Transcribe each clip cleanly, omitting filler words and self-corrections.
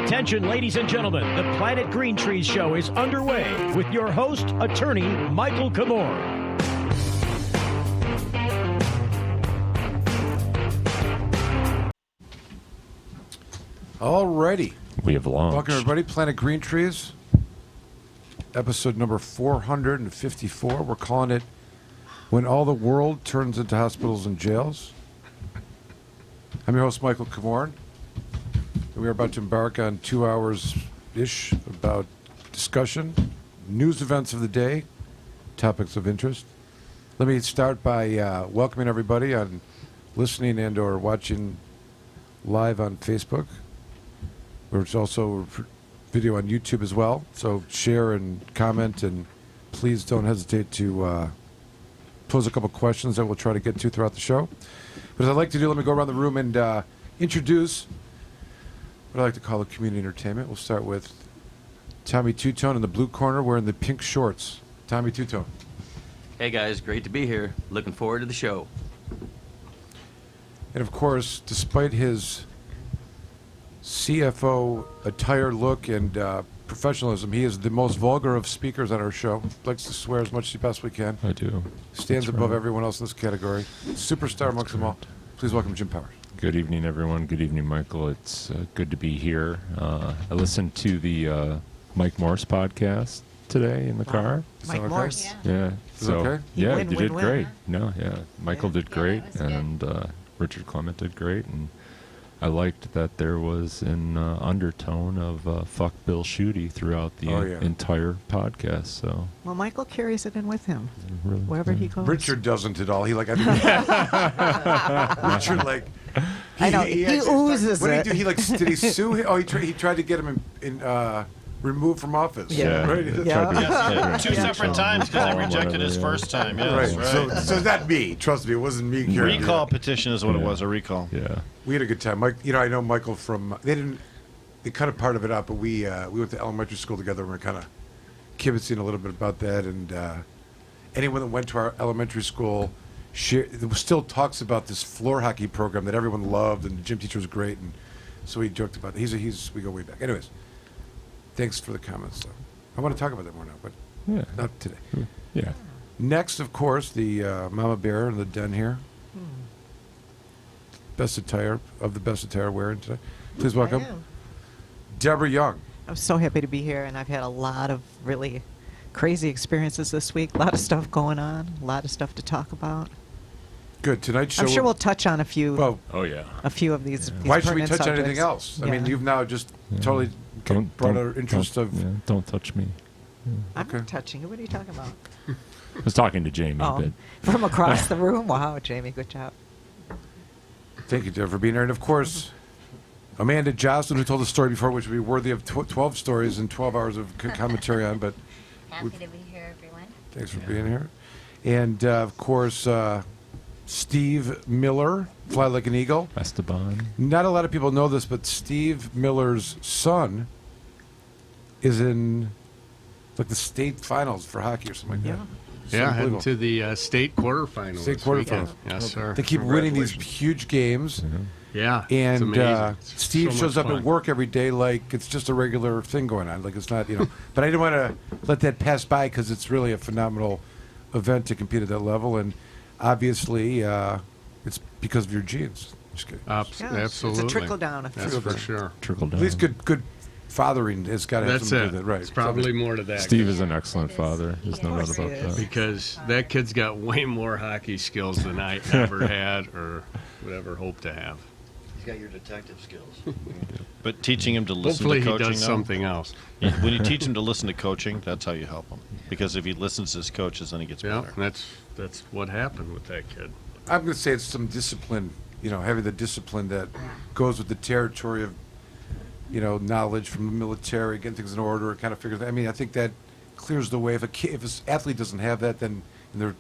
Attention, ladies and gentlemen, the Planet Green Trees Show is underway with your host, attorney Michael Kamor. Alrighty. We have launched. Welcome, everybody. Planet Green Trees, episode number 454. We're calling it When All the World Turns into Hospitals and Jails. I'm your host, Michael Kamor. We are about to embark on 2 hours-ish about discussion, news events of the day, topics of interest. Let me start by welcoming everybody on listening and or watching live on Facebook. There's also video on YouTube as well. So share and comment, and please don't hesitate to pose a couple questions that we'll try to get to throughout the show. But as I like to do, let me go around the room and introduce what I like to call the community entertainment. We'll start with Tommy Two-Tone in the blue corner wearing the pink shorts. Tommy Two-Tone. Hey guys, great to be here. Looking forward to the show. And of course, despite his CFO attire, look, and professionalism, he is the most vulgar of speakers on our show. Likes to swear as much as he possibly can. I do. Stands That's above right. everyone else in this category. Superstar amongst them all. Please welcome Jim Powers. Good evening, everyone. Good evening, Michael. It's good to be here. I listened to the Mike Morse podcast today in the car. Mike Mike Morse. Yeah. Is it okay? Yeah, Win, you win, did win. great. No, yeah. Michael did great, that was good. and Richard Clement did great, and I liked that there was an undertone of fuck Bill Schuette throughout the entire podcast. So Well, Michael carries it in with him really, wherever he goes. Richard doesn't at all. He like, I think Richard like. I know, he oozes What did it. he do? He like, did he sue him? Oh, he tried to get him in removed from office. Yeah. Right. Yeah. Two separate times because they rejected his first time. Yes, Right. So not me. Trust me, it wasn't me. carrying Recall it. petition is what it was, a recall. Yeah. We had a good time. Mike, I know Michael from. They cut a part of it out, but we went to elementary school together. And we were kind of kibitzing a little bit about that, and anyone that went to our elementary school still talks about this floor hockey program that everyone loved, and the gym teacher was great, and so he joked about it. We go way back. Anyways, thanks for the comments, though. I want to talk about that more now, but not today. Yeah. Next, of course, the Mama Bear in the den here. Best attire of the best attire wearing today. Please welcome I am. Deborah Young. I'm so happy to be here, and I've had a lot of really crazy experiences this week. A lot of stuff going on, a lot of stuff to talk about. Good. Tonight's show. I'm sure we'll touch on a few Well, Oh yeah. of these. why should we pertinent touch on anything subjects. else? I mean, Yeah. you've now just totally brought our interest of. Don't touch me. I'm Okay. not touching it. What are you talking about? I was talking to Jamie, Oh, but from across the room. Wow, Jamie, good job. Thank you, Deborah, for being here. And of course, Amanda Jocelyn, who told a story before, which would be worthy of 12 stories and 12 hours of commentary on. But Happy to be here, everyone. thanks for being here. And of course, Steve Miller, Fly Like an Eagle. Esteban. Not a lot of people know this, but Steve Miller's son is in like the state finals for hockey or something like that. It's Yeah, heading unbelievable. to the state quarterfinals. State this weekend. quarterfinals. Yes, sir. They keep winning these huge games, Yeah, it's and amazing. It's Steve so shows much up fun. at work every day like it's just a regular thing going on. Like it's not, But I didn't want to let that pass by because it's really a phenomenal event to compete at that level, and obviously it's because of your genes. Just kidding. Yeah, Absolutely. It's a trickle-down effect. That's for sure. Trickle down. At least good fathering has got to have That's something it. to do with it, right? It's probably more to that. Steve is an excellent father. There's no Yeah. doubt about Of course that. Because that kid's got way more hockey skills than I ever had or would ever hope to have. He's got your detective skills. But teaching him to listen Hopefully to he coaching, does something else. when you teach him to listen to coaching, that's how you help him. Because if he listens to his coaches, then he gets Yeah, better. that's what happened with that kid. I'm going to say it's some discipline, having the discipline that goes with the territory of, knowledge from the military, getting things in order, kind of figures. I mean, I think that clears the way. If an athlete doesn't have that, then they're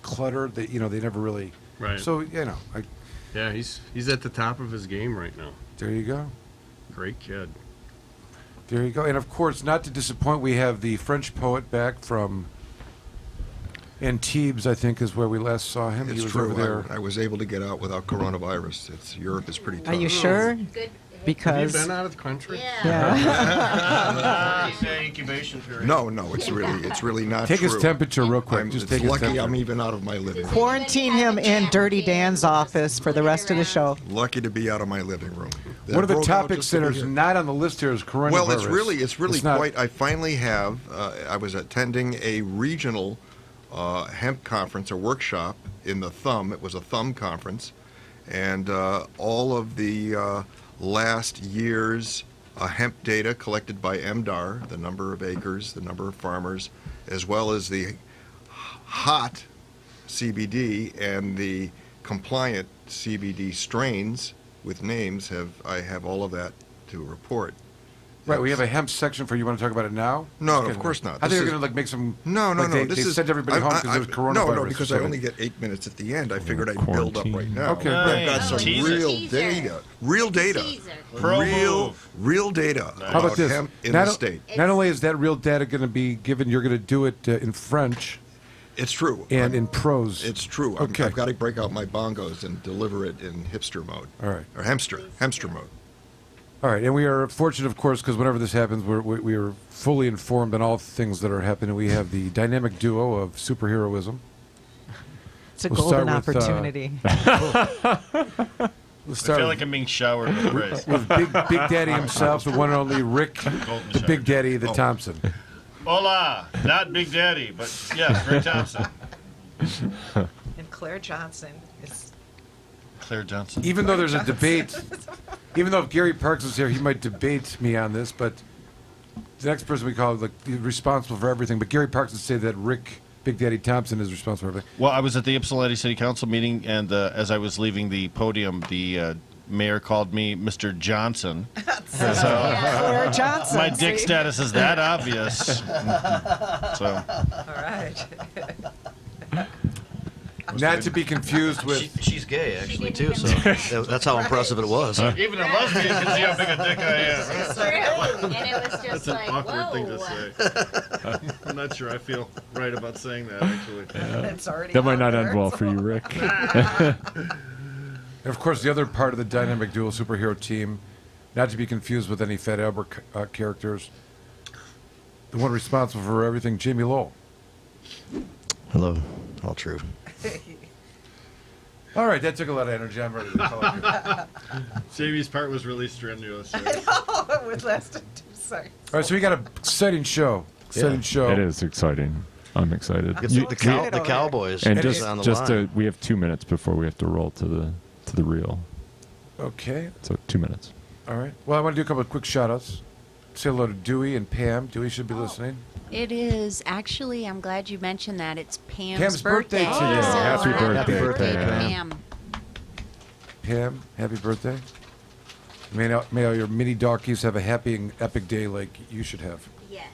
cluttered. They never really. Right. So Yeah, he's at the top of his game right now. there you go. Great kid. There you go. And of course, not to disappoint, we have the French poet back from Antibes, I think, is where we last saw him. It's he was true. over there. I was able to get out without coronavirus. Europe is pretty tough. Are you sure? Good. Because Have you been out of the country? yeah. Incubation period. No, it's really not Take true. his temperature real quick. It's Just take his lucky temperature. I'm even out of my living room. Quarantine him in Dirty Dan's office for the rest of the show. Lucky to be out of my living room. One of the broke out topics just to that be are here. not on the list here is coronavirus. Well, it's really not- quite. I finally have. I was attending a regional hemp conference or workshop in the Thumb. It was a Thumb conference, and all of the last year's hemp data collected by MDAR, the number of acres, the number of farmers, as well as the hot CBD and the compliant CBD strains with names. I have all of that to report. Right, we have a hemp section for you. Want to talk about it now? No, Just of course not. I think This you're is- going to like make some. No. They This sent everybody home because there was coronavirus. No, because I only get 8 minutes at the end. I figured I'd build up right now. Okay, I've got some Teaser. real data. Real data. Teaser. Real data How about this? hemp in not, the state. not only is that real data going to be given, you're going to do it in French It's true. and in prose. It's true. Okay. I've got to break out my bongos and deliver it in hipster mode. All right. Or hamster mode. All right, and we are fortunate, of course, because whenever this happens, we are fully informed on all things that are happening. We have the dynamic duo of superheroism. It's a We'll golden start with, opportunity. We'll I start feel like I'm being showered with praise. with Big Daddy himself, the one and only Rick, the Big Daddy, the Thompson. Hola, not Big Daddy, but yes, Rick Thompson. And Claire Johnson is. Claire Johnson. Even though there's a debate, even though if Gary Parks was here, he might debate me on this, but the next person we call like responsible for everything. But Gary Parks would say that Rick, Big Daddy Thompson, is responsible for everything. Well, I was at the Ypsilanti City Council meeting, and as I was leaving the podium, the mayor called me Mr. Johnson. Claire Johnson. My dick see? status is that obvious. So All right. Not to be confused with. She's gay, actually, too, so that's how impressive it was. even a lesbian can see how big a dick I am. It's true. And it was just That's an like, awkward whoa. thing to say. I'm not sure I feel right about saying that, actually. It's already That might out not there. end well for you, Rick. And of course, the other part of the dynamic dual superhero team, not to be confused with any Fat Albert characters, the one responsible for everything, Jamie Lowell. Hello. All true. All right, that took a lot of energy. I'm ready to call it. Jamie's part was really strenuous. Right? It would last 2 seconds. All right, so we got an exciting show. Exciting show. It is exciting. I'm excited. It's the Cowboys And is on the just line. we have 2 minutes before we have to roll to the reel. Okay. So 2 minutes. All right. Well, I want to do a couple of quick shout-outs. Say hello to Dewey and Pam. Dewey should be listening. It is actually, I'm glad you mentioned that. It's Pam's birthday today. Happy birthday, Happy birthday, Pam. Pam, happy birthday. May all your mini donkeys have a happy and epic day like you should have. Yes.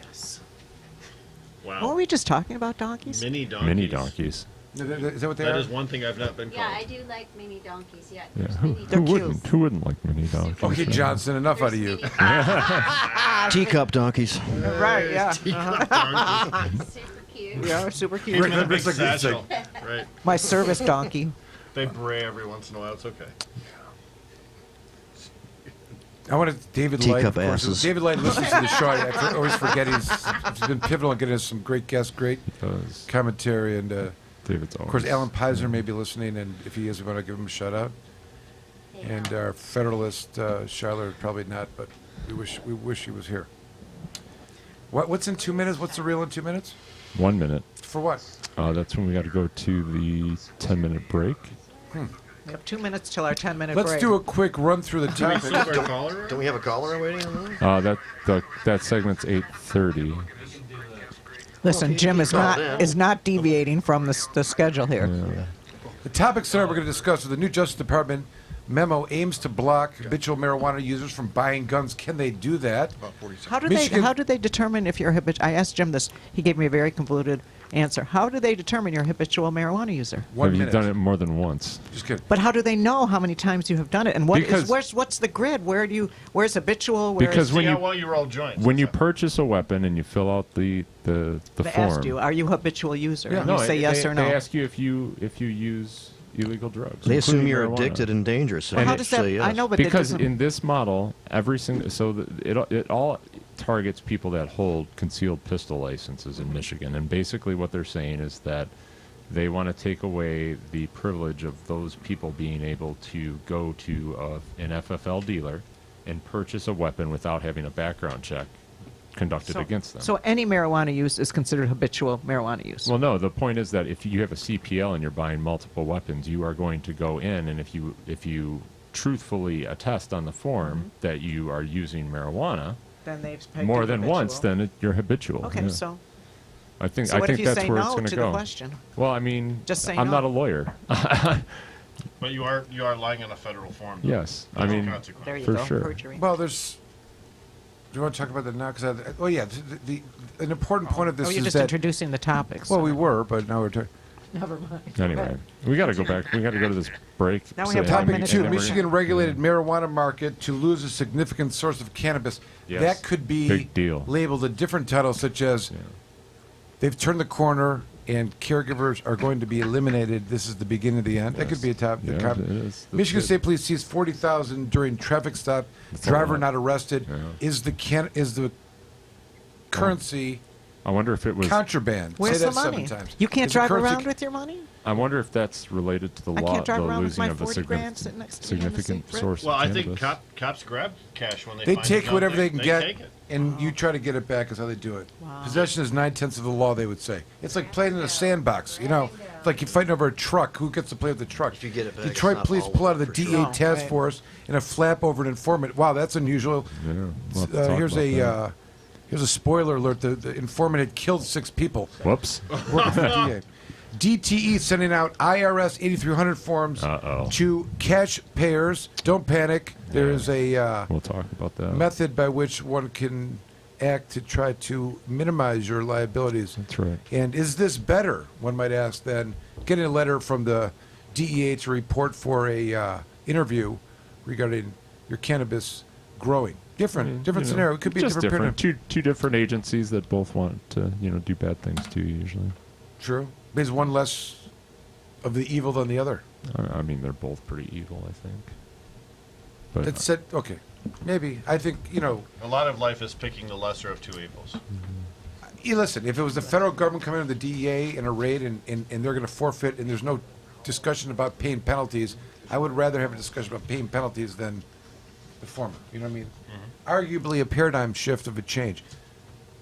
Yes. Wow. What were we just talking about, donkeys? Mini donkeys. Mini donkeys. Is that what they That are? is one thing I've not been Yeah, called. I do like mini donkeys. Yeah, Yeah. there's Who, mini They're who cute. wouldn't? Who wouldn't like mini donkeys? Okay, Johnson, enough out of you. Teacup donkeys. Right, yeah. Super cute. Yeah, super cute. Rick, Big Rick's like this, satchel. Right. My service donkey. They bray every once in a while. It's okay. I want to David Light. Teacup Of course. asses. David Light listens to the show. I always forget he's been pivotal in getting us some great guests, great Because commentary, and David's of course Alan Pizer may be listening, and if he is, we want to give him a shout out. And our Federalist Charlotte probably not, but we wish he was here. What's in 2 minutes? What's the reel in 2 minutes? 1 minute. For what? That's when we got to go to the 10-minute break. We have 2 minutes till our 10-minute Let's break. do a quick run through the topics. Don't we have a caller waiting on that? That segment's 8:30. Listen, Jim is not deviating from the schedule here. The topics that we're going to discuss are the new Justice Department memo aims to block habitual marijuana users from buying guns. Can they do that? About 40 seconds. How do they determine if you're habitual? I asked Jim this. He gave me a very convoluted answer. How do they determine you're a habitual marijuana user? 1 Have minute. you done it more than once? Just kidding. But how do they know how many times you have done it? And Because- what's the grid? Where's habitual? Where's Because See when how you well you roll joints. when you purchase a weapon and you fill out the they form, asked you, are you a habitual user? Yeah. And no, you say yes they, or no. They ask you if you use illegal drugs. They assume including you're marijuana. addicted and dangerous. Well, and how they does that? say yes. I know, but Because that doesn't- in this model, every single it all targets people that hold concealed pistol licenses in Michigan, and basically what they're saying is that they want to take away the privilege of those people being able to go to an FFL dealer and purchase a weapon without having a background check conducted against them. So any marijuana use is considered habitual marijuana use. Well, no. The point is that if you have a CPL and you're buying multiple weapons, you are going to go in, and if you truthfully attest on the form that you are using marijuana then they've pegged more it than habitual. once, then you're habitual. Okay, yeah. so I think what if you that's say where no it's going to go. the question? Well, I mean, Just say I'm no. not a lawyer. But you are lying on a federal form. Though. Yes, I mean, There you for go, sure. perjury. Well, there's. Do you want to talk about that now? Because an important point of this you're is just that. introducing the topics. Well, we were, but now we're talking. Never mind. Anyway, we got to go back. We got to go to this break. Now we have So- 1 Topic minute 2: to- Michigan regulated marijuana market to lose a significant source of cannabis. Yes. That could be Big deal. labeled a different title, such as they've turned the corner and caregivers are going to be eliminated. This is the beginning of the end. That could be a topic. Yeah, it is. That's Michigan good. State Police seized 40,000 during traffic stop. That's a Driver lot. not arrested. Yeah. Is the currency I wonder if it was. contraband? Where's Say the that money? 7 times. You can't Is the drive currency around with your money? I wonder if that's related to the I law, can't drive the around with losing my of a 40 grand sitting next to me in the significant seat, source. Well, of I think cannabis. cops grab cash when They find take a whatever they gun. can get, Take it. and you try to get it back. Is how they do it. Possession is 9/10 of the law. They would say it's like playing in a sandbox. You know, it's like you're fighting over a truck. Who gets to play with the truck? If you get it back, Detroit it's not police all pull out of the for DA sure. task right. force in a flap over an informant. Wow, that's unusual. Yeah, we'll have to talk Here's about a that. here's a spoiler alert. The informant had killed 6 people. Whoops. Working for the DA. DTE sending out IRS 8300 forms Uh-oh. to cash payers. Don't panic. There is a We'll talk about that. method by which one can act to try to minimize your liabilities. That's right. And is this better, one might ask, than getting a letter from the DEA to report for a interview regarding your cannabis growing? Different You know, scenario. It could be a just different paradigm. Two different agencies that both want to do bad things to you usually. True. There's one less of the evil than the other. I mean, they're both pretty evil, I think. But It's said, okay. Maybe. I think, A lot of life is picking the lesser of two evils. you listen, if it was the federal government coming in with the DEA in a raid and they're going to forfeit and there's no discussion about paying penalties, I would rather have a discussion about paying penalties than the former. You know what I mean? Arguably a paradigm shift of a change.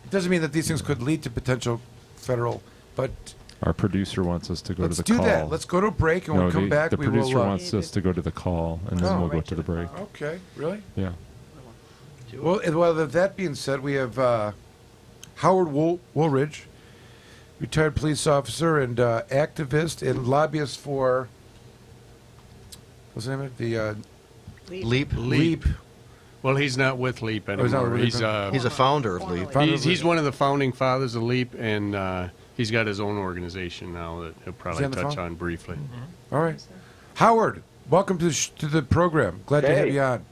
It doesn't mean that these things could lead to potential federal, but our producer wants us to go let's to the do call. that. Let's go to a break, and when we come back, the we producer will. wants us to go to the call, and then Oh. we'll go to the break. Okay, really? Yeah. Well, that being said, we have Howard Woolridge, retired police officer and activist and lobbyist for. What's the name of it? The Leap. Well, he's not with Leap he's not anymore. with He's Leap. He's a founder of Leap. he's one of the founding fathers of Leap, and he's got his own organization now that he'll probably on the touch phone? on briefly. All right, Howard, welcome to the program. Glad to have you on.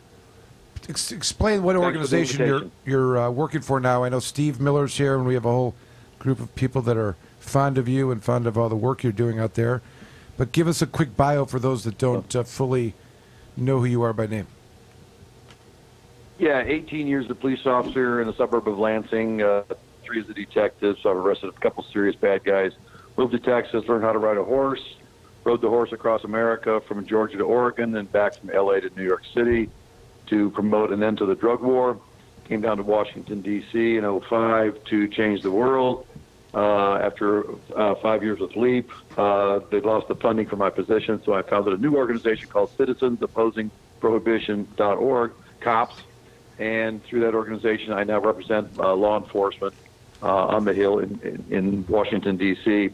Explain what Thanks for the organization invitation. you're working for now. I know Steve Miller's here, and we have a whole group of people that are fond of you and fond of all the work you're doing out there. But give us a quick bio for those that don't fully know who you are by name. Yeah, 18 years as a police officer in the suburb of Lansing, 3 as a detective, so I've arrested a couple serious bad guys. Moved to Texas, learned how to ride a horse, rode the horse across America from Georgia to Oregon, and back from L.A. to New York City to promote an end to the drug war. Came down to Washington, D.C. in 2005 to change the world. After 5 years with Leap, they lost the funding for my position, so I founded a new organization called Citizens Opposing Prohibition.org, COPS. And through that organization, I now represent law enforcement on the Hill in Washington, D.C.,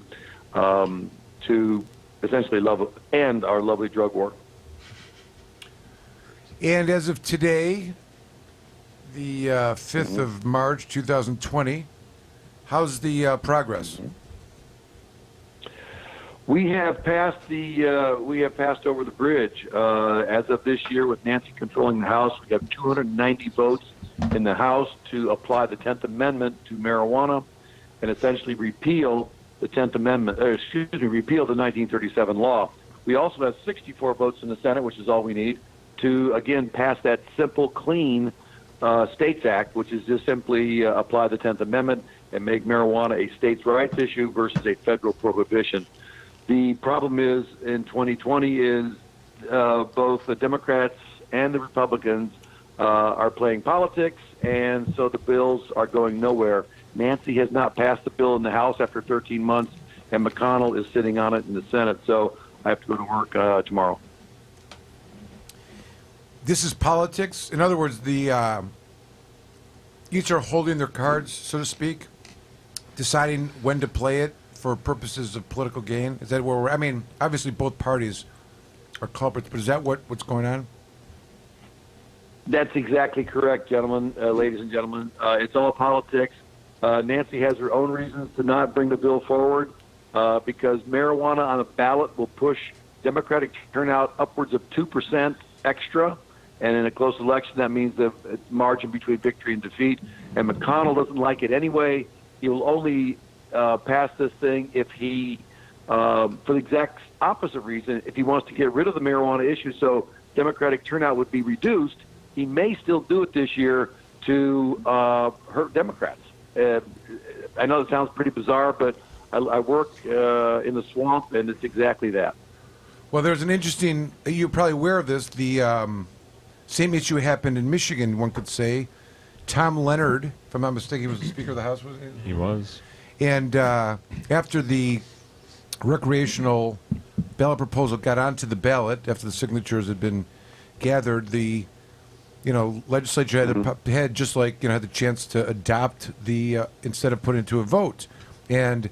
to essentially end our lovely drug war. And as of today, the 5th of March, 2020, how's the progress? We have passed over the bridge. As of this year, with Nancy controlling the House, we have 290 votes in the House to apply the 10th Amendment to marijuana and essentially repeal the 10th Amendment. Repeal the 1937 law. We also have 64 votes in the Senate, which is all we need, to, again, pass that simple, clean States Act, which is just simply apply the 10th Amendment and make marijuana a states' rights issue versus a federal prohibition. The problem is in 2020 is both the Democrats and the Republicans are playing politics, and so the bills are going nowhere. Nancy has not passed the bill in the House after 13 months, and McConnell is sitting on it in the Senate, so I have to go to work tomorrow. This is politics. In other words, the each are holding their cards, so to speak, deciding when to play it for purposes of political gain. Is that where we're? I mean, obviously both parties are culprits, but is that what's going on? That's exactly correct, gentlemen, ladies and gentlemen. It's all politics. Nancy has her own reasons to not bring the bill forward because marijuana on a ballot will push Democratic turnout upwards of 2% extra. And in a close election, that means the margin between victory and defeat. And McConnell doesn't like it anyway. He will only pass this thing if he, for the exact opposite reason, if he wants to get rid of the marijuana issue so Democratic turnout would be reduced. He may still do it this year to hurt Democrats. I know it sounds pretty bizarre, but I work in the swamp, and it's exactly that. Well, there's an interesting, you're probably aware of this, the same issue happened in Michigan, one could say. Tom Leonard, if I'm not mistaken, he was the Speaker of the House, wasn't he? He was. And after the recreational ballot proposal got onto the ballot, after the signatures had been gathered, the legislature had just like had the chance to adopt the instead of put into a vote, and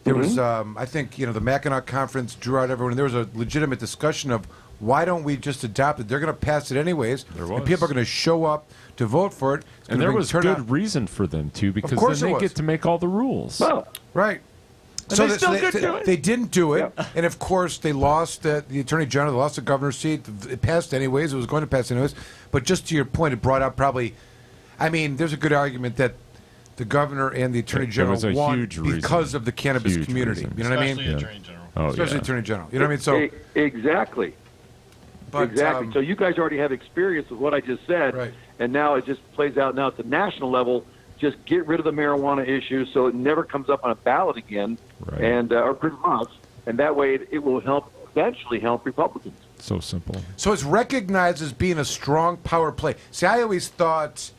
there was I think the Mackinac Conference drew out everyone. And there was a legitimate discussion of why don't we just adopt it? They're going to pass it anyways, and people are going to show up to vote for it. And there was good reason for them to, because then they get to make all the rules. Well, right. And they still could do it. They didn't do it, Yeah. and of course they lost the Attorney General, they lost the governor's seat. It passed anyways. It was going to pass anyways. But just to your point, it brought up probably. I mean, there's a good argument that the governor and the Attorney General was a won huge because reason. of the cannabis Huge community. reason. You know what I mean? Especially Attorney General. Oh, Especially yeah. Attorney General. You know what I mean? So Exactly. But, exactly. So you guys already have experience with what I just said, right. And now it just plays out now at the national level. Just get rid of the marijuana issue so it never comes up on a ballot again, Right. and or pretty much, and that way it will eventually help Republicans. So simple. So it's recognized as being a strong power play. See, I always thought,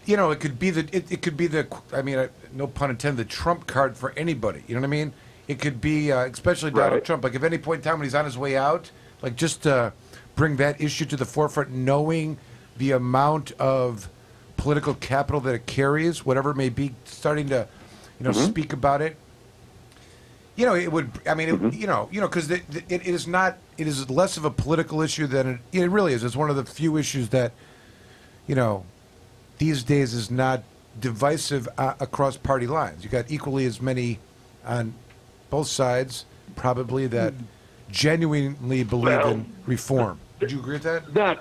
it could be the. I mean, no pun intended, the trump card for anybody. You know what I mean? It could be, especially Donald Right. Trump. Like, if any point in time when he's on his way out, like just to bring that issue to the forefront, knowing the amount of political capital that it carries, whatever it may be, starting to, speak about it. It would. I mean, because it is not. It is less of a political issue than it really is. It's one of the few issues that, these days is not divisive across party lines. You got equally as many on both sides, probably, that genuinely believe in reform. Would you agree with that?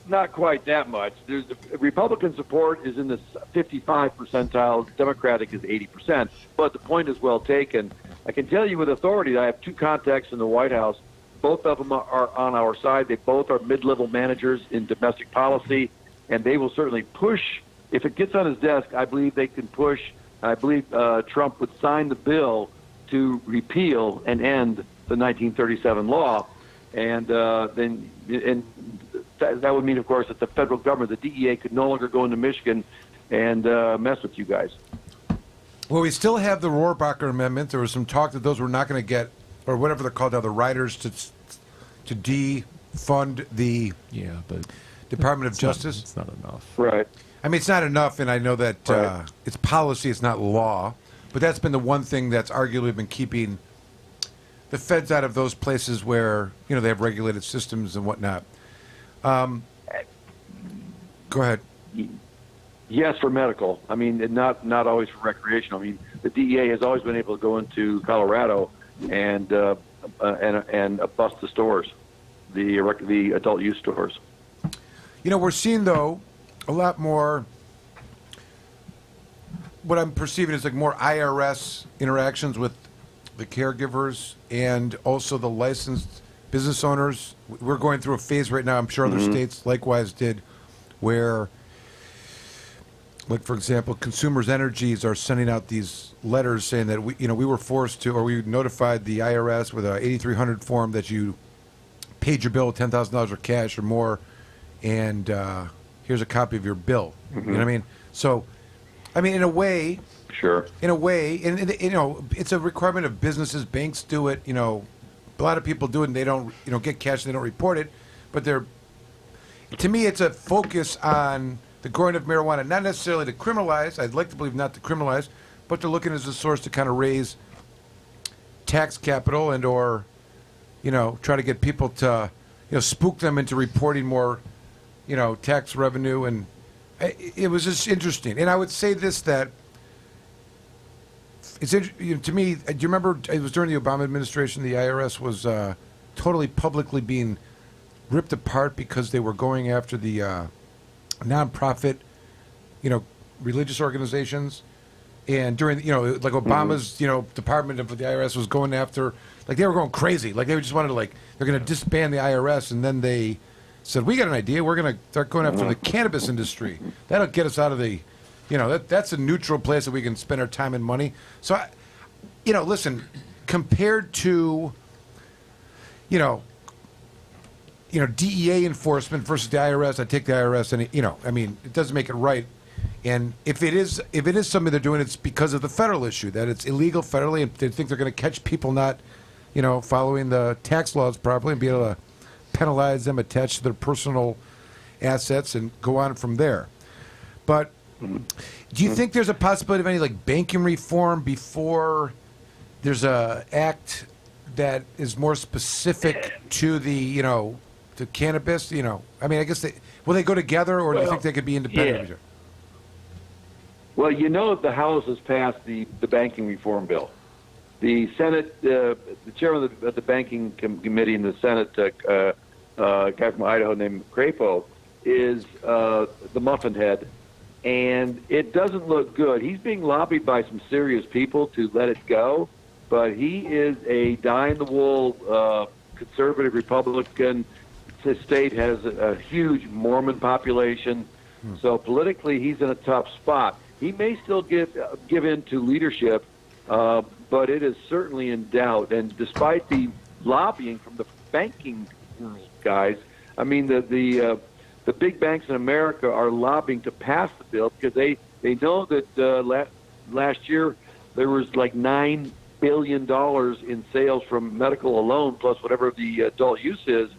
Not quite that much. There's Republican support is in the 55 percentile. Democratic is 80%. But the point is well taken. I can tell you with authority that I have two contacts in the White House. Both of them are on our side. They both are mid-level managers in domestic policy, and they will certainly push. If it gets on his desk, I believe they can push. I believe Trump would sign the bill to repeal and end the 1937 law, and then that would mean, of course, that the federal government, the DEA, could no longer go into Michigan and mess with you guys. Well, we still have the Rohrabacher Amendment. There was some talk that those were not going to get, or whatever they're called now, the riders to defund the Department of Justice. It's not enough. Right. I mean, it's not enough, and I know that it's policy, it's not law. But that's been the one thing that's arguably been keeping the feds out of those places where, they have regulated systems and whatnot. Go ahead. Yes, for medical. I mean, not always for recreational. I mean, the DEA has always been able to go into Colorado and bust the stores, the adult use stores. We're seeing, though, a lot more. What I'm perceiving is like more IRS interactions with the caregivers, and also the licensed business owners. We're going through a phase right now, I'm sure other states likewise did, where, like, for example, Consumers Energies are sending out these letters saying that we were forced to, or we notified the IRS with a 8300 form that you paid your bill with $10,000 or cash or more, and here's a copy of your bill. You know what I mean? So, I mean, in a way, and it's a requirement of businesses. Banks do it. You know, a lot of people do it, and they don't, get cash. And they don't report it. But to me, it's a focus on the growing of marijuana, not necessarily to criminalize. I'd like to believe not to criminalize, but they're looking as a source to kind of raise tax capital and or, try to get people to, spook them into reporting more, tax revenue. And it was just interesting. And I would say this, that it's to me. Do you remember it was during the Obama administration? The IRS was totally publicly being ripped apart because they were going after the nonprofit, religious organizations, and during like Obama's department of the IRS was going after, like, they were going crazy, like they just wanted to, like, they're going to disband the IRS, and then they said, we got an idea, we're going to start going after the cannabis industry. That'll get us out of the. That's a neutral place that we can spend our time and money. So, listen, compared to, DEA enforcement versus the IRS, I take the IRS, and it doesn't make it right. And if it is something they're doing, it's because of the federal issue, that it's illegal federally, and they think they're going to catch people not, following the tax laws properly and be able to penalize them attached to their personal assets and go on from there. But do you think there's a possibility of any, like, banking reform before there's a act that is more specific to the, to cannabis? I mean, I guess will they go together, or do you think they could be independent of each other? Well, the House has passed the banking reform bill. The Senate, the chairman of the banking committee in the Senate, a guy from Idaho named Crapo, is the muffin head. And it doesn't look good. He's being lobbied by some serious people to let it go, but he is a dyed-in-the-wool conservative Republican. His state has a huge Mormon population, so politically he's in a tough spot. He may still give in to leadership, but it is certainly in doubt. And despite the lobbying from the banking guys, I mean, the big banks in America are lobbying to pass the bill because they know that last year there was like $9 billion in sales from medical alone, plus whatever the adult use is,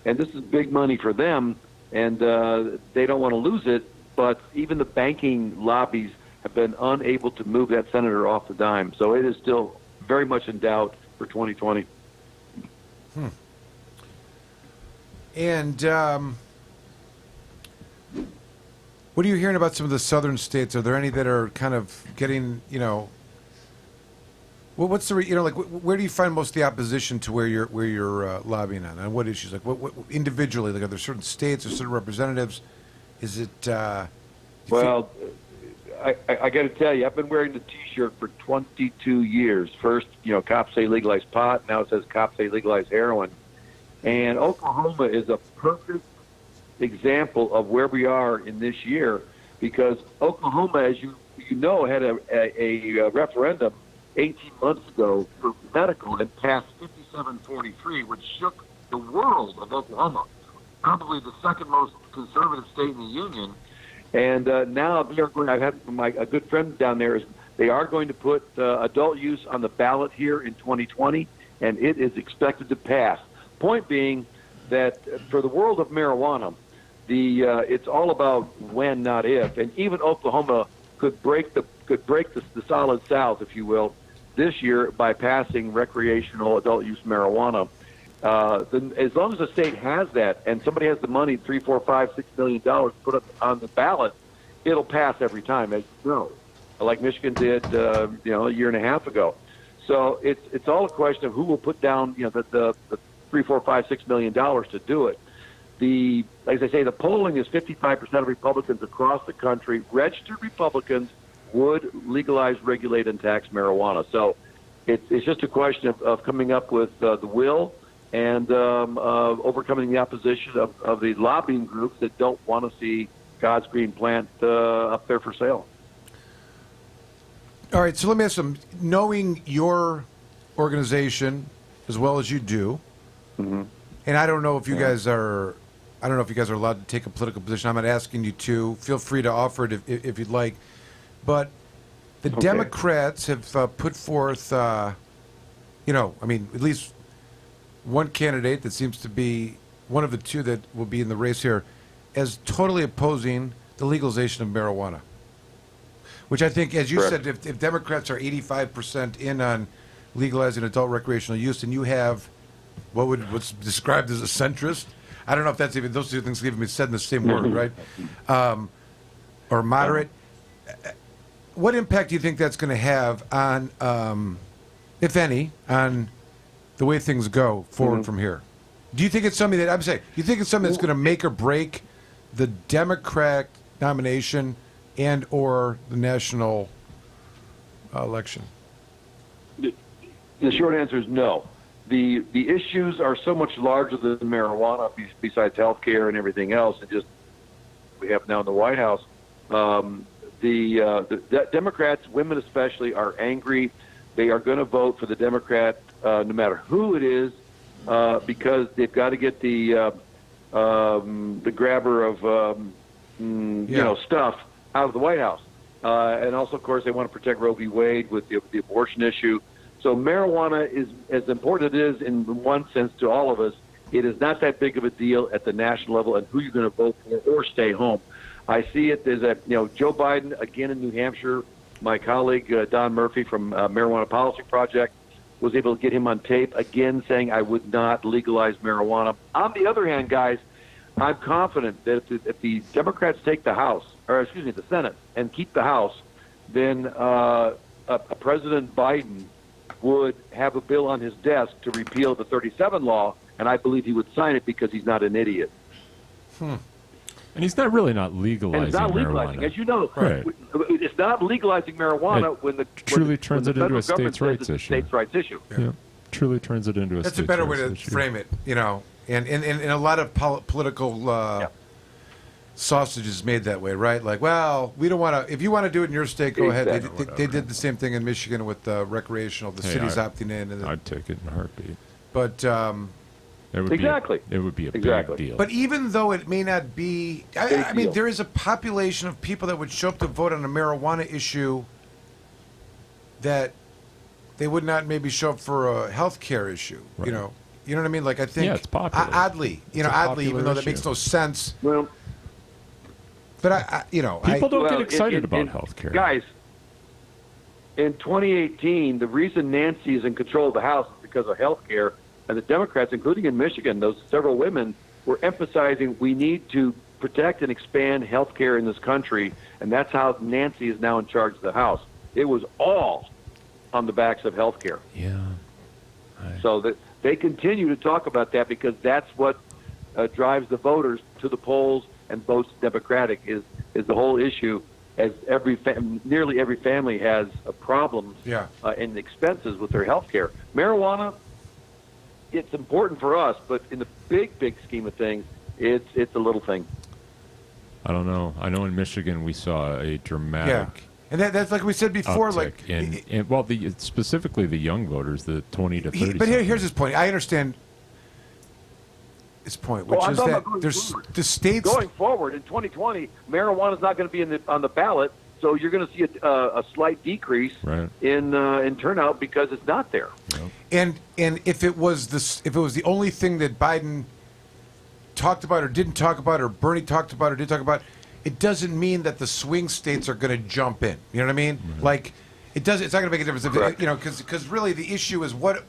and this is big money for them, and they don't want to lose it. But even the banking lobbies have been unable to move that senator off the dime, so it is still very much in doubt for 2020. And what are you hearing about some of the southern states? Are there any that are kind of getting, what's the, where do you find most of the opposition to where you're lobbying on what issues? Like, what individually? Like, are there certain states or certain representatives? Is it? Well, I got to tell you, I've been wearing the T-shirt for 22 years. First, cops say legalize pot. Now it says cops say legalize heroin. And Oklahoma is a perfect example of where we are in this year, because Oklahoma, as you had a referendum 18 months ago for medical and passed 5743, which shook the world of Oklahoma, probably the second most conservative state in the union. And now they are going. I've had a good friend down there. They are going to put adult use on the ballot here in 2020, and it is expected to pass. Point being that for the world of marijuana, it's all about when, not if. And even Oklahoma could break the solid South, if you will, this year by passing recreational adult use marijuana. As long as the state has that, and somebody has the money, $3, $4, $5, $6 million to put up on the ballot, it'll pass every time, as you know, like Michigan did, a year and a half ago. So it's all a question of who will put down, the $3, $4, $5, $6 million to do it. As I say, the polling is 55% of Republicans across the country. Registered Republicans would legalize, regulate, and tax marijuana. So It's just a question of coming up with the will and overcoming the opposition of the lobbying groups that don't want to see God's green plant up there for sale. All right, so let me ask them. Knowing your organization as well as you do, Mm-hmm. and I don't know if you guys are. I don't know if you guys are allowed to take a political position. I'm not asking you to. Feel free to offer it if you'd like. But the Democrats have put forth, at least one candidate that seems to be one of the two that will be in the race here as totally opposing the legalization of marijuana. Which I think, as you said, if Democrats are 85% in on legalizing adult recreational use, and you have what's described as a centrist, I don't know if that's even those two things can even be said in the same word, right? Or moderate. What impact do you think that's going to have on, if any, on the way things go forward from here? Do you think it's something that do you think it's something that's going to make or break the Democrat nomination and or the national election? The short answer is no. The issues are so much larger than marijuana, besides health care and everything else, and just we have now in the White House. The Democrats, women especially, are angry. They are going to vote for the Democrat, no matter who it is, because they've got to get the grabber of stuff out of the White House, and also, of course, they want to protect Roe v. Wade with the abortion issue. So marijuana is as important as it is in one sense to all of us. It is not that big of a deal at the national level, and who you're going to vote for or stay home. I see it as Joe Biden again in New Hampshire. My colleague Don Murphy from Marijuana Policy Project was able to get him on tape again saying I would not legalize marijuana. On the other hand, guys, I'm confident that if the Democrats take the Senate, and keep the House, then President Biden would have a bill on his desk to repeal the 37 law, and I believe he would sign it because he's not an idiot. And he's not legalizing and it's not legalizing, marijuana. as you know. Right. It's not legalizing marijuana It when the truly turns when it the into a federal government states' rights says it's a issue. States' rights issue. Yeah. Truly turns it into a That's states' a better way rights to issue. frame it, and a lot of political sausage is made that way, right? Like, well, we don't want to. If you want to do it in your state, go ahead. They did the same thing in Michigan with recreational. The city's opting in. And I'd take it in a heartbeat. But it would be a big deal. But even though it may not be, I mean, there is a population of people that would show up to vote on a marijuana issue that they would not maybe show up for a health care issue. Right. You know what I mean? Like I think it's popular. Oddly, even though that makes no sense. Well. But people don't get excited about health care. Guys, in 2018, the reason Nancy is in control of the House is because of health care, and the Democrats, including in Michigan, those several women were emphasizing we need to protect and expand health care in this country, and that's how Nancy is now in charge of the House. It was all on the backs of health care. Yeah. So that they continue to talk about that because that's what drives the voters to the polls and votes Democratic is the whole issue, as nearly every family has problems and expenses with their health care. Marijuana, it's important for us, but in the big scheme of things, it's a little thing. I don't know. I know in Michigan we saw a dramatic and that's like we said before, uptick specifically the young voters, the 20 to 30. But here's his point. I understand his point, which is that there's the states going forward in 2020. Marijuana is not going to be on the ballot, so you're going to see a slight decrease in turnout because it's not there. Yep. And if it was the only thing that Biden talked about or didn't talk about, or Bernie talked about or didn't talk about, it doesn't mean that the swing states are going to jump in. You know what I mean? Mm-hmm. Like it does. It's not going to make a difference. Because really the issue is what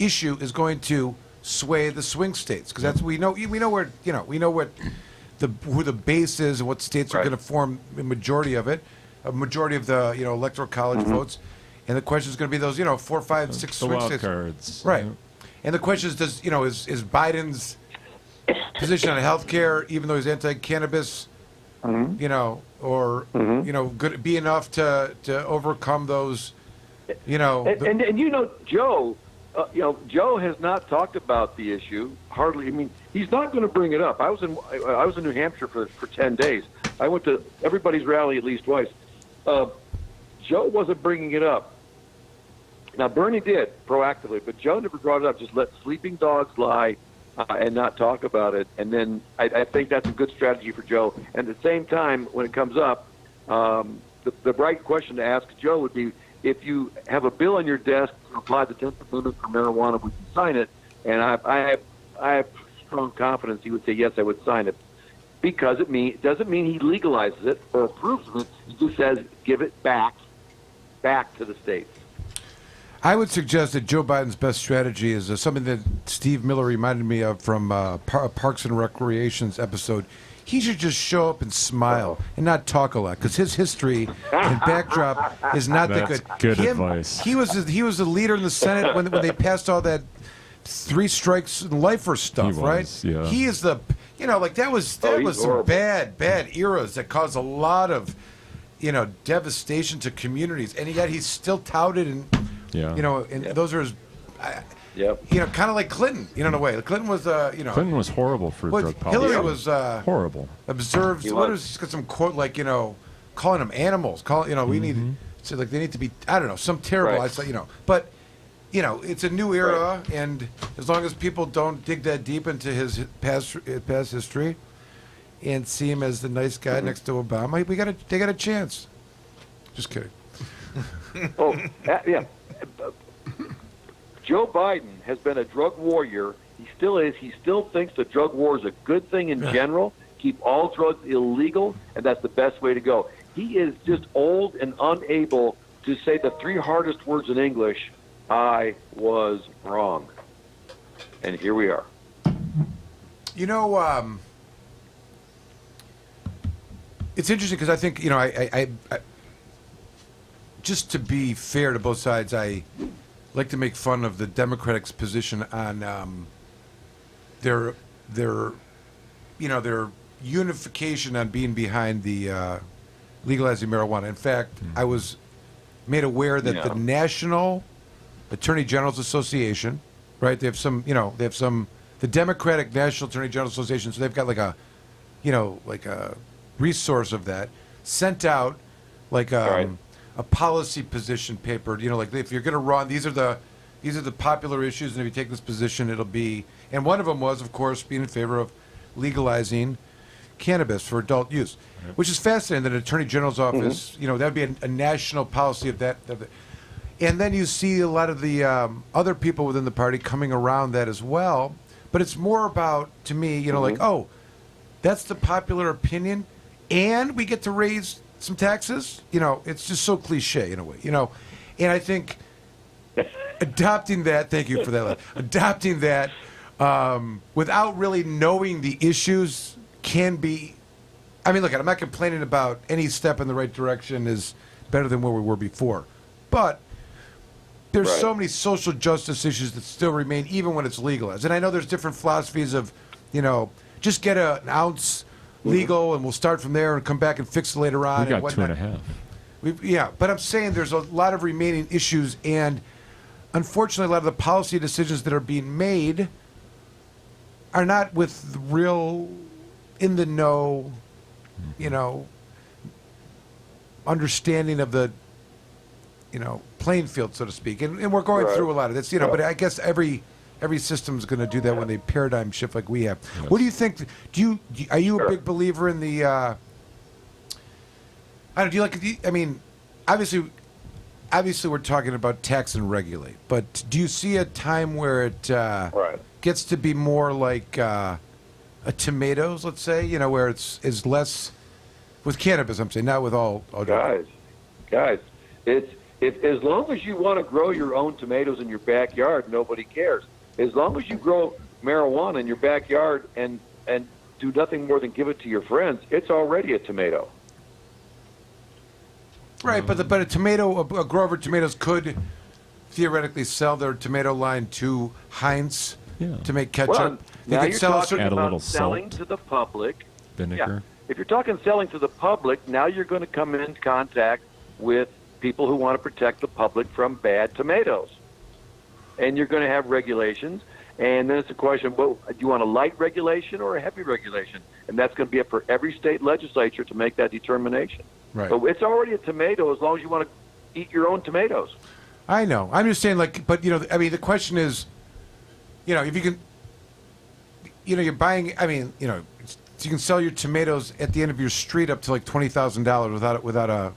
issue is going to sway the swing states, because that's we know what who the base is and what states are going to form the majority of it, a majority of the electoral college votes, and the question is going to be those 4, 5, 6 swing wild states, cards, right? And the question is, is Biden's position on health care, even though he's anti-cannabis, or good be enough to overcome those You know, and you know, Joe. Joe has not talked about the issue hardly. I mean, he's not going to bring it up. I was in New Hampshire for 10 days. I went to everybody's rally at least twice. Joe wasn't bringing it up. Now Bernie did proactively, but Joe never brought it up. Just let sleeping dogs lie and not talk about it. And then I think that's a good strategy for Joe. And at the same time, when it comes up, the right question to ask Joe would be, if you have a bill on your desk to apply the 10th Amendment for marijuana, we can sign it. And I have strong confidence he would say, yes, I would sign it. Because it doesn't mean he legalizes it or approves of it. He just says, give it back to the states. I would suggest that Joe Biden's best strategy is something that Steve Miller reminded me of from Parks and Recreation's episode. He should just show up and smile and not talk a lot, because his history and backdrop is not that good. Good advice. He was the leader in the Senate when they passed all that 3 strikes and lifer stuff, right? Yeah. He is that was some bad eras that caused a lot of devastation to communities, and yet he's still touted and those are his. Yep. Kind of like Clinton, in a way. Clinton was, Clinton was horrible for drug policy. Hillary was horrible. Observed. He's got some quote like, calling them animals. We need, so like they need to be. I don't know, some terrible. Right. But it's a new era, and as long as people don't dig that deep into his past history, and see him as the nice guy next to Obama, they got a chance. Just kidding. Yeah. Joe Biden has been a drug warrior. He still is. He still thinks the drug war is a good thing in general. Keep all drugs illegal, and that's the best way to go. He is just old and unable to say the 3 hardest words in English, I was wrong. And here we are. It's interesting because I think, I just to be fair to both sides, I like to make fun of the Democrats' position on their unification on being behind the legalizing marijuana. In fact, I was made aware that the National Attorney General's Association, right? They have the Democratic National Attorney General Association, so they've got like a resource of that, sent out a policy position paper, like if you're going to run, these are the popular issues, and if you take this position, it'll be, and one of them was, of course, being in favor of legalizing cannabis for adult use, which is fascinating that an Attorney General's office, that would be a national policy of that. And then you see a lot of the other people within the party coming around that as well, but it's more about, to me, that's the popular opinion, and we get to raise some taxes, it's just so cliche in a way, and I think adopting that, thank you for that, adopting that without really knowing the issues can be, look, I'm not complaining about any step in the right direction is better than where we were before, but there's so many social justice issues that still remain even when it's legalized, and I know there's different philosophies of, just get an ounce legal, and we'll start from there and come back and fix it later on. We got 2.5. But I'm saying there's a lot of remaining issues, and unfortunately, a lot of the policy decisions that are being made are not with real in the know, understanding of the, playing field, so to speak. And we're going through a lot of this, but I guess every system's going to do that when they paradigm shift like we have. Yes. What do you think? Are you a big believer in the? Obviously, we're talking about tax and regulate, but do you see a time where it gets to be more like a tomatoes, let's say, where it's less with cannabis? I'm saying not with all guys. It's as long as you want to grow your own tomatoes in your backyard, nobody cares. As long as you grow marijuana in your backyard and do nothing more than give it to your friends, it's already a tomato. Right, but a grower of tomatoes could theoretically sell their tomato line to Heinz to make ketchup. Well, now you're talking add a about little selling salt, to the public. vinegar. Yeah. If you're talking selling to the public, now you're going to come in contact with people who want to protect the public from bad tomatoes. And you're going to have regulations. And then it's a question, well, do you want a light regulation or a heavy regulation? And that's going to be up for every state legislature to make that determination. Right. But it's already a tomato as long as you want to eat your own tomatoes. I know. I'm just saying, like, but, you know, I mean, the question is, you know, if you can, you know, you're buying, I mean, you know, you can sell your tomatoes at the end of your street up to like $20,000 without a,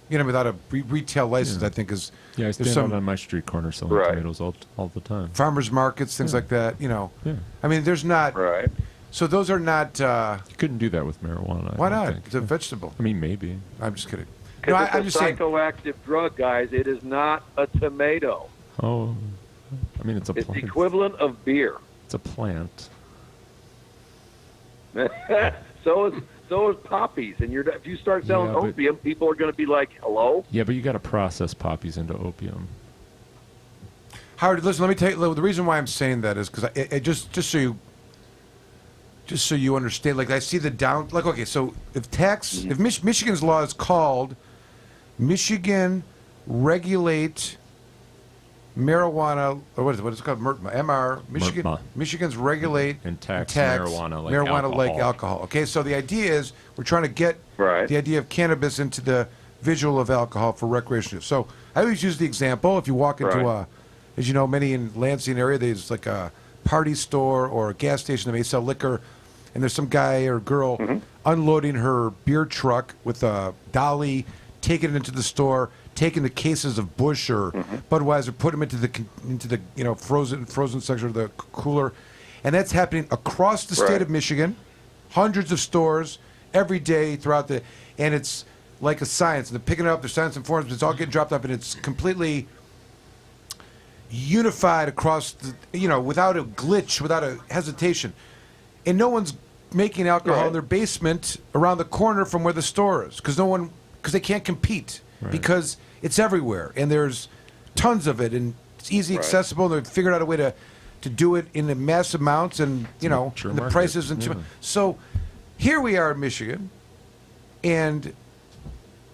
you know, without a retail license. I think is I stand out on my street corner selling tomatoes all the time. Farmers markets, things like that. You know, I mean, there's not right. So those are not. You couldn't do that with marijuana. Why I don't not? think. It's a vegetable. I mean, maybe. I'm just kidding. Because No, it's I'm a just saying. psychoactive drug, guys. It is not a tomato. Oh, I mean, it's a It's the plant. equivalent of beer. It's a plant. So is poppies. And if you start selling Yeah, but- opium, people are going to be like, hello? Yeah, but you got to process poppies into opium. Howard, listen. Let me tell you. The reason why I'm saying that is because just so you understand. Like I see the down. Like okay, so if Michigan's law is called Michigan Regulate Marijuana, or what is it called? MRMA. Michigan's regulate and tax marijuana like alcohol. Okay, so the idea is we're trying to get the idea of cannabis into the visual of alcohol for recreational use. So I always use the example: if you walk into as you know, many in Lansing area, there's like a party store or a gas station that may sell liquor, and there's some guy or girl unloading her beer truck with a dolly, taking it into the store, taking the cases of Busch or Budweiser, put them into the you know frozen section of the cooler, and that's happening across the state of Michigan, hundreds of stores every day throughout and it's like a science. They're picking it up, they're signing some forms, but it's all getting dropped up, and it's completely unified across the, you know, without a glitch, without a hesitation, and no one's making alcohol in their basement around the corner from where the store is because they can't compete because it's everywhere and there's tons of it and it's easy accessible and they've figured out a way to do it in the mass amounts and you know and the prices and so here we are in Michigan and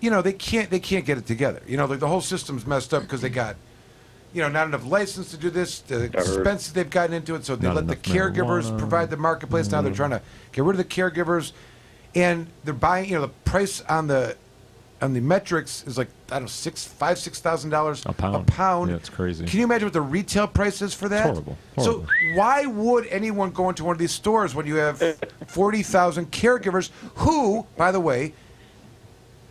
you know they can't get it together, you know, the whole system's messed up because they got you know, not enough license to do this, the expenses they've gotten into it, so they let the caregivers provide the marketplace. Now they're trying to get rid of the caregivers, and they're buying. You know, the price on the metrics is like I don't know $6,000 a pound. Yeah, it's crazy. Can you imagine what the retail price is for that? It's horrible. So why would anyone go into one of these stores when you have 40,000 caregivers who, by the way,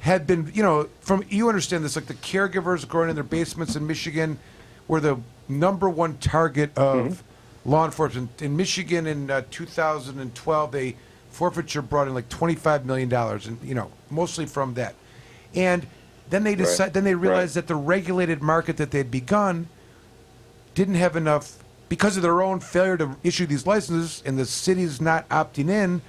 had been, you know, you understand this, like the caregivers growing in their basements in Michigan were the number one target of law enforcement. In Michigan in 2012, they forfeiture brought in like $25 million, and you know, mostly from that. And then they realized that the regulated market that they'd begun didn't have enough because of their own failure to issue these licenses, and the city's not opting in.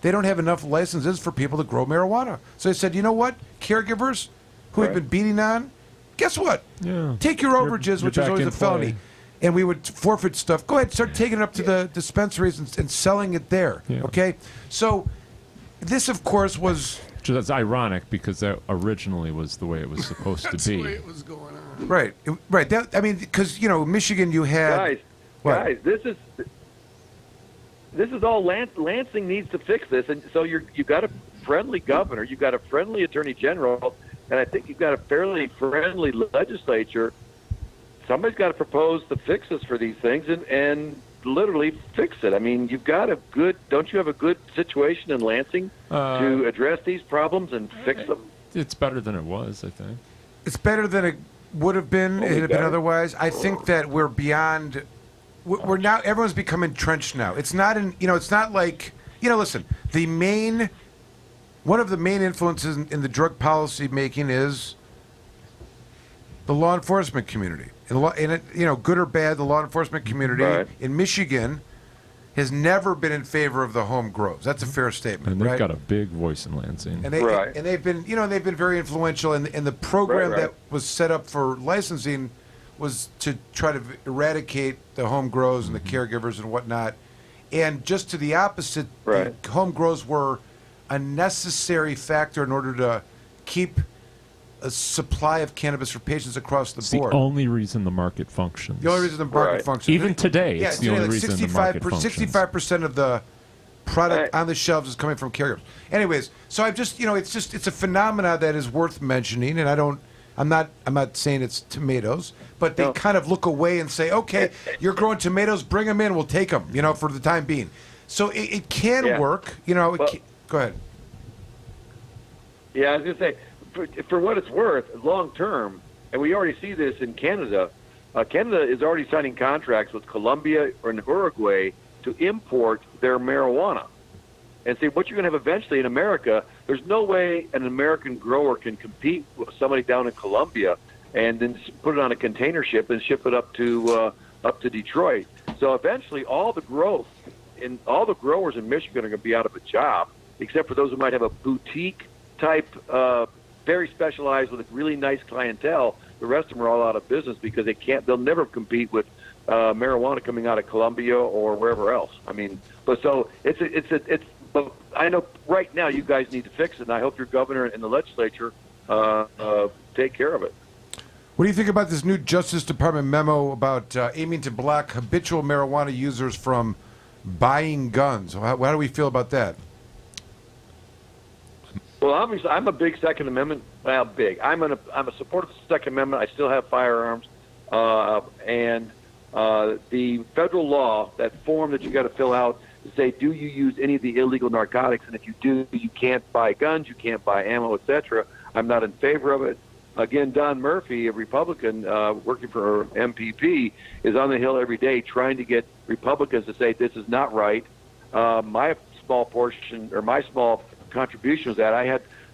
They don't have enough licenses for people to grow marijuana. So they said, you know what, caregivers who have been beating on, guess what? Yeah. Take your overages, which is always a felony, and we would forfeit stuff. Go ahead, start taking it up to the dispensaries and selling it there. Yeah. Okay? So this, of course, was... That's ironic because that originally was the way it was supposed to be. That's the way it was going on. Right. I mean, because, you know, Michigan you had... Guys, this is all Lansing needs to fix this, and so you've got a friendly governor, you've got a friendly attorney general, and I think you've got a fairly friendly legislature. Somebody's got to propose the fixes for these things and literally fix it. I mean, don't you have a good situation in Lansing to address these problems and fix them? It's better than it was, I think. It's better than it would have been if it had been otherwise. I think that we're beyond... We're now, everyone's become entrenched now. It's not it's not like, listen, one of the main influences in the drug policy making is the law enforcement community. And good or bad, the law enforcement community in Michigan has never been in favor of the home grows. That's a fair statement. And they've got a big voice in Lansing. And they've been, they've been very influential. And the program that was set up for licensing was to try to eradicate the home grows and the caregivers and whatnot. And just to the opposite, the home grows were a necessary factor in order to keep a supply of cannabis for patients across the It's board. the only reason the market functions. The only reason the market functions. Even today, Yeah, it's the today, only like reason the market functions. 65% of the product on the shelves is coming from caregivers. Anyways, so I've just, it's a phenomena that is worth mentioning, and I'm not saying it's tomatoes, but they kind of look away and say, okay, you're growing tomatoes, bring them in, we'll take them, for the time being. So it can work, go ahead. Yeah, I was going to say, for what it's worth, long term, and we already see this in Canada. Canada is already signing contracts with Colombia or Uruguay to import their marijuana. And see, what you're going to have eventually in America, there's no way an American grower can compete with somebody down in Colombia and then put it on a container ship and ship it up to Detroit. So eventually, all the growers in Michigan are going to be out of a job, except for those who might have a boutique type, very specialized with a really nice clientele. The rest of them are all out of business because they'll never compete with marijuana coming out of Colombia or wherever else. I mean, but but I know right now you guys need to fix it, and I hope your governor and the legislature take care of it. What do you think about this new Justice Department memo about aiming to block habitual marijuana users from buying guns? How do we feel about that? Well, obviously, I'm a big Second Amendment. Well, big. I'm a supporter of the Second Amendment. I still have firearms, and the federal law, that form that you got to fill out to say, do you use any of the illegal narcotics? And if you do, you can't buy guns, you can't buy ammo, etc. I'm not in favor of it. Again, Don Murphy, a Republican working for MPP, is on the Hill every day trying to get Republicans to say this is not right. My small portion, or my small contribution was that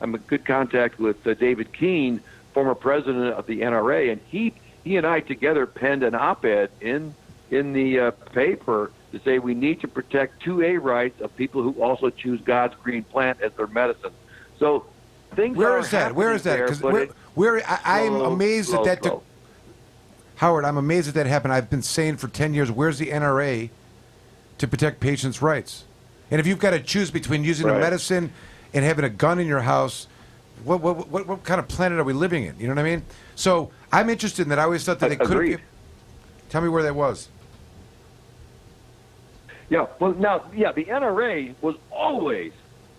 I'm in good contact with David Keene, former president of the NRA, and he and I together penned an op-ed in the paper to say we need to protect 2A rights of people who also choose God's green plant as their medicine. So things Where are is that? Where is that? Because I'm amazed that Howard, I'm amazed that that happened. I've been saying for 10 years, where's the NRA to protect patients' rights? And if you've got to choose between using a medicine and having a gun in your house, what kind of planet are we living in? You know what I mean? So I'm interested in that. I always thought that they could. Tell me where that was. Yeah, well, now, the NRA was always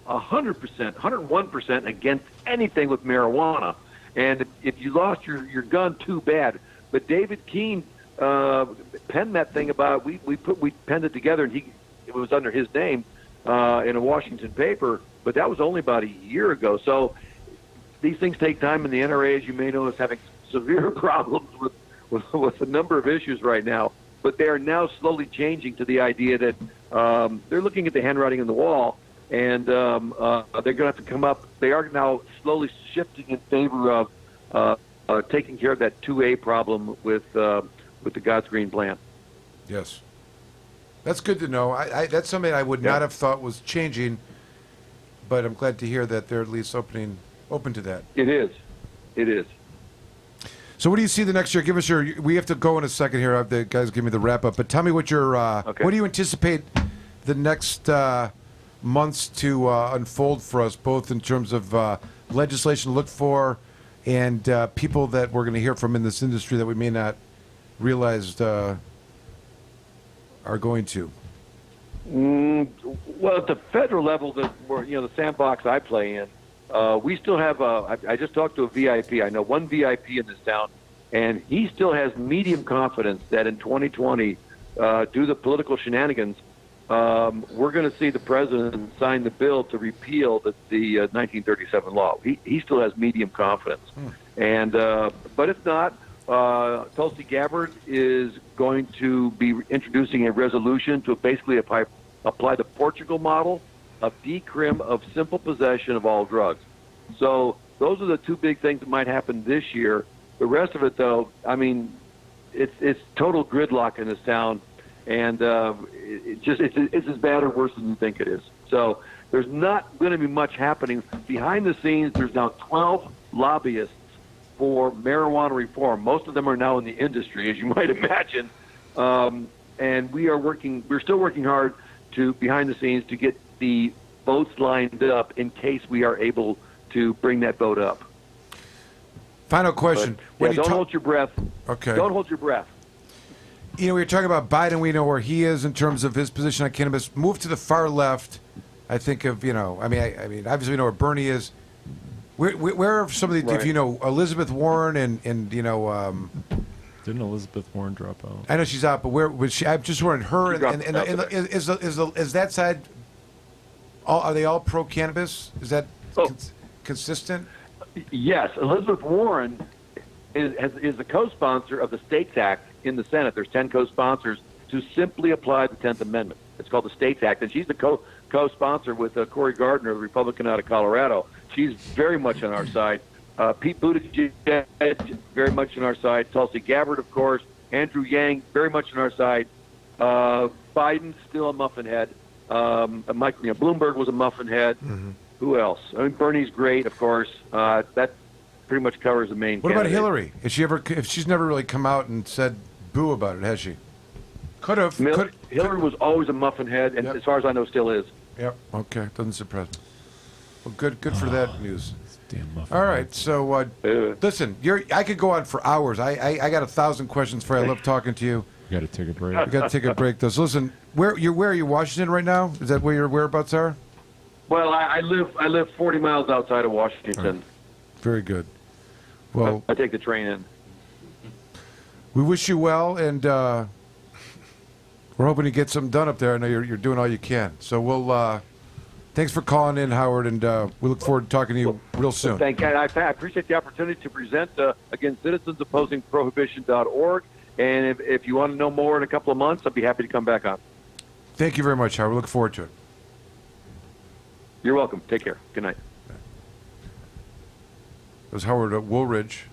100%, 101% against anything with marijuana. And if you lost your gun, too bad. But David Keene penned that thing about, we penned it together, and it was under his name in a Washington paper, but that was only about a year ago. So these things take time, and the NRA, as you may know, is having severe problems with a number of issues right now. But they are now slowly changing to the idea that they're looking at the handwriting on the wall, and they're going to have to come up. They are now slowly shifting in favor of taking care of that 2A problem with the God's Green plant. Yes. That's good to know. That's something I would not have thought was changing, but I'm glad to hear that they're at least open to that. It is. It is. So what do you see the next year? Give us we have to go in a second here. The guys give me the wrap up, but tell me what what do you anticipate the next months to unfold for us, both in terms of legislation to look for and people that we're going to hear from in this industry that we may not realize are going to? Well, at the federal level, the sandbox I play in, we still have. I just talked to a VIP. I know one VIP in this town, and he still has medium confidence that in 2020, due to the political shenanigans, we're going to see the president sign the bill to repeal the 1937 law. He still has medium confidence, and but if not, Tulsi Gabbard is going to be introducing a resolution to basically apply the Portugal model of decrim of simple possession of all drugs. So those are the two big things that might happen this year. The rest of it, though, I mean, it's total gridlock in this town, and it's as bad or worse than you think it is. So there's not going to be much happening behind the scenes. There's now 12 lobbyists for marijuana reform. Most of them are now in the industry, as you might imagine, and we're still working hard behind the scenes to get the votes lined up in case we are able to bring that vote up. Final question. But, don't hold your breath. Okay. Don't hold your breath. We were talking about Biden. We know where he is in terms of his position on cannabis. Move to the far left. I think of, I mean, obviously we know where Bernie is. Where are some of the, Right. if you know, Elizabeth Warren and Didn't Elizabeth Warren drop out? I know she's out, but where was she? I'm just wondering her is that side? Are they all pro cannabis? Is that consistent? Yes, Elizabeth Warren is the co-sponsor of the States Act in the Senate. There's 10 co-sponsors to simply apply the 10th Amendment. It's called the States Act, and she's the co-sponsor with Cory Gardner, the Republican out of Colorado. She's very much on our side. Pete Buttigieg, very much on our side. Tulsi Gabbard, of course. Andrew Yang, very much on our side. Biden's still a muffin head. Bloomberg was a muffin head. Mm-hmm. Who else? I mean, Bernie's great, of course. That pretty much covers the main. What about candidate. Hillary? If she's never really come out and said boo about it, has she? Could have. Hillary was always a muffin head, and as far as I know, still is. Yep. Okay. Doesn't surprise me. Well, good for that news. Damn muffin. All right. So listen, I could go on for hours. I got 1,000 questions for you. I love talking to you. You got to take a break. We got to take a break, though. So listen, where are you? Washington right now? Is that where your whereabouts are? Well, I live 40 miles outside of Washington. Very good. Well, I take the train in. We wish you well, and we're hoping to get something done up there. I know you're doing all you can. So we'll. Thanks for calling in, Howard, and we look forward to talking to you real soon. Thank you. I appreciate the opportunity to present against citizensopposingprohibition.org. And if you want to know more in a couple of months, I'd be happy to come back on. Thank you very much, Howard. We look forward to it. You're welcome. Take care. Good night. It was Howard at Woolridge,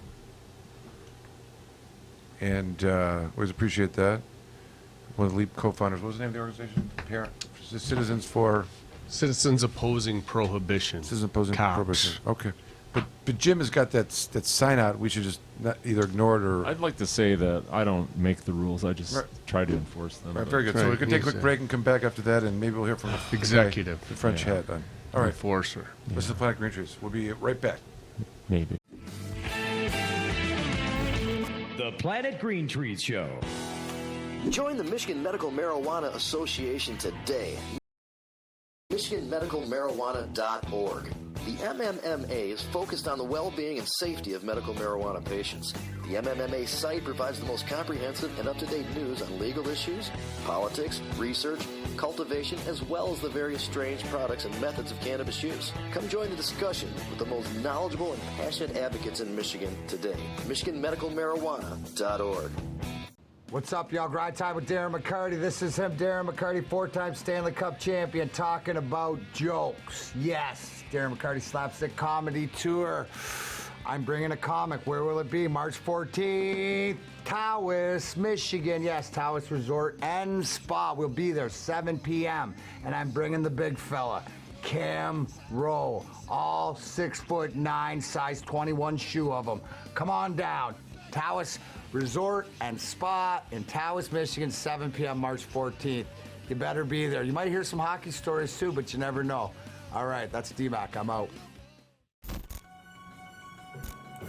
and always appreciate that. One of the lead co-founders. What was the name of the organization? Citizens Opposing Prohibition. Citizens Opposing Cops. Prohibition. Okay. But Jim has got that sign out. We should just not either ignore it or. I'd like to say that I don't make the rules. I just try to enforce them. Right, very good. So we can take a quick break and come back after that, and maybe we'll hear from the Executive. the French head. All right. Enforcer. This is the Planet Green Trees. We'll be right back. Maybe. The Planet Green Trees Show. Join the Michigan Medical Marijuana Association today. MichiganMedicalMarijuana.org. The MMMA is focused on the well-being and safety of medical marijuana patients. The MMMA site provides the most comprehensive and up-to-date news on legal issues, politics, research, cultivation, as well as the various strange products and methods of cannabis use. Come join the discussion with the most knowledgeable and passionate advocates in Michigan today. MichiganMedicalMarijuana.org. What's up, y'all? Grind Time with Darren McCarty. This is him, Darren McCarty, 4-time Stanley Cup champion, talking about jokes. Yes, Darren McCarty Slapstick Comedy Tour. I'm bringing a comic. Where will it be? March 14th, Taos, Michigan. Yes, Taos Resort and Spa. We'll be there, 7 p.m. And I'm bringing the big fella, Cam Rowe. All 6'9", size 21 shoe of them. Come on down. Taos Resort and Spa in Taos, Michigan, 7 p.m. March 14th. You better be there. You might hear some hockey stories too, but you never know. All right, that's D-Mac. I'm out.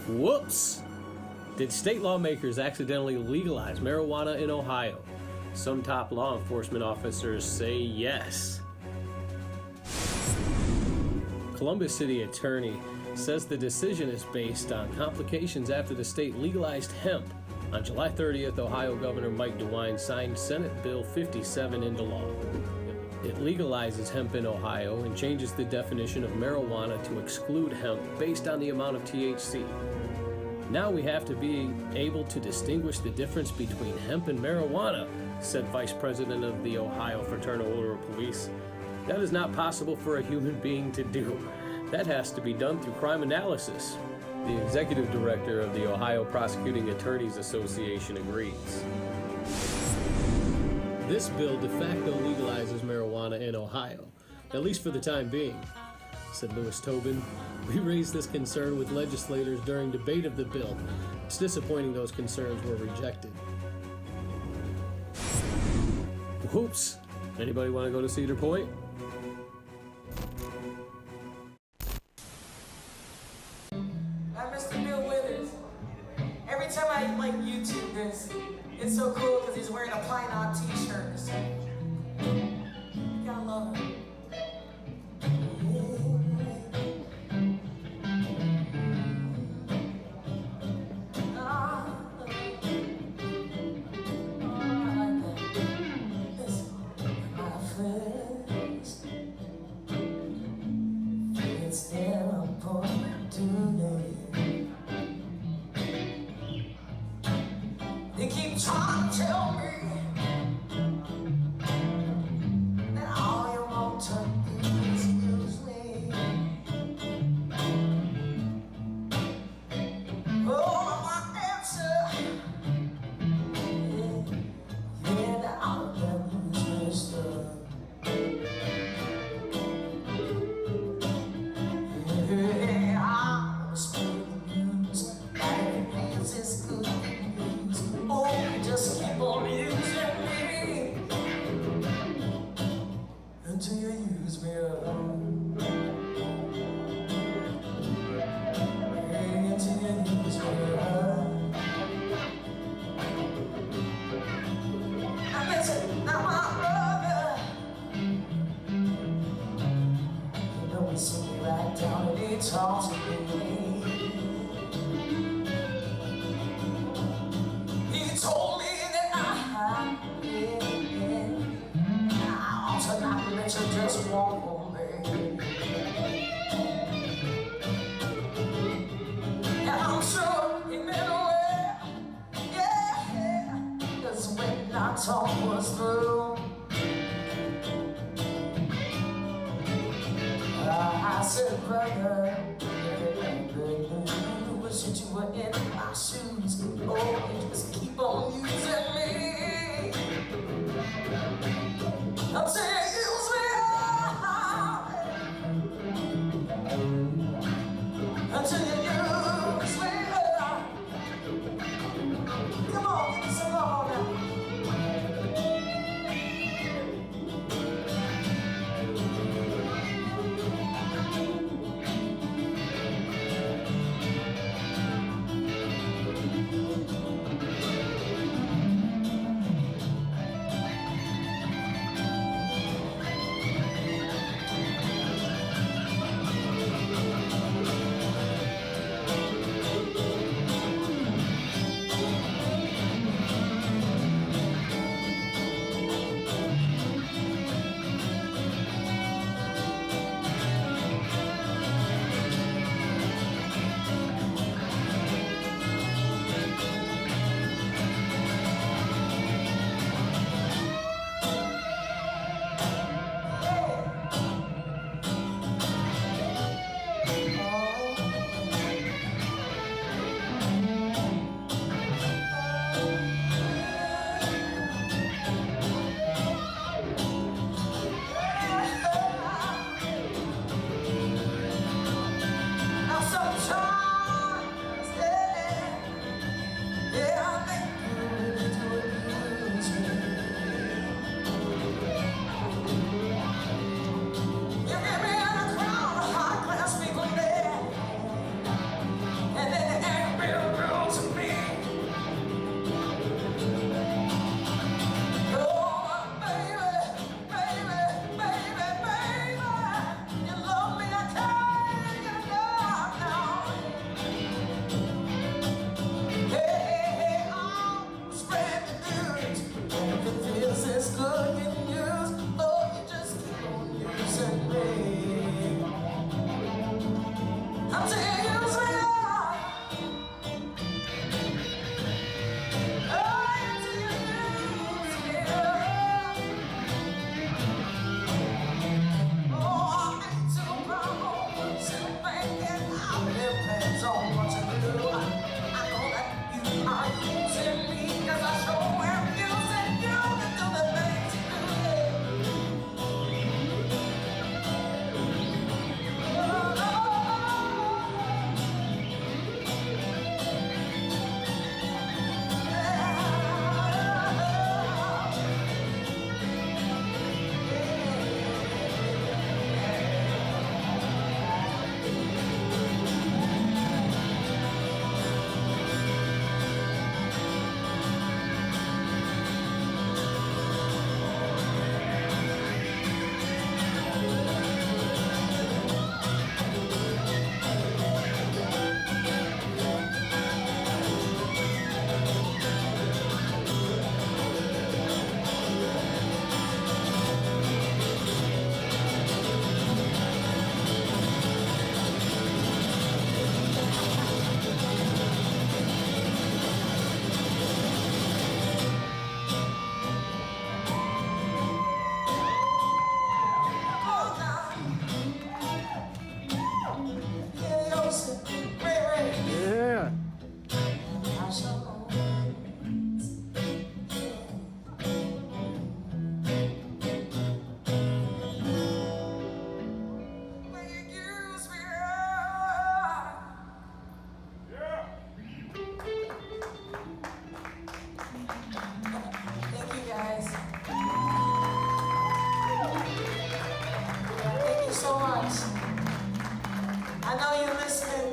Whoops! Did state lawmakers accidentally legalize marijuana in Ohio? Some top law enforcement officers say yes. Columbus City Attorney says the decision is based on complications after the state legalized hemp. On July 30th, Ohio Governor Mike DeWine signed Senate Bill 57 into law. It legalizes hemp in Ohio and changes the definition of marijuana to exclude hemp based on the amount of THC. Now we have to be able to distinguish the difference between hemp and marijuana, said Vice President of the Ohio Fraternal Order of Police. That is not possible for a human being to do. That has to be done through crime analysis. The executive director of the Ohio Prosecuting Attorneys Association agrees. This bill de facto legalizes marijuana in Ohio, at least for the time being, said Louis Tobin. We raised this concern with legislators during debate of the bill. It's disappointing those concerns were rejected. Whoops. Anybody want to go to Cedar Point? Mr. Bill Withers. every time I like YouTube this, it's so cool because he's wearing a Pine On t-shirt. So, gotta love it. They keep trying to tell me that all you want to do is use me. Oh, my answer, yeah, that all of them use me stuff. Yeah, I'm spilling the news, like it means it's good. Oh, you just keep on using me until you use me up. Hey, until you use me up. Now listen, now my brother, you know he sit me right down and he talks to me. He told me that I ought to not let you just walk on me. And I'm sure he meant well, yeah, because when our talk was through, I said, brother, you wish that you were in my shoes. Oh, you just keep on using me until you use me up. Until you use me up. Come on, give me some love now. Gholson. I know you're listening.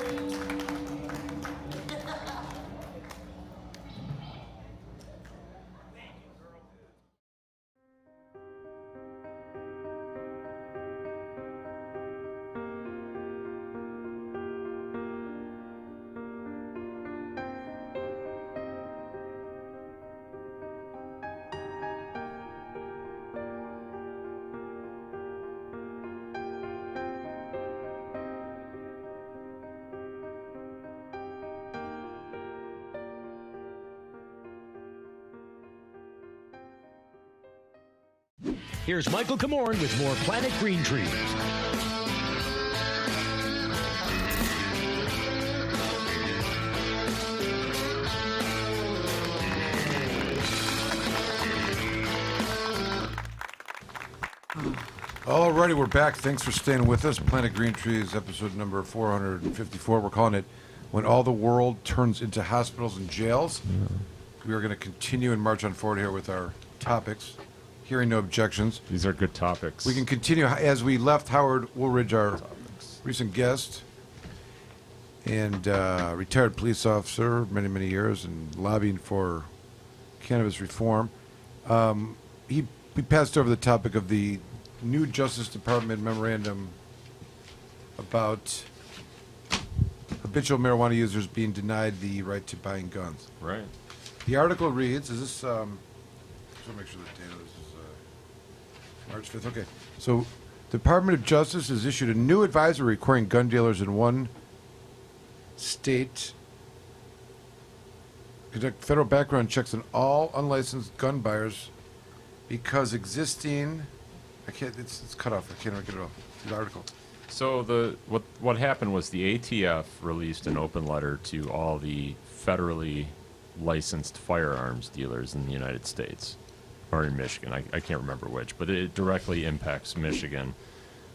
Here's Michael Camorn with more Planet Green Trees. Alrighty, we're back. Thanks for staying with us. Planet Green Trees, episode number 454. We're calling it When All the World Turns into Hospitals and Jails. We are going to continue and march on forward here with our topics. Hearing no objections. These are good topics. We can continue as we left Howard Woolridge, our recent guest and retired police officer, many, many years, and lobbying for cannabis reform. We passed over the topic of the new Justice Department memorandum about habitual marijuana users being denied the right to buying guns. Right. The article reads, is this, just want to make sure the date of this is March 5th. Okay. So, Department of Justice has issued a new advisory requiring gun dealers in one state conduct federal background checks on all unlicensed gun buyers because existing. It's cut off. I can't get it off. The article. So what happened was the ATF released an open letter to all the federally licensed firearms dealers in the United States. Or in Michigan, I can't remember which, but it directly impacts Michigan.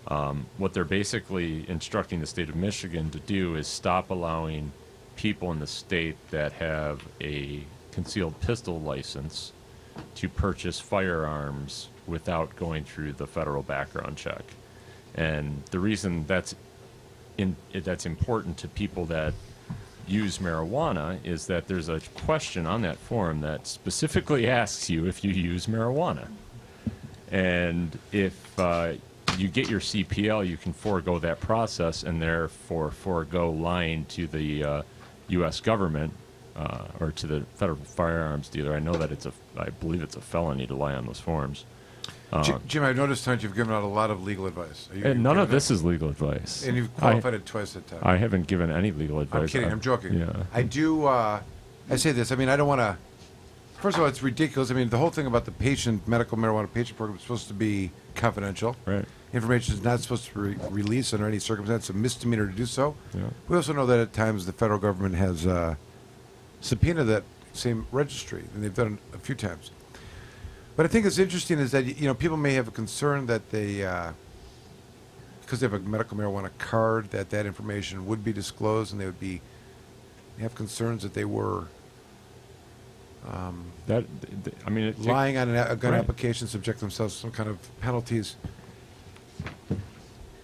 What they're basically instructing the state of Michigan to do is stop allowing people in the state that have a concealed pistol license to purchase firearms without going through the federal background check. And the reason that's important to people that use marijuana is that there's a question on that form that specifically asks you if you use marijuana. And if you get your CPL, you can forego that process and therefore forego lying to the U.S. government or to the federal firearms dealer. I know that I believe it's a felony to lie on those forms. Jim, I've noticed tonight you've given out a lot of legal advice. And none of this is legal advice. And you've qualified it twice at time. I haven't given any legal advice. I'm kidding. I'm joking. Yeah. I do. I say this. I mean, I don't want to. First of all, it's ridiculous. I mean, the whole thing about the medical marijuana patient program is supposed to be confidential. Right. Information is not supposed to be released under any circumstance. It's a misdemeanor to do so. Yeah. We also know that at times the federal government has subpoenaed that same registry, and they've done it a few times. But I think it's interesting is that people may have a concern that they, because they have a medical marijuana card, that information would be disclosed, and they have concerns that they were lying on a gun application, subject themselves to some kind of penalties.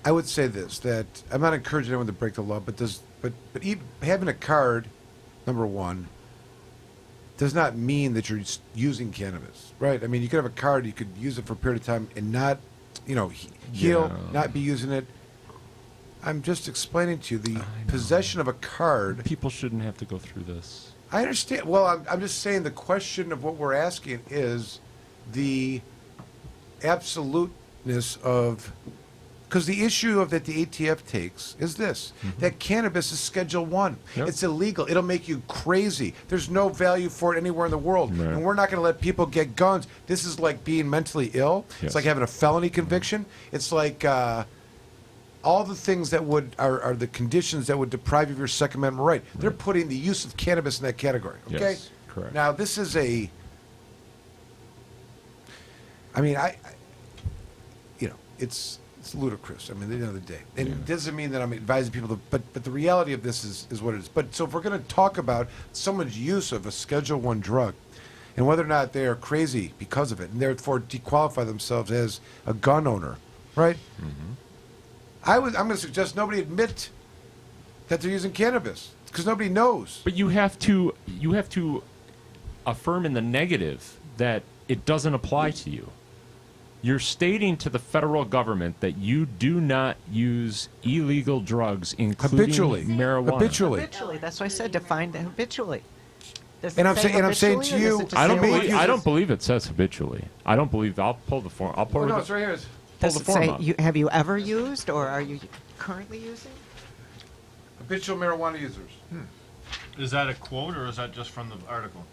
I would say this: that I'm not encouraging anyone to break the law, but having a card, number one, does not mean that you're using cannabis, right? I mean, you could have a card, you could use it for a period of time and not, not be using it. I'm just explaining to you the possession of a card. People shouldn't have to go through this. I understand. Well, I'm just saying the question of what we're asking is the absoluteness of. Because the issue that the ATF takes is this, that cannabis is Schedule 1. Yep. It's illegal. It'll make you crazy. There's no value for it anywhere in the world. Right. And we're not going to let people get guns. This is like being mentally ill. Yes. It's like having a felony conviction. It's like all the things that are the conditions that would deprive you of your Second Amendment right. They're putting the use of cannabis in that category. Okay? Yes, correct. Now, this is it's ludicrous. I mean, at the end of the day. And it doesn't mean that I'm advising people but the reality of this is what it is. But so if we're going to talk about someone's use of a Schedule 1 drug and whether or not they are crazy because of it and therefore dequalify themselves as a gun owner, right? I'm going to suggest nobody admit that they're using cannabis because nobody knows. But you have to affirm in the negative that it doesn't apply to you. You're stating to the federal government that you do not use illegal drugs, including Habitually. marijuana. Habitually. That's why I said define habitually. Does And it I'm say saying habitually, to or you, does it just I say don't believe. habitually? I don't believe it says habitually. I don't believe. I'll pull the form. I'll pull Oh, no, the, it's right here. pull Does the it form say up. have you ever used or are you currently using? Habitual marijuana users. Is that a quote or is that just from the article?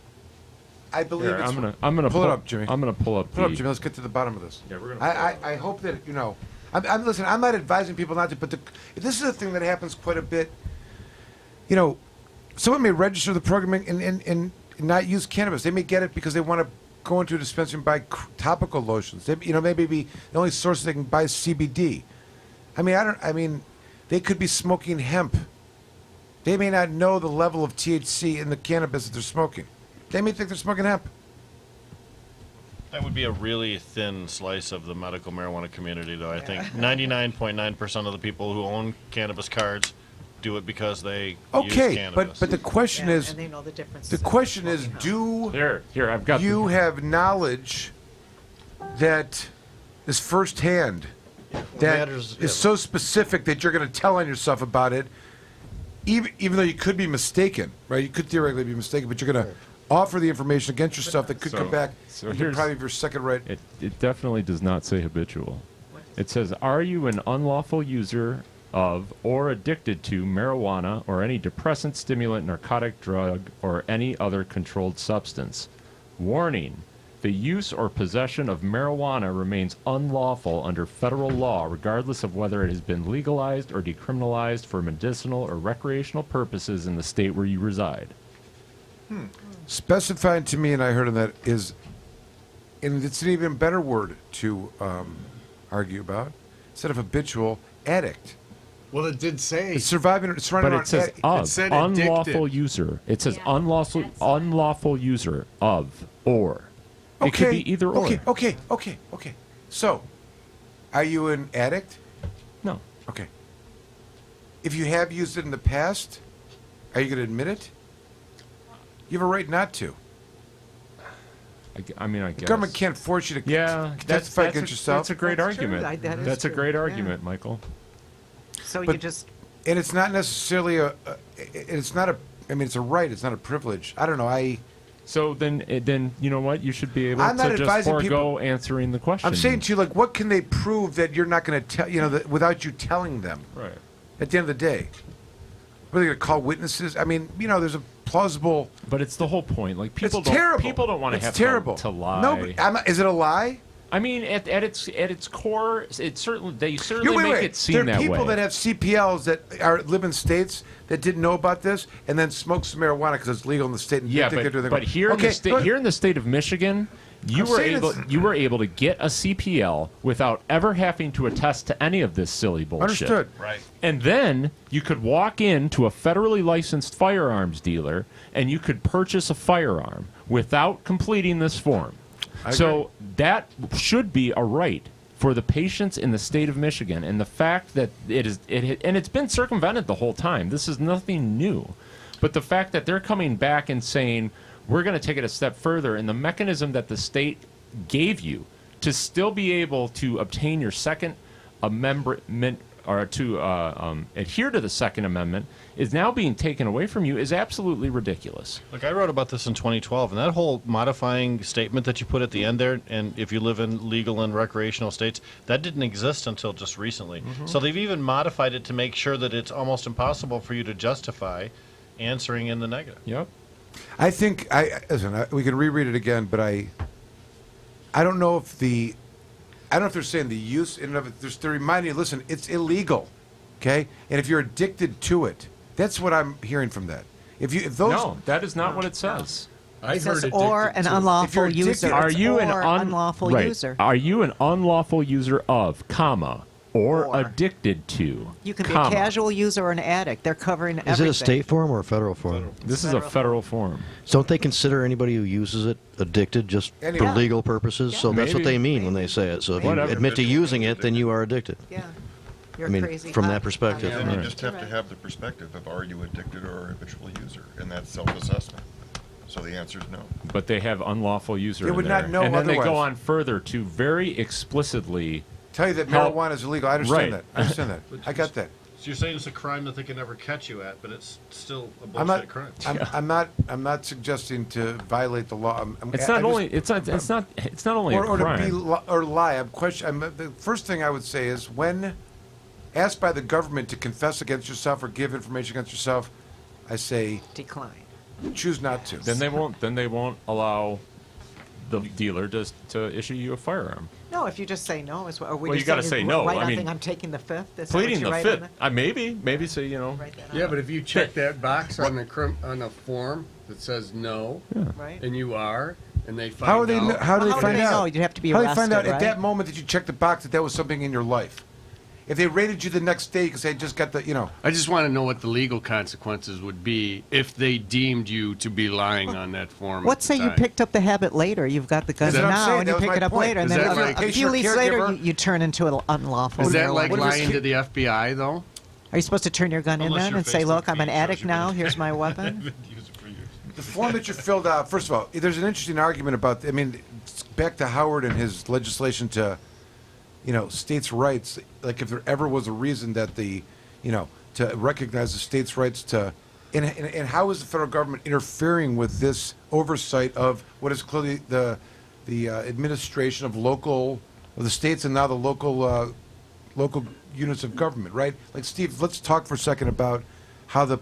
I believe Here, it's. I'm gonna pull it up, Jimmy. I'm gonna pull up. Pull it the, up, Jimmy. Let's get to the bottom of this. Yeah, we're gonna. I hope that listen. I'm not advising people not to, but this is a thing that happens quite a bit. Someone may register the program and not use cannabis. They may get it because they want to go into a dispensary and buy topical lotions. Maybe the only source they can buy is CBD. They could be smoking hemp. They may not know the level of THC in the cannabis that they're smoking. They may think they're smoking hemp. That would be a really thin slice of the medical marijuana community, though. I think 99.9% of the people who own cannabis cards do it because they use cannabis. but the question is, and they know the difference. the question is, here I've got you have knowledge that is firsthand, that is so specific that you're going to tell on yourself about it, even though you could be mistaken, right? You could theoretically be mistaken, but you're going to offer the information against yourself that could come back. So here's probably your second right. It definitely does not say habitual. It says, are you an unlawful user of or addicted to marijuana or any depressant, stimulant, narcotic drug, or any other controlled substance? Warning. The use or possession of marijuana remains unlawful under federal law, regardless of whether it has been legalized or decriminalized for medicinal or recreational purposes in the state where you reside. Specified to me, and I heard of that, is, and it's an even better word to argue about, instead of habitual, addict. Well, it did say. It's surviving. It's running But around. it says of, It said unlawful addicted. user. It says unlawful user of, or. It could be either or. Okay. So, are you an addict? No. Okay. If you have used it in the past, are you going to admit it? You have a right not to. I guess. The government can't force you to testify against yourself. That's a great That's true. argument. That is That's a true. great Yeah. argument, Michael. So But- you just And it's not necessarily it's not a, it's a right, it's not a privilege. I don't know, So then you know what? You should be able I'm not to just advising forego people- answering the question. I'm saying to you, like, what can they prove that you're not going to tell, without you telling them? Right. At the end of the day. What, are they going to call witnesses? There's a plausible... But it's the whole point. Like, people It's don't terrible. People don't want to It's have terrible. to lie. No, but is it a lie? I mean, at its core, they certainly Wait. make it seem There are that people way. that have CPLs that live in states that didn't know about this and then smoke some marijuana because it's legal in the state. And Yeah, think they're doing but here in the state of Michigan, you were able to get a CPL without ever having to attest to any of this silly bullshit. Understood. Right. And then you could walk into a federally licensed firearms dealer and you could purchase a firearm without completing this form. So that should be a right for the patients in the state of Michigan, and the fact that it's been circumvented the whole time. This is nothing new, but the fact that they're coming back and saying we're going to take it a step further, and the mechanism that the state gave you to still be able to obtain your Second Amendment or to adhere to the Second Amendment is now being taken away from you is absolutely ridiculous. Look, I wrote about this in 2012, and that whole modifying statement that you put at the end there, and if you live in legal and recreational states, that didn't exist until just recently. So they've even modified it to make sure that it's almost impossible for you to justify answering in the negative. Yep. I think we can reread it again, but I don't know if they're saying the use in and of it. They're reminding you, listen, it's illegal, okay? And if you're addicted to it, that's what I'm hearing from that. If those No, that is not what it says. I it heard says addicted or an to. unlawful If you're user. addicted- Are you an or unlawful right. user? Are you an unlawful user of, or Or. addicted to? You can be a casual user or an addict. They're covering everything. Is it a state form or a federal form? This is a federal form. So don't they consider anybody who uses it addicted just for Anyone. legal purposes? So that's what Maybe. they mean when they say it. So if you Whatever. admit to using it, then you are addicted. Yeah. You're I mean, crazy. from that perspective. Then you just have to have the perspective of, are you addicted or a habitual user? And that's self-assessment. So the answer is no. But they have unlawful user They in would there. not know and then they go otherwise. on further to very explicitly Tell you that help- marijuana is illegal. I understand Right. that. I understand that. I got that. So you're saying it's a crime that they can never catch you at, but it's still a I'm bullshit not. crime. I'm not suggesting to violate the law. It's not only it's not only a crime. to be or lie. The first thing I would say is when asked by the government to confess against yourself or give information against yourself, I say decline. Choose not to. Then they won't allow the dealer to issue you a firearm. No, if you just say no, as well. Or we Well, just you gotta say no. Write I on mean, thing, I'm taking the fifth. Is that what Pleading you the write fifth. on it? Maybe say, you know. Yeah, but if you check that box on the form that says no, Right. and you are, and they find How are they? out. How do they find out? know? You'd have to be How do they find out arrested, at that right? moment that you checked the box that was something in your life? If they raided you the next day, you could say, "Just got the," I just want to know what the legal consequences would be if they deemed you to be lying on that form. Let's say at the you time. picked up the habit later. You've got the gun That's what I'm now, saying. and you That was pick my it up point. later, and Is then that like- a few weeks later, you turn into an unlawful. Is that like marijuana. lying to the FBI though? Are you supposed to turn your gun in Unless then your and say, Facebook "Look, I'm an feed shows addict you've now. been- Here's my weapon"? The form that you filled out. First of all, there's an interesting argument about. I mean, it's back to Howard and his legislation to, states' rights. Like if there ever was a reason that to recognize the states' rights to, and how is the federal government interfering with this oversight of what is clearly the administration of the states and now the local units of government, right? Like Steve, let's talk for a second about how the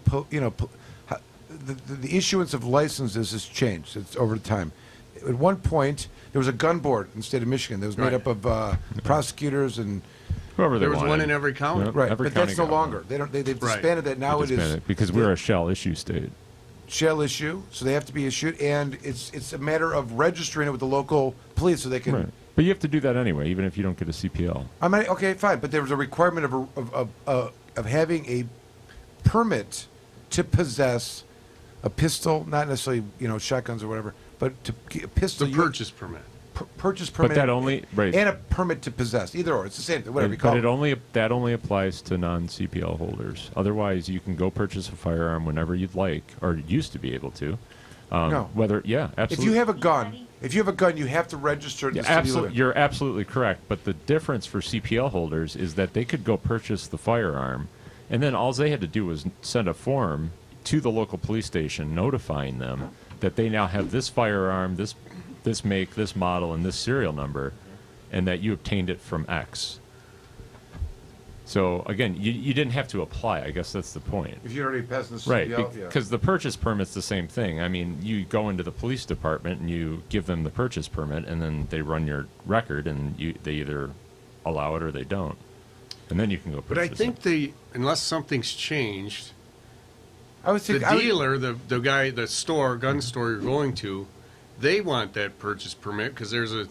issuance of licenses has changed. It's over time. At one point, there was a gun board in the state of Michigan that was made Right. up of prosecutors and Whoever they There was wanted. one in every county. Yep, right, every but that's county no got longer. one. They don't. They've Right. disbanded that. Now They it is disbanded because we're a shell issue state. shall issue, so they have to be issued, and it's a matter of registering it with the local police so they can. Right. But you have to do that anyway, even if you don't get a CPL. I mean, okay, fine, but there was a requirement of having a permit to possess a pistol, not necessarily shotguns or whatever, but to a pistol. The purchase permit. Purchase permit. But that only right. And a permit to possess, either or. It's the same thing, whatever you call But it. that only applies to non-CPL holders. Otherwise, you can go purchase a firearm whenever you'd like, or used to be able to. No. Absolutely. If you have a gun, you have to register it in Yeah, the city you live absolutely, in. you're absolutely correct. But the difference for CPL holders is that they could go purchase the firearm, and then all they had to do was send a form to the local police station notifying them that they now have this firearm, this make, this model, and this serial number, and that you obtained it from X. So again, you didn't have to apply. I guess that's the point. If you're already passing the CPL, Right, yeah. because the purchase permit's the same thing. I mean, you go into the police department and you give them the purchase permit, and then they run your record, and they either allow it or they don't, and then you can go But I purchase think unless something's changed, I was the dealer, the guy, the gun store you're going to, they want that purchase permit because there's a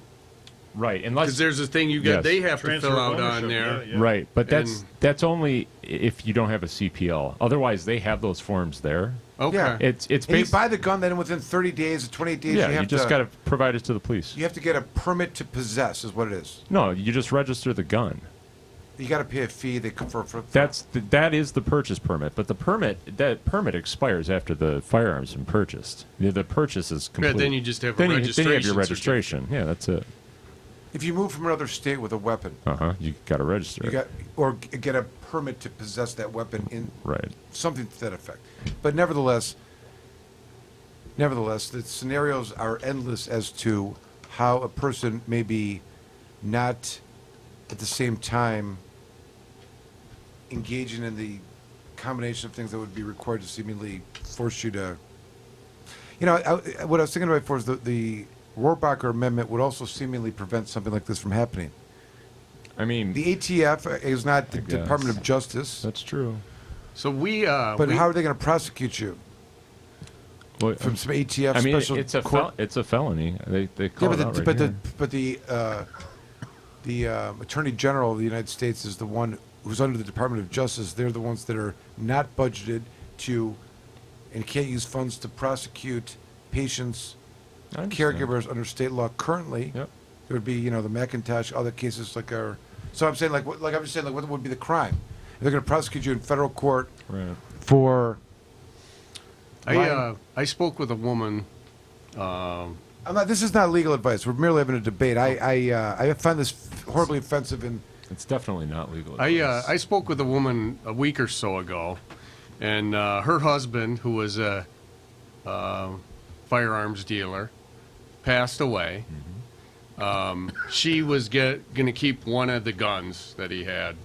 right, because there's a thing Yes. they have to Transfer fill of out on ownership, there. yeah. Right, but And- that's only if you don't have a CPL. Otherwise, they have those forms there. Okay. Yeah. It's And you based. buy the gun, then within 30 days, 28 days, Yeah, you you have just got to provide it to the police. You have to get a permit to possess, is what it is. No, you just register the gun. You got to pay a fee. They come for That is the purchase permit, but that permit expires after the firearm's been purchased. The purchase is complete. then you just have a then you have registration your registration. Yeah, that's it. If you move from another state with a weapon, You got to register. you it. get a permit to possess that weapon in Right. something to that effect. But nevertheless, the scenarios are endless as to how a person may be not at the same time engaging in the combination of things that would be required to seemingly force you to. What I was thinking about before is the Rohrabacher Amendment would also seemingly prevent something like this from happening. I mean, The ATF is not the guess. Department of Justice. That's true. So But how are they going to prosecute you? Well, From some ATF I mean, special it's a court? it's a felony. They call it out right here. The Attorney General of the United States is the one who's under the Department of Justice. They're the ones that are not budgeted to and can't use funds to prosecute patients, I understand. caregivers under state law currently. Yep. There would be, the McIntosh, other cases like our So I'm saying, I'm just saying, what would be the crime? If they're going to prosecute you in federal court Right. for. I spoke with a woman. This is not legal advice. We're merely having a debate. I find this horribly offensive and. It's definitely not legal. I spoke with a woman a week or so ago, and her husband, who was a firearms dealer, passed away. She was going to keep one of the guns that he had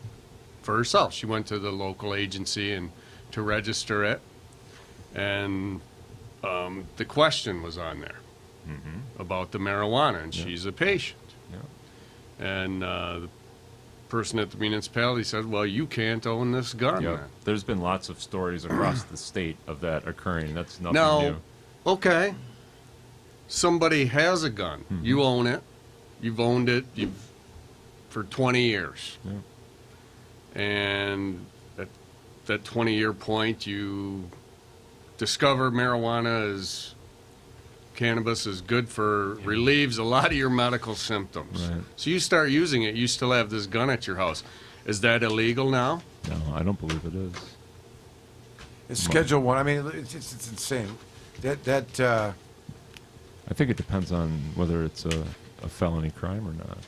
for herself. She went to the local agency and to register it, and the question was on there about the marijuana, and she's a patient. And the person at the municipality said, well, you can't own this gun. Yeah. then. There's been lots of stories across the state of that occurring. That's nothing Now, new. okay, somebody has a gun. You own it. You've owned it for 20 years. And at that 20-year point, you discover cannabis is good for, relieves a lot of your medical symptoms. Right. So you start using it, you still have this gun at your house. Is that illegal now? No, I don't believe it is. It's Schedule 1. I mean, it's insane. I think it depends on whether it's a felony crime or not.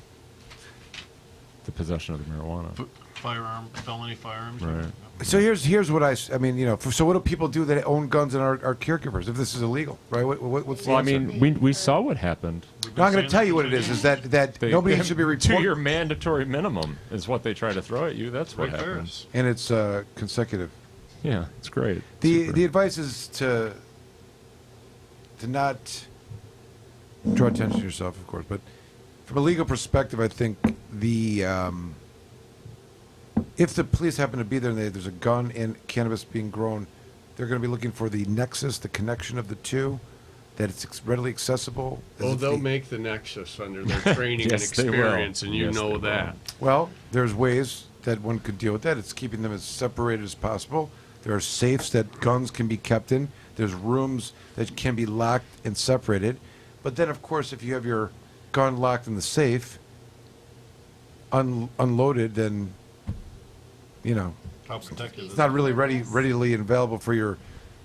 The possession of the marijuana. Felony firearms. Right. So here's what I mean, so what do people do that own guns and are caregivers if this is illegal, right? What's the Well, I answer? mean, we saw what happened. No, I'm going to tell you what it is that nobody should be reporting. 2-year mandatory minimum is what they try to throw at you. That's what Right there. happens. And it's consecutive. Yeah, it's great. The advice is to not draw attention to yourself, of course, but from a legal perspective, I think if the police happen to be there and there's a gun and cannabis being grown, they're going to be looking for the nexus, the connection of the two, that it's readily accessible. Well, they'll make the nexus under their training Yes, and they will. experience, and you Yes, know they that. Well, there's ways that one could deal with that. It's keeping them as separated as possible. There are safes that guns can be kept in. There's rooms that can be locked and separated. But then, of course, if you have your gun locked in the safe, unloaded, then, How protected it's not really readily available for your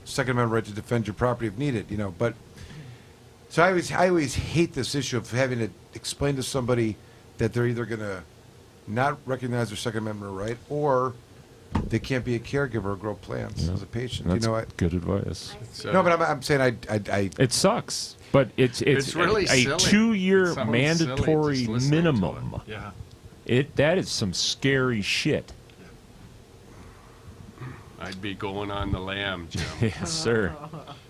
Second Amendment right to defend your property if needed, But so I always hate this issue of having to explain to somebody that they're either going to not recognize their Second Amendment right or they can't be a caregiver or grow plants as a patient. That's good advice. No, but I'm saying I It sucks, but it's really a silly. 2-year It sounds mandatory silly just listening to minimum. Yeah. That is some scary shit. I'd be going on the lam, Jim. Yes, sir.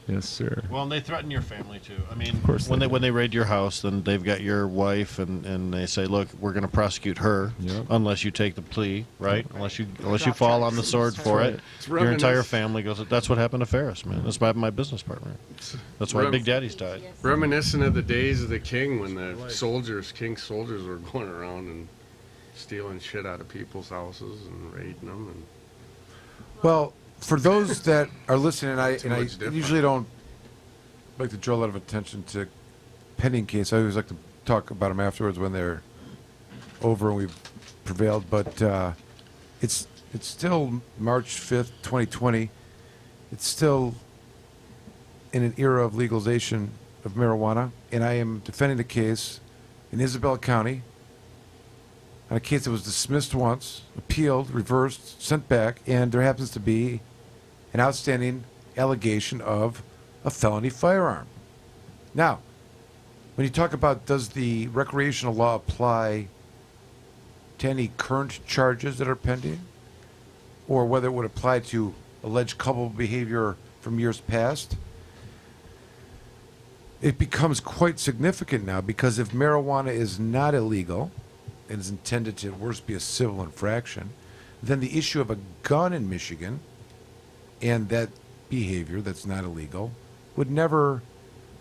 Yes, sir. Well, and they threaten your family too. I mean, Of course when they they raid your house, then they've got your wife, and they say, "Look, we're going to prosecute her Yep. unless you take the plea, right? Unless you fall on the sword for it." It's Your entire family goes. That's what happened to Ferris, man. That's what happened to my business partner. That's why Big Daddy's died. Reminiscent of the days of the king when the king's soldiers were going around and stealing shit out of people's houses and raiding them. And Well, for those that are listening, and I much different. usually don't like to draw a lot of attention to pending case. I always like to talk about them afterwards when they're over and we've prevailed. But it's still March 5th, 2020. It's still in an era of legalization of marijuana, and I am defending the case in Isabella County on a case that was dismissed once, appealed, reversed, sent back, and there happens to be an outstanding allegation of a felony firearm. Now, when you talk about does the recreational law apply to any current charges that are pending, or whether it would apply to alleged culpable behavior from years past, it becomes quite significant now, because if marijuana is not illegal and is intended to, at worst, be a civil infraction, then the issue of a gun in Michigan and that behavior that's not illegal would never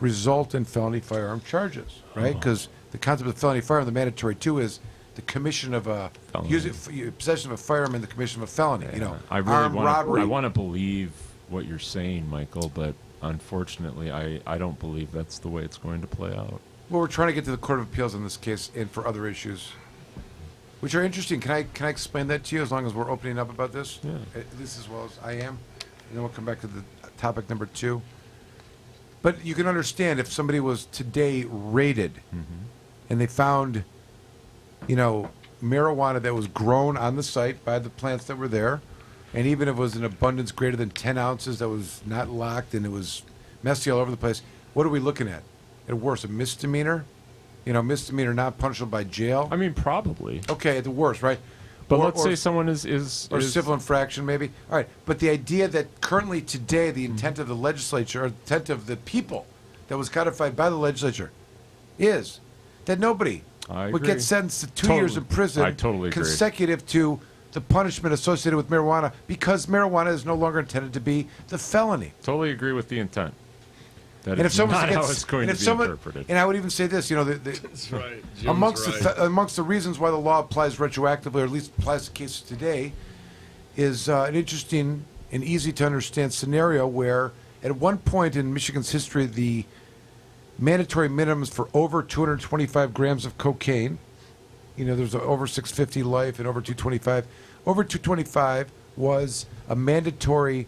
result in felony firearm charges, right? Because the concept of felony firearm, the mandatory too, is the commission of a possession of a firearm and the commission of a felony. I armed robbery. I want to believe what you're saying, Michael, but unfortunately, I don't believe that's the way it's going to play out. Well, we're trying to get to the Court of Appeals in this case and for other issues. which are interesting. Can I explain that to you as long as we're opening up about this? Yeah. This as well as I am. And then we'll come back to the topic number 2. But you can understand if somebody was today raided and they found, marijuana that was grown on the site by the plants that were there, and even if it was in abundance greater than 10 ounces that was not locked and it was messy all over the place, what are we looking at? At worst, a misdemeanor? Misdemeanor not punishable by jail? I mean, probably. Okay, at the worst, right? But let's say someone is or civil infraction, maybe. All right, but the idea that currently today the intent of the legislature, or the intent of the people that was codified by the legislature, is that nobody would get sentenced to 2 years in prison, I totally agree. consecutive to the punishment associated with marijuana, because marijuana is no longer intended to be the felony. Totally agree with the intent. That And if is someone not gets, how it's going and to if be someone, interpreted. and I would even say this, That's right. Jim's amongst right. amongst the reasons why the law applies retroactively, or at least applies to cases today, is an interesting and easy to understand scenario where, at one point in Michigan's history, the mandatory minimums for over 225 grams of cocaine, there's over 650 life and over 225. Over 225 was a mandatory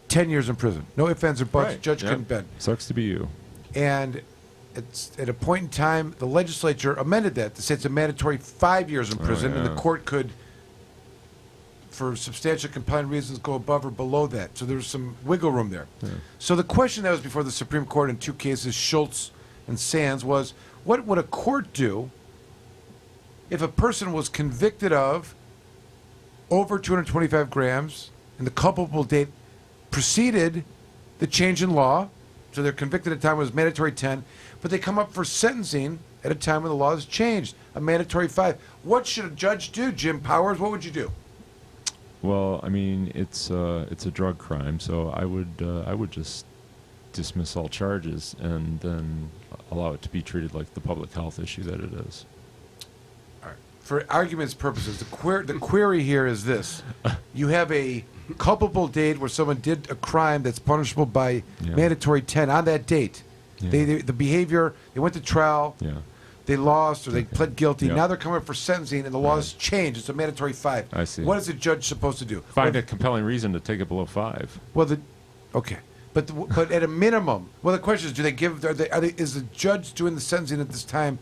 10 years in prison. No ifs, ands, or buts. Right. Judge Yep. couldn't bend. Sucks to be you. And it's at a point in time, the legislature amended that to say it's a mandatory 5 years in prison, and the court could, for substantial compelling reasons, go above or below that. So there was some wiggle room there. Yeah. So the question that was before the Supreme Court in 2 cases, Schultz and Sands, was what would a court do if a person was convicted of over 225 grams and the culpable date preceded the change in law, so they're convicted at a time when it was mandatory 10, but they come up for sentencing at a time when the law has changed, a mandatory 5. What should a judge do, Jim Powers? What would you do? Well, I mean, it's a drug crime, so I would just dismiss all charges and then allow it to be treated like the public health issue that it is. All right. For argument's purposes, the query here is this. You have a culpable date where someone did a crime that's punishable by mandatory 10 on that date. Yeah. The behavior, they went to trial, they lost, or they pled guilty. Yep. Now they're coming up for sentencing, and the law has changed. It's a mandatory 5. I see. What is the judge supposed to do? Find a compelling reason to take it below 5. Well, okay. But at a minimum, the question is, do they give? Is the judge doing the sentencing at this time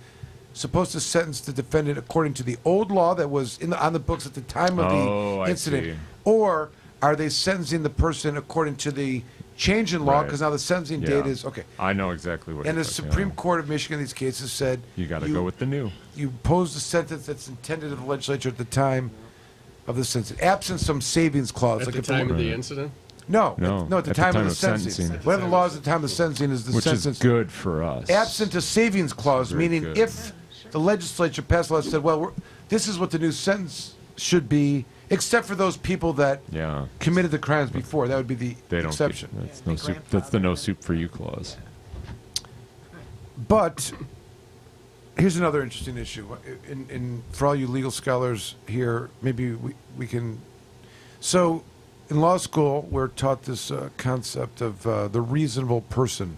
supposed to sentence the defendant according to the old law that was on the books at the time of the incident, or are they sentencing the person according to the change in law? Because now the sentencing date is okay. I know exactly what. And the Supreme Court of Michigan in these cases said you got to go with the new. You pose the sentence that's intended of the legislature at the time of the sentence, absent some savings clause. At like the time of the incident? No, at the time of the sentencing. Whatever the law is at the time of the sentencing is the Which sentence. is good for us. Absent a savings clause, meaning good. if the legislature passed a law that said, well, this is what the new sentence should be, except for those people that committed the crimes before. That would be the exception. That's no soup. That's the no soup for you clause. But here's another interesting issue. For all you legal scholars here, maybe we can. So, in law school, we're taught this concept of the reasonable person.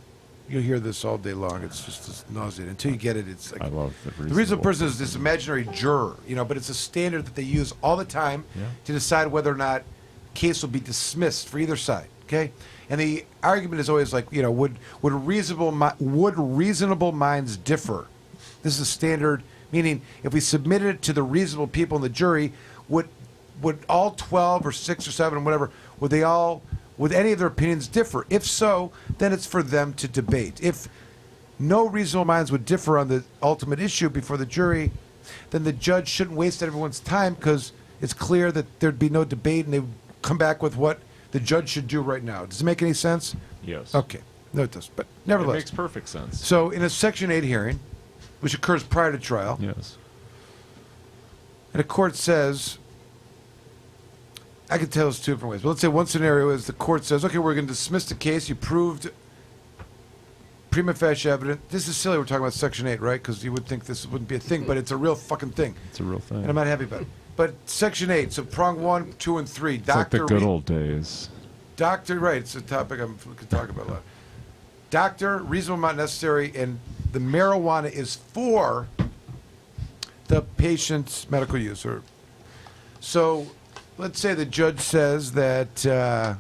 You'll hear this all day long. It's just nauseating. Until you get it, it's like... I love the reasonable person is this imaginary juror, but it's a standard that they use all the time to decide whether or not case will be dismissed for either side, okay? And the argument is always like, would reasonable minds differ? This is a standard, meaning if we submitted it to the reasonable people in the jury, would all 12 or 6 or 7 or whatever, would any of their opinions differ? If so, then it's for them to debate. If no reasonable minds would differ on the ultimate issue before the jury, then the judge shouldn't waste everyone's time because it's clear that there'd be no debate and they would come back with what the judge should do right now. Does it make any sense? Yes. Okay. No, it does. But nevertheless. It makes perfect sense. So in a Section 8 hearing, which occurs prior to trial, and a court says... I can tell it's 2 different ways. But let's say one scenario is the court says, okay, we're going to dismiss the case. You proved prima facie evidence. This is silly. We're talking about Section 8, right? Because you would think this wouldn't be a thing, but it's a real fucking thing. It's a real thing. And I'm not happy about it. But Section 8, so prong 1, 2, and 3. It's like the good old days. Doctor, right. It's a topic we could talk about a lot. Doctor, reasonable amount necessary, and the marijuana is for the patient's medical use. So let's say the judge says that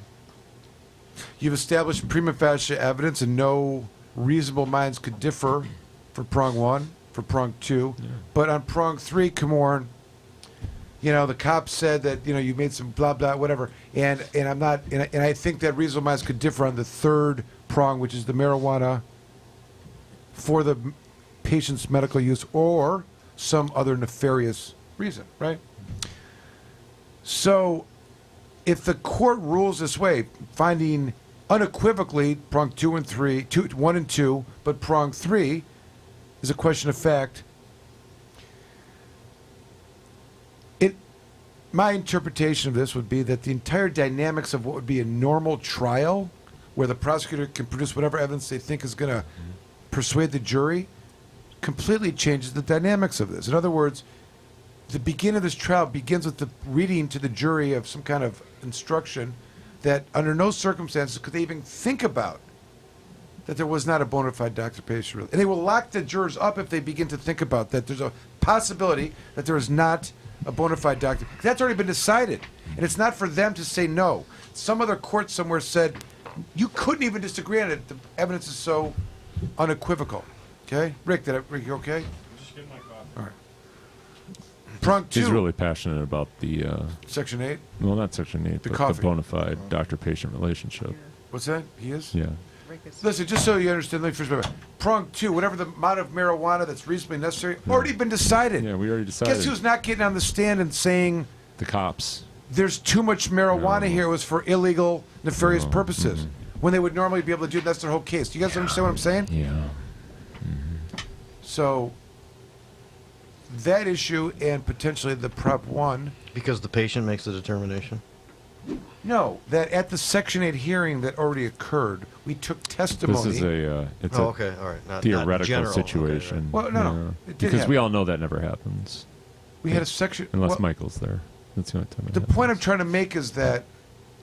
you've established prima facie evidence and no reasonable minds could differ for prong 1, for prong 2. Yeah. But on prong 3, Kamorn, the cops said that, you made some blah, blah, whatever. And I'm not, and I think that reasonable minds could differ on the third prong, which is the marijuana for the patient's medical use or some other nefarious reason, right? So if the court rules this way, finding unequivocally prong 1 and 2, but prong 3 is a question of fact, my interpretation of this would be that the entire dynamics of what would be a normal trial, where the prosecutor can produce whatever evidence they think is going to persuade the jury, completely changes the dynamics of this. In other words, the beginning of this trial begins with the reading to the jury of some kind of instruction that under no circumstances could they even think about that there was not a bona fide doctor-patient relationship. And they will lock the jurors up if they begin to think about that. There's a possibility that there is not a bona fide doctor. That's already been decided. And it's not for them to say no. Some other court somewhere said, you couldn't even disagree on it. The evidence is so unequivocal. Okay? Rick, you okay? Just get my coffee. All right. Prong 2. He's really passionate about the... Section 8? Well, not Section 8, The but coffee. the bona fide doctor-patient relationship. What's that? He is? Yeah. Listen, just so you understand, let me first remember. Prong 2, whatever the amount of marijuana that's reasonably necessary, already been decided. Yeah, we already decided. Guess who's not getting on the stand and saying... The cops. There's too much marijuana here. It was for illegal, nefarious purposes. When they would normally be able to do it, that's their whole case. Do you guys understand what I'm saying? Yeah. So, that issue and potentially the Prop 1... Because the patient makes the determination? No, that at the Section 8 hearing that already occurred, we took testimony... This is a it's okay, all right. Not theoretical general. situation. Okay, right. Well, no, it did because happen. we all know that never happens. We had a section... Unless Michael's there. That's the only time it The happens. point I'm trying to make is that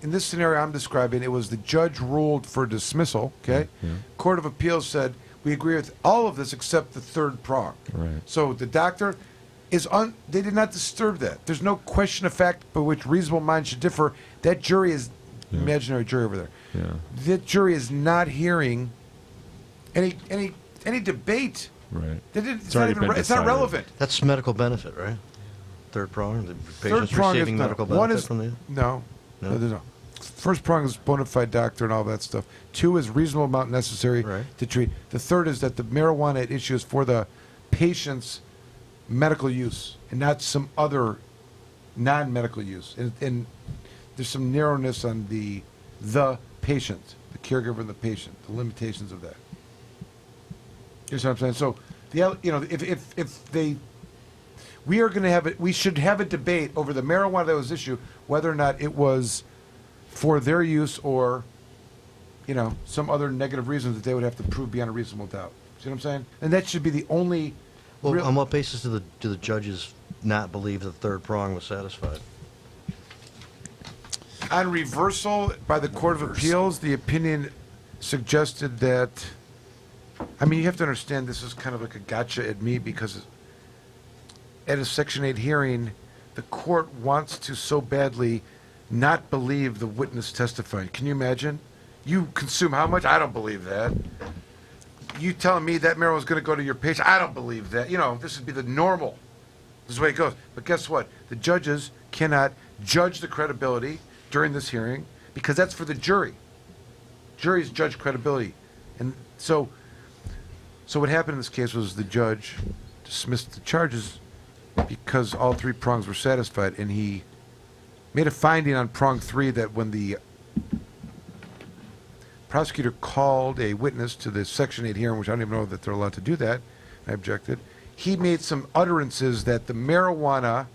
in this scenario I'm describing, it was the judge ruled for dismissal, okay? Yeah. Court of Appeals said, we agree with all of this except the third prong. Right. So the doctor is they did not disturb that. There's no question of fact by which reasonable minds should differ. That jury is, imaginary jury over there. Yeah. That jury is not hearing any debate. Right. It's not relevant. That's medical benefit, right? Third prong, the Third patient's prong receiving is medical one benefit is from the... no. There's no. First prong is bona fide doctor and all that stuff. 2 is reasonable amount necessary to treat. The third is that the marijuana at issue is for the patient's medical use and not some other non-medical use. And there's some narrowness on the patient, the caregiver and the patient, the limitations of that. You know what I'm saying? So if they, we are going to have it. We should have a debate over the marijuana that was issued, whether or not it was for their use or, some other negative reason that they would have to prove beyond a reasonable doubt. See what I'm saying? And that should be the only. Well, on what basis do the judges not believe the third prong was satisfied? On reversal by the Court of Appeals, the opinion suggested that. I mean, you have to understand this is kind of like a gotcha at me because at a Section 8 hearing, the court wants to so badly not believe the witness testifying. Can you imagine? You consume how much? I don't believe that. You telling me that marijuana is going to go to your patient? I don't believe that. This would be the normal. This is the way it goes. But guess what? The judges cannot judge the credibility during this hearing because that's for the jury. Juries judge credibility. And so what happened in this case was the judge dismissed the charges because all 3 prongs were satisfied, and he made a finding on prong 3 that when the prosecutor called a witness to the Section 8 hearing, which I don't even know that they're allowed to do that, I objected, he made some utterances that the marijuana,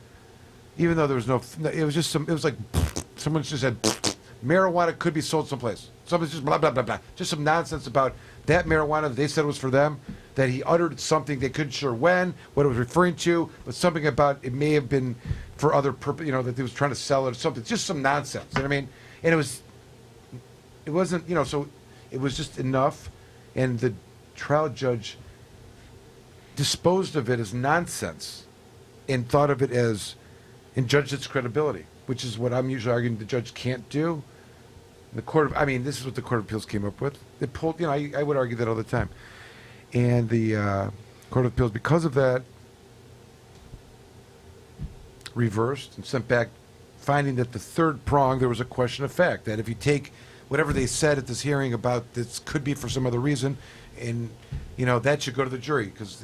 even though there was no, it was like, someone just said, marijuana could be sold someplace. Someone's just blah, blah, blah, blah. Just some nonsense about that marijuana that they said was for them, that he uttered something they couldn't sure when, what it was referring to, but something about it may have been for other purpose, that he was trying to sell it or something. Just some nonsense, you know what I mean? And it wasn't, so it was just enough, and the trial judge disposed of it as nonsense. and thought of it as, and judged its credibility, which is what I'm usually arguing the judge can't do. The this is what the Court of Appeals came up with. It pulled, I would argue that all the time. And the Court of Appeals, because of that, reversed and sent back, finding that the third prong, there was a question of fact, that if you take whatever they said at this hearing about this could be for some other reason, and that should go to the jury, because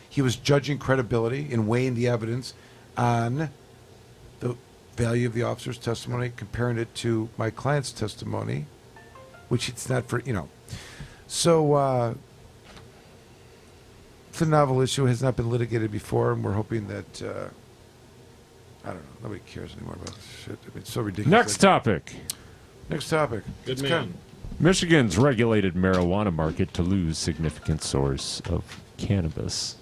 he was judging credibility and weighing the evidence on the value of the officer's testimony, comparing it to my client's testimony, which it's not for, So it's a novel issue, has not been litigated before, and we're hoping that, I don't know, nobody cares anymore about this shit. It's so ridiculous. Next topic. Good man. Michigan's regulated marijuana market to lose significant source of cannabis.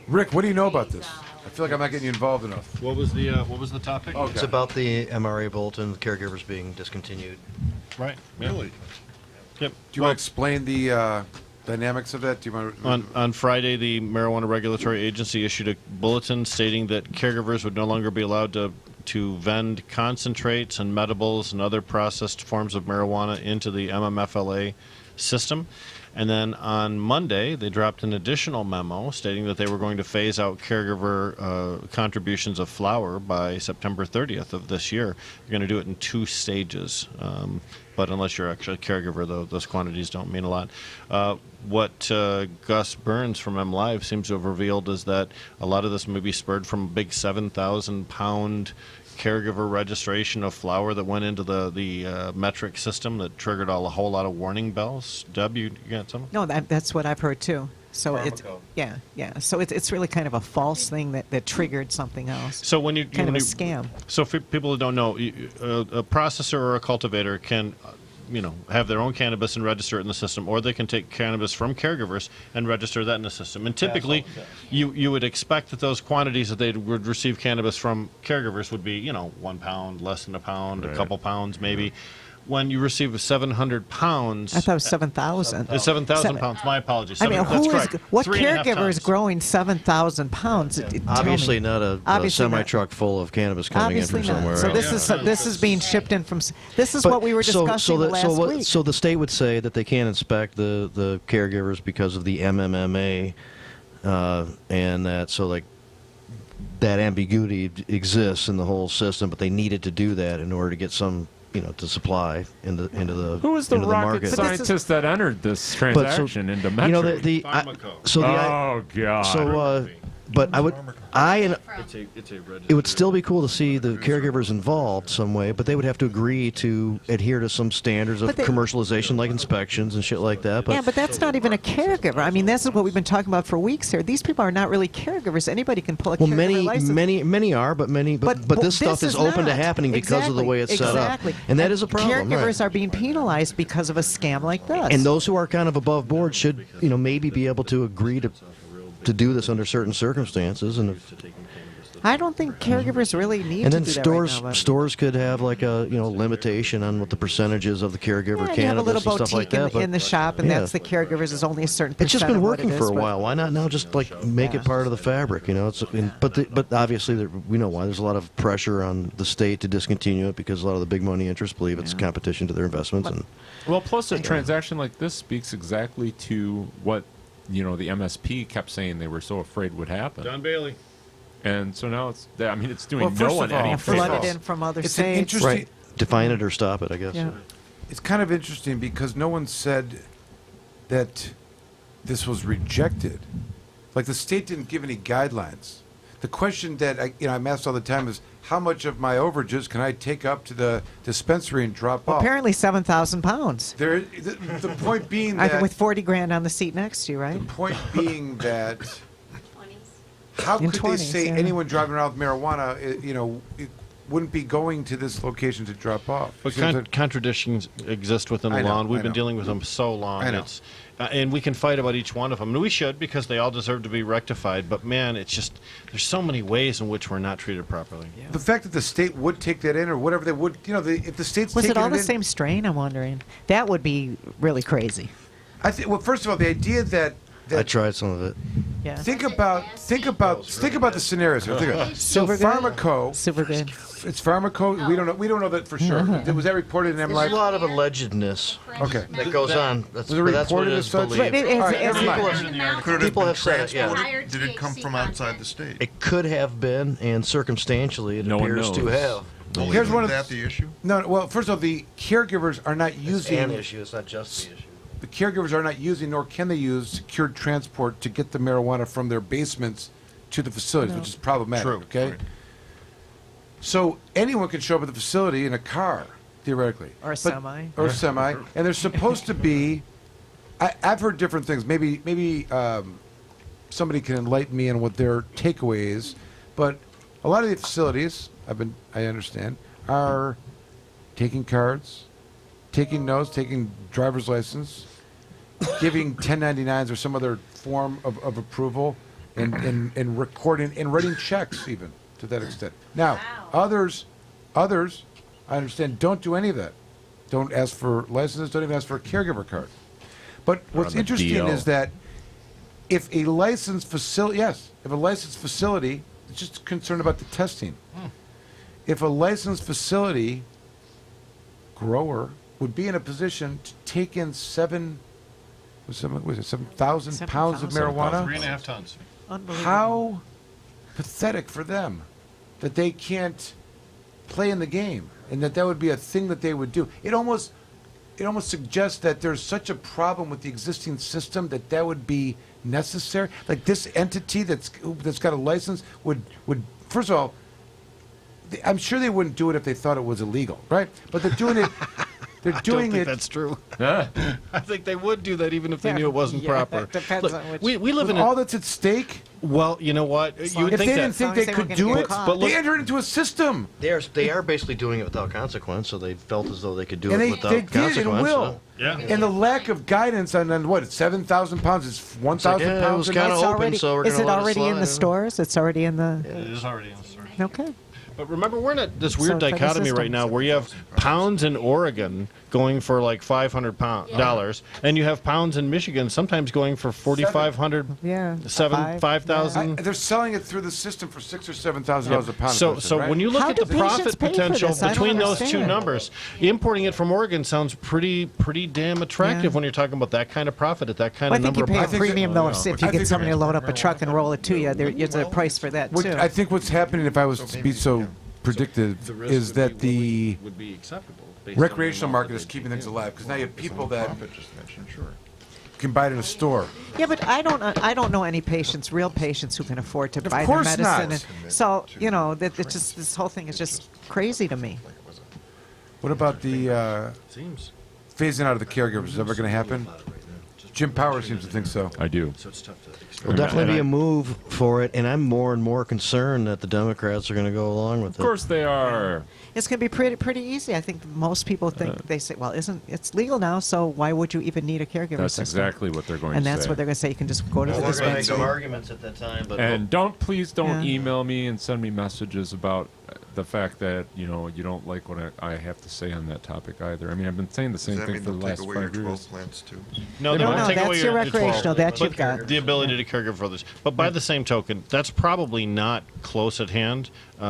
Rick, what do you know about this? I feel like I'm not getting you involved enough. What was the topic? It's about the MRA bulletin, the caregivers being discontinued. Right. Really? Yep. Do you want to explain the dynamics of that? Do you want on Friday, the Marijuana Regulatory Agency issued a bulletin stating that caregivers would no longer be allowed to vend concentrates and medibles and other processed forms of marijuana into the MMFLA system. And then on Monday, they dropped an additional memo stating that they were going to phase out caregiver contributions of flour by September 30th of this year. You're going to do it in 2 stages. But unless you're actually a caregiver, though, those quantities don't mean a lot. What Gus Burns from MLive seems to have revealed is that a lot of this may be spurred from a big 7,000-pound caregiver registration of flour that went into the metric system that triggered a whole lot of warning bells. Deb, you got something? No, that's what I've heard too. So it's So it's really kind of a false thing that triggered something else. So when you a scam. So for people who don't know, a processor or a cultivator can, have their own cannabis and register it in the system, or they can take cannabis from caregivers and register that in the system. And typically, you would expect that those quantities that they would receive cannabis from caregivers would be, 1 pound, less than a pound, a couple pounds maybe. When you receive 700 pounds... I thought it was 7,000. 7,000 pounds. My apologies. I mean, what 3.5 caregiver is tons. growing 7,000 pounds? Obviously not a semi-truck full of cannabis coming in from somewhere. So this is being shipped in from... This is what we were discussing last week. So the state would say that they can't inspect the caregivers because of the MMMA, and that ambiguity exists in the whole system, but they needed to do that in order to get some... to supply into the Who was the rocket market. scientist that entered this transaction into metric? Oh God. So, but it would still be cool to see the caregivers involved some way, but they would have to agree to adhere to some standards of commercialization, like inspections and shit like that. But that's not even a caregiver. I mean, this is what we've been talking about for weeks here. These people are not really caregivers. Anybody can pull a caregiver license. Many are, but this stuff is open to happening because of the way it's set up, and that is a problem. Caregivers are being penalized because of a scam like this. And those who are kind of above board should, maybe be able to agree to do this under certain circumstances, and I don't think caregivers really need and to then do that right now, stores could have like a limitation on what the percentages of the caregiver you have a little cannabis and stuff like boutique that. in the shop, and that's the caregivers is only a certain percent. It's just been of what working it for is, a while. Why not now just make it part of the fabric? But obviously we know why. There's a lot of pressure on the state to discontinue it because a lot of the big money interests believe it's competition to their investments. Well, plus a transaction like this speaks exactly to what the MSP kept saying they were so afraid would happen. Don Bailey. And so now it's doing no one any favors. Flooded in from other states. Right. Define it or stop it, I guess. Yeah. It's kind of interesting because no one said that this was rejected. Like the state didn't give any guidelines. The question that I'm asked all the time is, how much of my overages can I take up to the dispensary and drop off? Apparently 7,000 pounds. The point being that... with 40 grand on the seat next to you, right? The point being that... How could they say anyone driving around with marijuana, it wouldn't be going to this location to drop off? But contradictions exist within the law, and we've been dealing with them so long. I know. And we can fight about each one of them. And we should, because they all deserve to be rectified. But, man, it's just, there's so many ways in which we're not treated properly. Yeah. The fact that the state would take that in or whatever they would, if the state's Was taking it all the in, same strain, I'm wondering? That would be really crazy. Well, first of all, the idea that I tried some of it. Yeah. Think about the scenarios here. Think about it. So Super good. Pharmaco, Super good. it's Pharmaco. We don't know that for sure. Was that reported in There's MLive? a lot of allegedness Okay. that goes on. That's, Was it that's what reported it as is such? believed. But All right, it's- never it's- mind. Could it have People been have said it, yeah. transported? Did it come from outside the state? It could have been, and circumstantially, it No one appears to knows. have. Well, Here's isn't one of that the issue? No, well, first of all, the caregivers are not It's using an issue. It's not just the issue. the caregivers are not using, nor can they use, secured transport to get the marijuana from their basements to the facilities, which is problematic. True, Okay. right. So anyone can show up at the facility in a car, theoretically, Or a semi. or a semi, and there's supposed to be. I've heard different things. Maybe somebody can enlighten me on what their takeaway is, but a lot of the facilities I understand are taking cards, taking notes, taking driver's license, giving 1099s or some other form of approval, and recording and writing checks even to that extent. Now, others, I understand, don't do any of that. Don't ask for licenses. Don't even ask for a caregiver card. But what's the interesting DL. is that if a licensed facility, it's just concerned about the testing. If a licensed facility grower would be in a position to take in 7,000 pounds of marijuana, 3.5 tons. Unbelievable. how pathetic for them that they can't play in the game, and that would be a thing that they would do. It almost suggests that there's such a problem with the existing system that would be necessary. Like this entity that's got a license would first of all, I'm sure they wouldn't do it if they thought it was illegal, right? But they're doing it. They're doing I don't think it. that's true. Yeah. I think they would do that even if they Yeah. knew it wasn't Yeah, proper. that depends Look, on which- we live With in all that's at stake. well, you know what? You would If think they that. didn't think As long as they they could weren't do gonna it, get caught. But look- they entered into a system. They are basically doing it without consequence, so they felt as though they could do And it they without did consequence. and will. Yeah. And the lack of guidance on what, 7,000 pounds is 1,000 yeah, it pounds. was enough? kinda It's open, already, so we're is gonna it let it already in slide. the stores? It's already in the. It is already in the store. Okay. But remember, we're in this So weird for the dichotomy right system. now where you have pounds in Oregon going for like $500, and you have pounds in Michigan sometimes going for 4,500, Yeah. 5,000. They're selling it through the system for $6,000 or $7,000 a pound. So, right? when you look How at do the patients profit pay for potential this? I don't between those two understand. numbers, importing it from Oregon sounds pretty damn attractive Yeah. when you're talking about that kind of profit at that kind Well, I of think number you of pay a pounds. premium though if I you think get somebody to load up a truck and roll it to you. There's a price for that too. I think what's happening, if I was to be so predictive, is that the would be acceptable. based on recreational the market amount is that keeping they things do. alive because now you have people that Profit just mentioned, sure. can buy it in a store. Yeah, but I don't know any patients, real patients, who can afford to Of buy their course medicine. not. And so that it's just this whole thing is just crazy to me. What about the Seems. phasing out of the caregivers? Is that ever going to happen? Jim Powers seems to think so. I do. So it's tough to There'll definitely be a move for it, and I'm more and more concerned that the Democrats are going to go along with it. Of course they are. It's going to be pretty easy. I think most people think they say, well, it's legal now, so why would you even need a caregiver That's system? exactly what they're going And to that's say. what they're going to say. You can just go to the We're going to make dispensary. some arguments at that time, but And please don't Yeah. email me and send me messages about the fact that you don't like what I have to say on that topic either. I mean, I've been saying the same Does that thing mean for the they'll take last away your 5 years. 12 plants too? No, They they won't might. take that's away your 12, recreational, that but you've got. the ability to caregiver for others. But by the same token, that's probably not close at hand.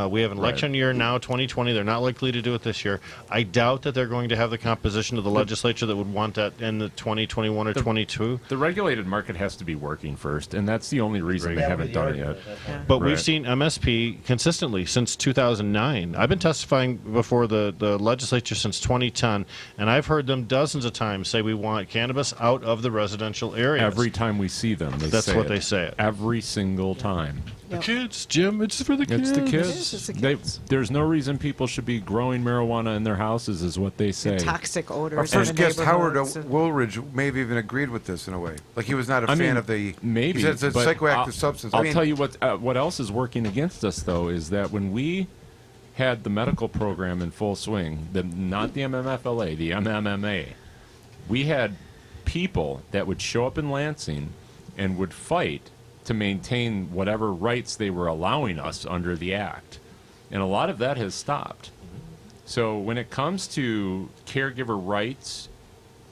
We have an election year now, 2020. They're not likely to do it this year. I doubt that they're going to have the composition of the legislature that would want that in the 2021 or 22. The regulated market has to be working first, and that's the only reason they haven't done it yet. But Right. we've seen MSP consistently since 2009. I've been testifying before the legislature since 2010, and I've heard them dozens of times say we want cannabis out of the residential areas. Every time we see them, That's say what it. they say it. Every single time. The kids, Jim, it's for the kids. It's the It kids. is, it's the They, kids. there's no reason people should be growing marijuana in their houses, is what they say. Toxic odors. Our in first the guest, Howard neighborhoods and- Woolridge, may have even agreed with this in a way. Like he was not a I fan mean, of the. maybe He said it's a but psychoactive I'll- substance. I'll I mean, tell you what else is working against us, though, is that when we had the medical program in full swing, not the MMFLA, the MMMA, we had people that would show up in Lansing and would fight to maintain whatever rights they were allowing us under the act. And a lot of that has stopped. So when it comes to caregiver rights,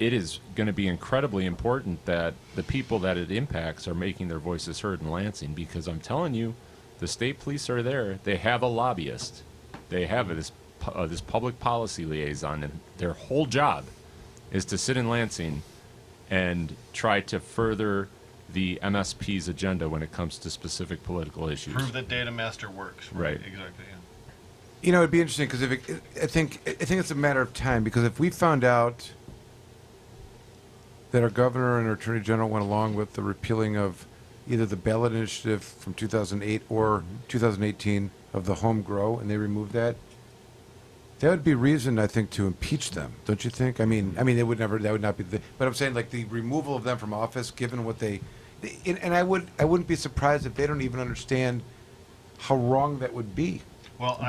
it is going to be incredibly important that the people that it impacts are making their voices heard in Lansing, because I'm telling you, the state police are there. They have a lobbyist. They have this public policy liaison, and their whole job is to sit in Lansing and try to further the MSP's agenda when it comes to specific political issues. Prove that Data Master works. Right. Exactly. Yeah. You know, it'd be interesting because I think it's a matter of time, because if we found out that our governor and our attorney general went along with the repealing of either the ballot initiative from 2008 or 2018 of the home grow, and they removed that, that would be reason, I think, to impeach them, don't you think? I mean, they would never. That would not be the. But I'm saying, like, the removal of them from office, given what and I wouldn't be surprised if they don't even understand how wrong that would be. Well,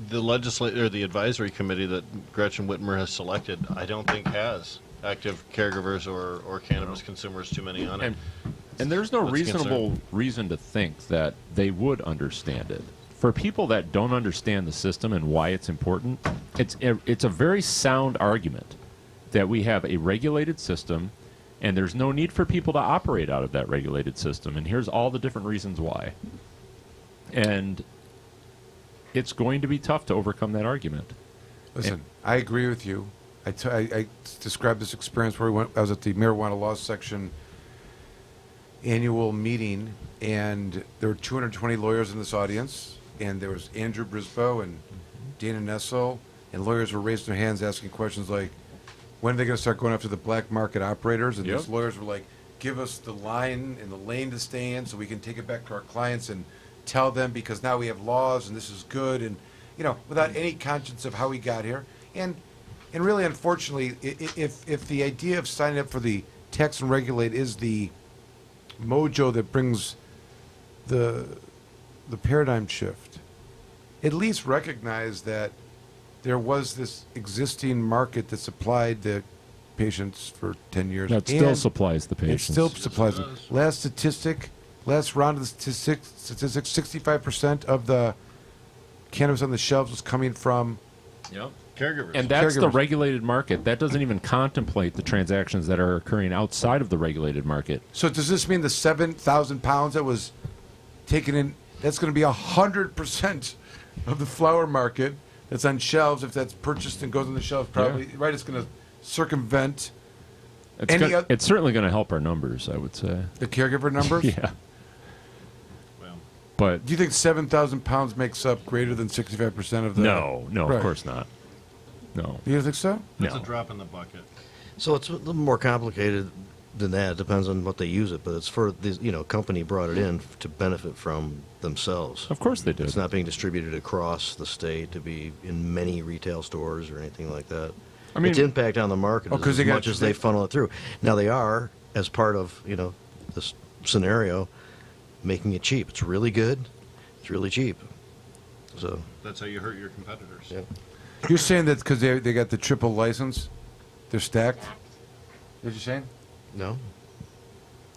the advisory committee that Gretchen Whitmer has selected, I don't think has active caregivers or cannabis consumers too many on it. And there's no reasonable reason to think that they would understand it. For people that don't understand the system and why it's important, it's a very sound argument that we have a regulated system, and there's no need for people to operate out of that regulated system. And here's all the different reasons why. And it's going to be tough to overcome that argument. Listen, I agree with you. I described this experience where I was at the marijuana law section annual meeting, and there were 220 lawyers in this audience, and there was Andrew Brisboe and Dana Nessel, and lawyers were raising their hands asking questions like, when are they going to start going after the black market operators? And these lawyers were like, give us the line and the lane to stay in so we can take it back to our clients and tell them, because now we have laws and this is good, and without any conscience of how we got here. And really, unfortunately, if the idea of signing up for the tax and regulate is the mojo that brings the paradigm shift, at least recognize that there was this existing market that supplied the patients for 10 years. That still supplies the patients. It still supplies them. Last round of the statistics, 65% of the cannabis on the shelves was coming from caregivers. And that's the regulated market. That doesn't even contemplate the transactions that are occurring outside of the regulated market. So does this mean the 7,000 pounds that was taken in, that's going to be 100% of the flower market that's on shelves, if that's purchased and goes on the shelves, probably, right? It's going to circumvent it's certainly going to help our numbers, I would say. The caregiver numbers? Yeah. But do you think 7,000 pounds makes up greater than 65% of the... No, of course not. No. You don't think so? It's a drop in the bucket. So it's a little more complicated than that. It depends on what they use it, but it's for this, company brought it in to benefit from themselves. Of course they did. It's not being distributed across the state to be in many retail stores or anything like that. I mean, its impact on the market is as much as they funnel it through. Now they are, as part of this scenario, making it cheap. It's really good. It's really cheap. So that's how you hurt your competitors. Yeah. You're saying that because they got the triple license, they're stacked? What you saying? No.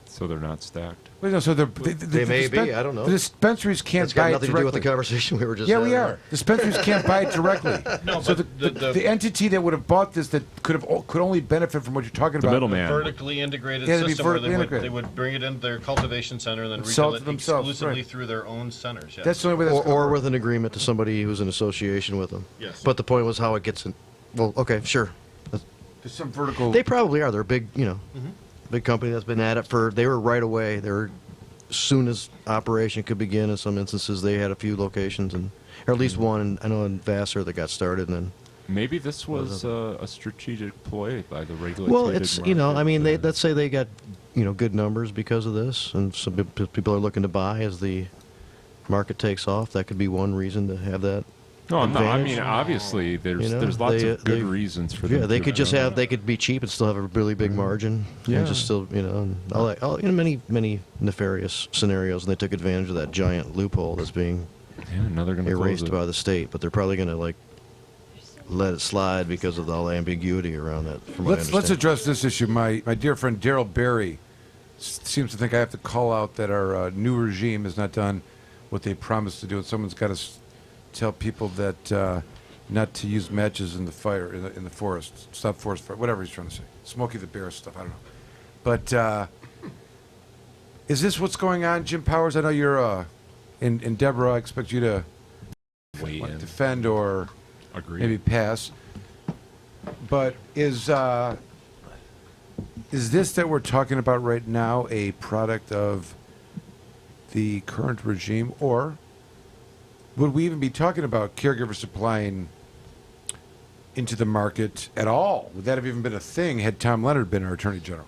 So they're not stacked? Well, no, so they may be. I don't know. The dispensaries can't That's buy got it nothing directly. to do with the conversation we were just having. having. Yeah, we are. Dispensaries can't buy it directly. No, so but the entity that would have bought this that could only benefit from what you're talking about. Middleman. Vertically integrated Yeah, system where integrated. they would bring it into their cultivation center and then Sell retail it it to themselves, exclusively right. through their own centers. Yes. That's the only way that's Or with an agreement to somebody who's in association with them. Yes. But the point was how it gets in. Well, okay, sure. There's some vertical. They probably are. They're a big, big company that's been at it they were right away. They were, as soon as operation could begin, in some instances, they had a few locations, or at least one, and I know in Vassar that got started, and then. Maybe this was a strategic ploy by the regulatory. Well, it's, let's say they got, good numbers because of this, and some people are looking to buy as the market takes off. That could be one reason to have that. No, I advantage. mean, obviously, there's lots of good reasons for them. Yeah, they to could just they could be cheap and still have a really big margin. Yeah. And just still, many nefarious scenarios, and they took advantage of that giant loophole that's being now they're gonna erased close it. by the state. But they're probably going to let it slide because of all the ambiguity around that. From what I Let's understand. address this issue. My dear friend Daryl Berry seems to think I have to call out that our new regime has not done what they promised to do, and someone's got to tell people that not to use matches in the fire in the forest, stop forest fire, whatever he's trying to say. Smokey the Bear stuff, I don't know. But is this what's going on, Jim Powers? I know you're and Deborah. I expect you to defend or maybe pass. But is this that we're talking about right now a product of the current regime, or would we even be talking about caregiver supplying into the market at all? Would that have even been a thing had Tom Leonard been our Attorney General?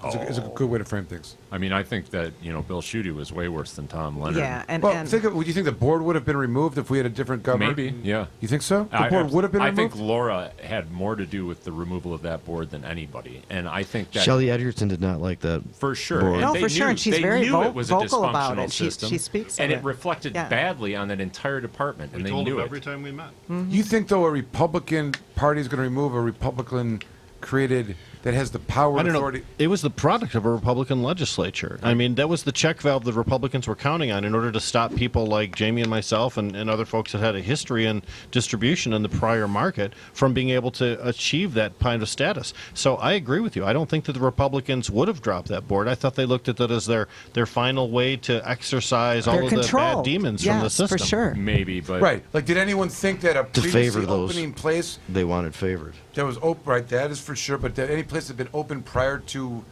It's a good way to frame things. I mean, I think that Bill Schuette was way worse than Tom Leonard. Yeah, would you think the board would have been removed if we had a different governor? Maybe, yeah. You think so? The board would have been removed? I think Laura had more to do with the removal of that board than anybody, and I think that Shelley Edgerton did not like that for sure. board. And No, they for sure, knew- and she's they very knew it was a vocal about dysfunctional it. system, She speaks and of it it. reflected Yeah. badly on that entire department, and We they told knew them it. every time we met. You think, though, a Republican party is going to remove a Republican created that has the power I and don't know. authority? It was the product of a Republican legislature. I mean, that was the check valve the Republicans were counting on in order to stop people like Jamie and myself and other folks that had a history and distribution in the prior market from being able to achieve that kind of status. So I agree with you. I don't think that the Republicans would have dropped that board. I thought they looked at that as their final way to exercise all Their of control. the bad demons from the Yes, system. for sure. Maybe, but Right. Like, did anyone think that a To previously favor those opening place they wanted favored. that was open, right, that is for sure, but that any place that had been open prior to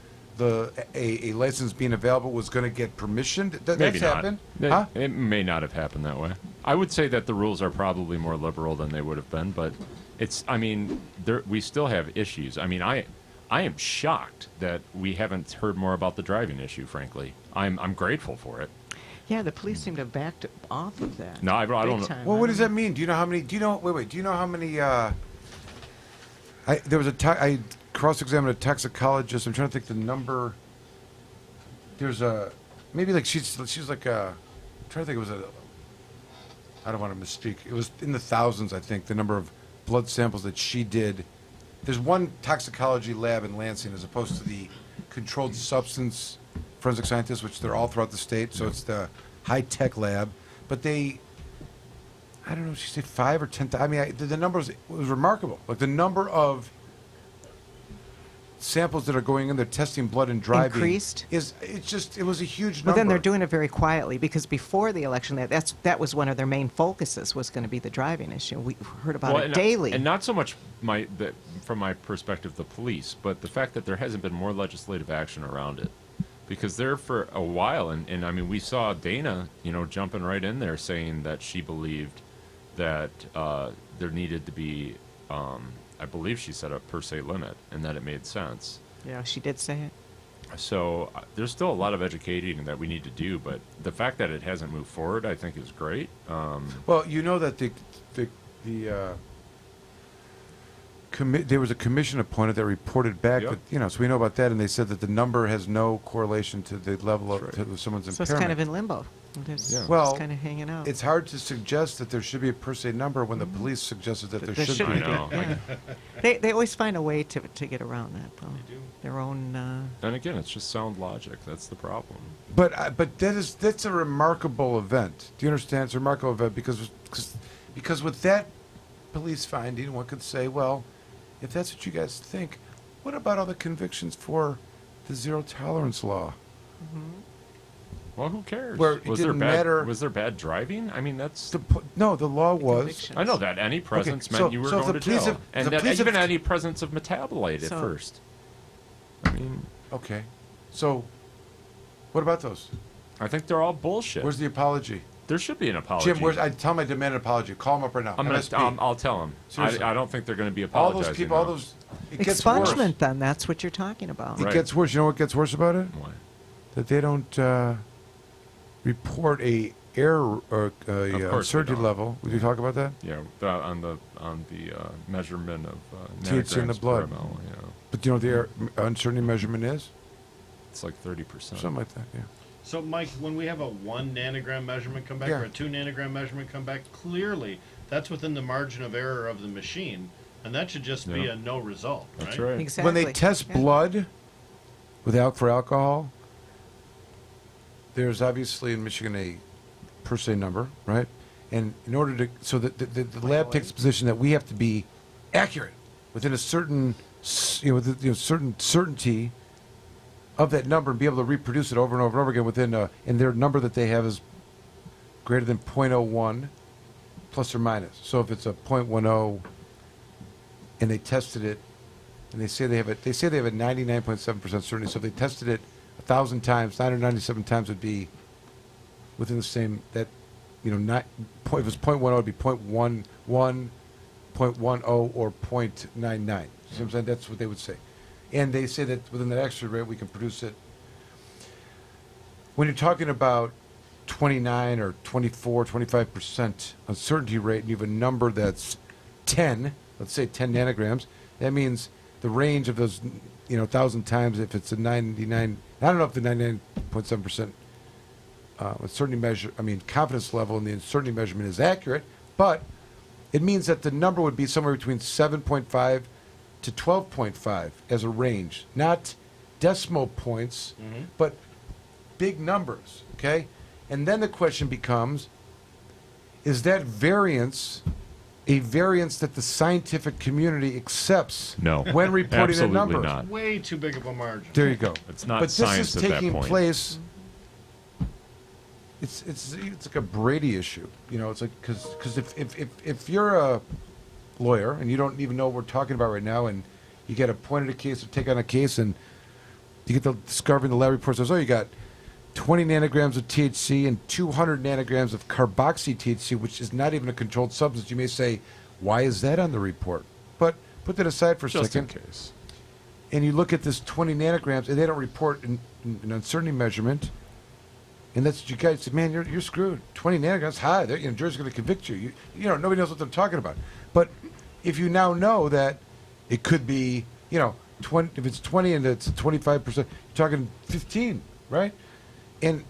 a license being available was going to get permission? maybe That's not. happened? It may not have happened that way. I would say that the rules are probably more liberal than they would have been, but we still have issues. I mean, I am shocked that we haven't heard more about the driving issue, frankly. I'm grateful for it. Yeah, the police seem to have backed off of that. No, I don't know. Big time. Well, what does that mean? Do you know how many? Do you know? Wait. Do you know how many? There was I cross-examined a toxicologist. I'm trying to think the number. There's maybe like she's like I'm trying to think. It was I don't want to misspeak. It was in the thousands, I think, the number of blood samples that she did. There's one toxicology lab in Lansing as opposed to the controlled substance forensic scientists, which they're all throughout the state. So it's the high-tech lab. But I don't know, she said 5 or 10. I mean, the numbers, it was remarkable. Like the number of samples that are going in, they're testing blood and driving. Increased? It was a huge number. Well, then they're doing it very quietly because before the election, that was one of their main focuses was going to be the driving issue. We heard about it daily. And not so much from my perspective, the police, but the fact that there hasn't been more legislative action around it. Because there for a while, and I mean, we saw Dana, jumping right in there saying that she believed that there needed to be, I believe she said a per se limit, and that it made sense. Yeah, she did say it. So there's still a lot of educating that we need to do, but the fact that it hasn't moved forward, I think, is great. Well, you know that there was a commission appointed that reported back that, so we know about that, and they said that the number has no correlation to the level of to someone's So impairment. it's kind of in limbo. Well, it's kind of hanging out. It's hard to suggest that there should be a per se number when the police suggested that there should be. I know. Yeah. They always find a way to get around that, though. They do. Their own. And again, it's just sound logic. That's the problem. But that's a remarkable event. Do you understand? It's a remarkable event because with that police finding, one could say, well, if that's what you guys think, what about all the convictions for the zero tolerance law? Mm-hmm. Well, who cares? Where it didn't matter. Was there bad driving? I mean, that's no. The law was. I know that any presence Okay, meant you were going to jail, and that police even any presence of metabolite at first. I mean, okay. So, what about those? I think they're all bullshit. Where's the apology? There should be an apology. Jim, I tell him I demand an apology. Call him up right now. I'll tell him. I don't think they're going to be all apologizing. those people, all those. It gets Expungement, worse. then. That's what you're talking about. It gets worse. You know what gets worse about it? What? That they don't report a error or uncertainty level. Would you talk about that? Yeah, on the measurement of THC in the nanograms blood. per ml. Yeah. But do you know what the uncertainty measurement is? It's like 30%. Something like that. Yeah. So, Mike, when we have a 1 nanogram measurement come back or a 2 nanogram measurement come back, clearly that's within the margin of error of the machine, and that should just be a no result, right? That's right. Exactly. When they test blood for alcohol, there's obviously in Michigan a per se number, right? And in order to, so the lab takes the position that we have to be accurate within a certain, certain certainty of that number and be able to reproduce it over and over and over again within, and their number that they have is greater than 0.01 plus or minus. So if it's a 0.10 and they tested it, and they say they have a 99.7% certainty. So if they tested it 1,000 times, 997 times would be within the same, that, not, if it's 0.10, it would be 0.11, 0.10, or 0.99. See what I'm saying? That's what they would say. And they say that within that extra rate, we can produce it. When you're talking about 29 or 24, 25% uncertainty rate, and you have a number that's 10, let's say 10 nanograms, that means the range of those, 1,000 times, if it's a 99, I don't know if the 99.7% confidence level in the uncertainty measurement is accurate, but it means that the number would be somewhere between 7.5 to 12.5 as a range, not decimal points, but big numbers, okay? And then the question becomes, is that variance a variance that the scientific community accepts No. when reporting a Absolutely number? not. Way too big of a margin. There you go. It's not but science this at is that taking point. place. It's like a Brady issue, It's like because if you're a lawyer and you don't even know what we're talking about right now, and you get appointed a case or take on a case, and you get the discovery in the lab report says, oh, you got 20 nanograms of THC and 200 nanograms of carboxy THC, which is not even a controlled substance. You may say, why is that on the report? But put that aside for a Just second. in case. And you look at this 20 nanograms, and they don't report an uncertainty measurement. And that's what you guys say, man, you're screwed. 20 nanograms, high. Jury's going to convict you. Nobody knows what they're talking about. But if you now know that it could be, 20, if it's 20 and it's 25%, you're talking 15, right? And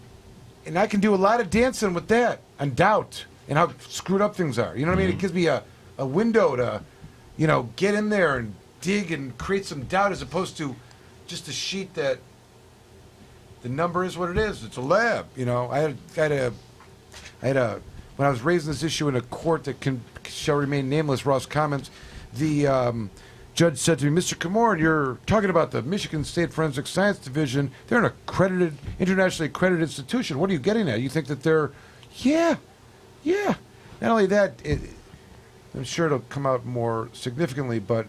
I can do a lot of dancing with that and doubt and how screwed up things are. You know what I mean? It gives me a window to, get in there and dig and create some doubt as opposed to just a sheet that the number is what it is. It's a lab. I had a when I was raising this issue in a court that shall remain nameless, Ross comments, the judge said to me, Mr. Camorn, you're talking about the Michigan State Forensic Science Division. They're an accredited, internationally accredited institution. What are you getting at? You think that they're, yeah. Not only that, I'm sure it'll come out more significantly, but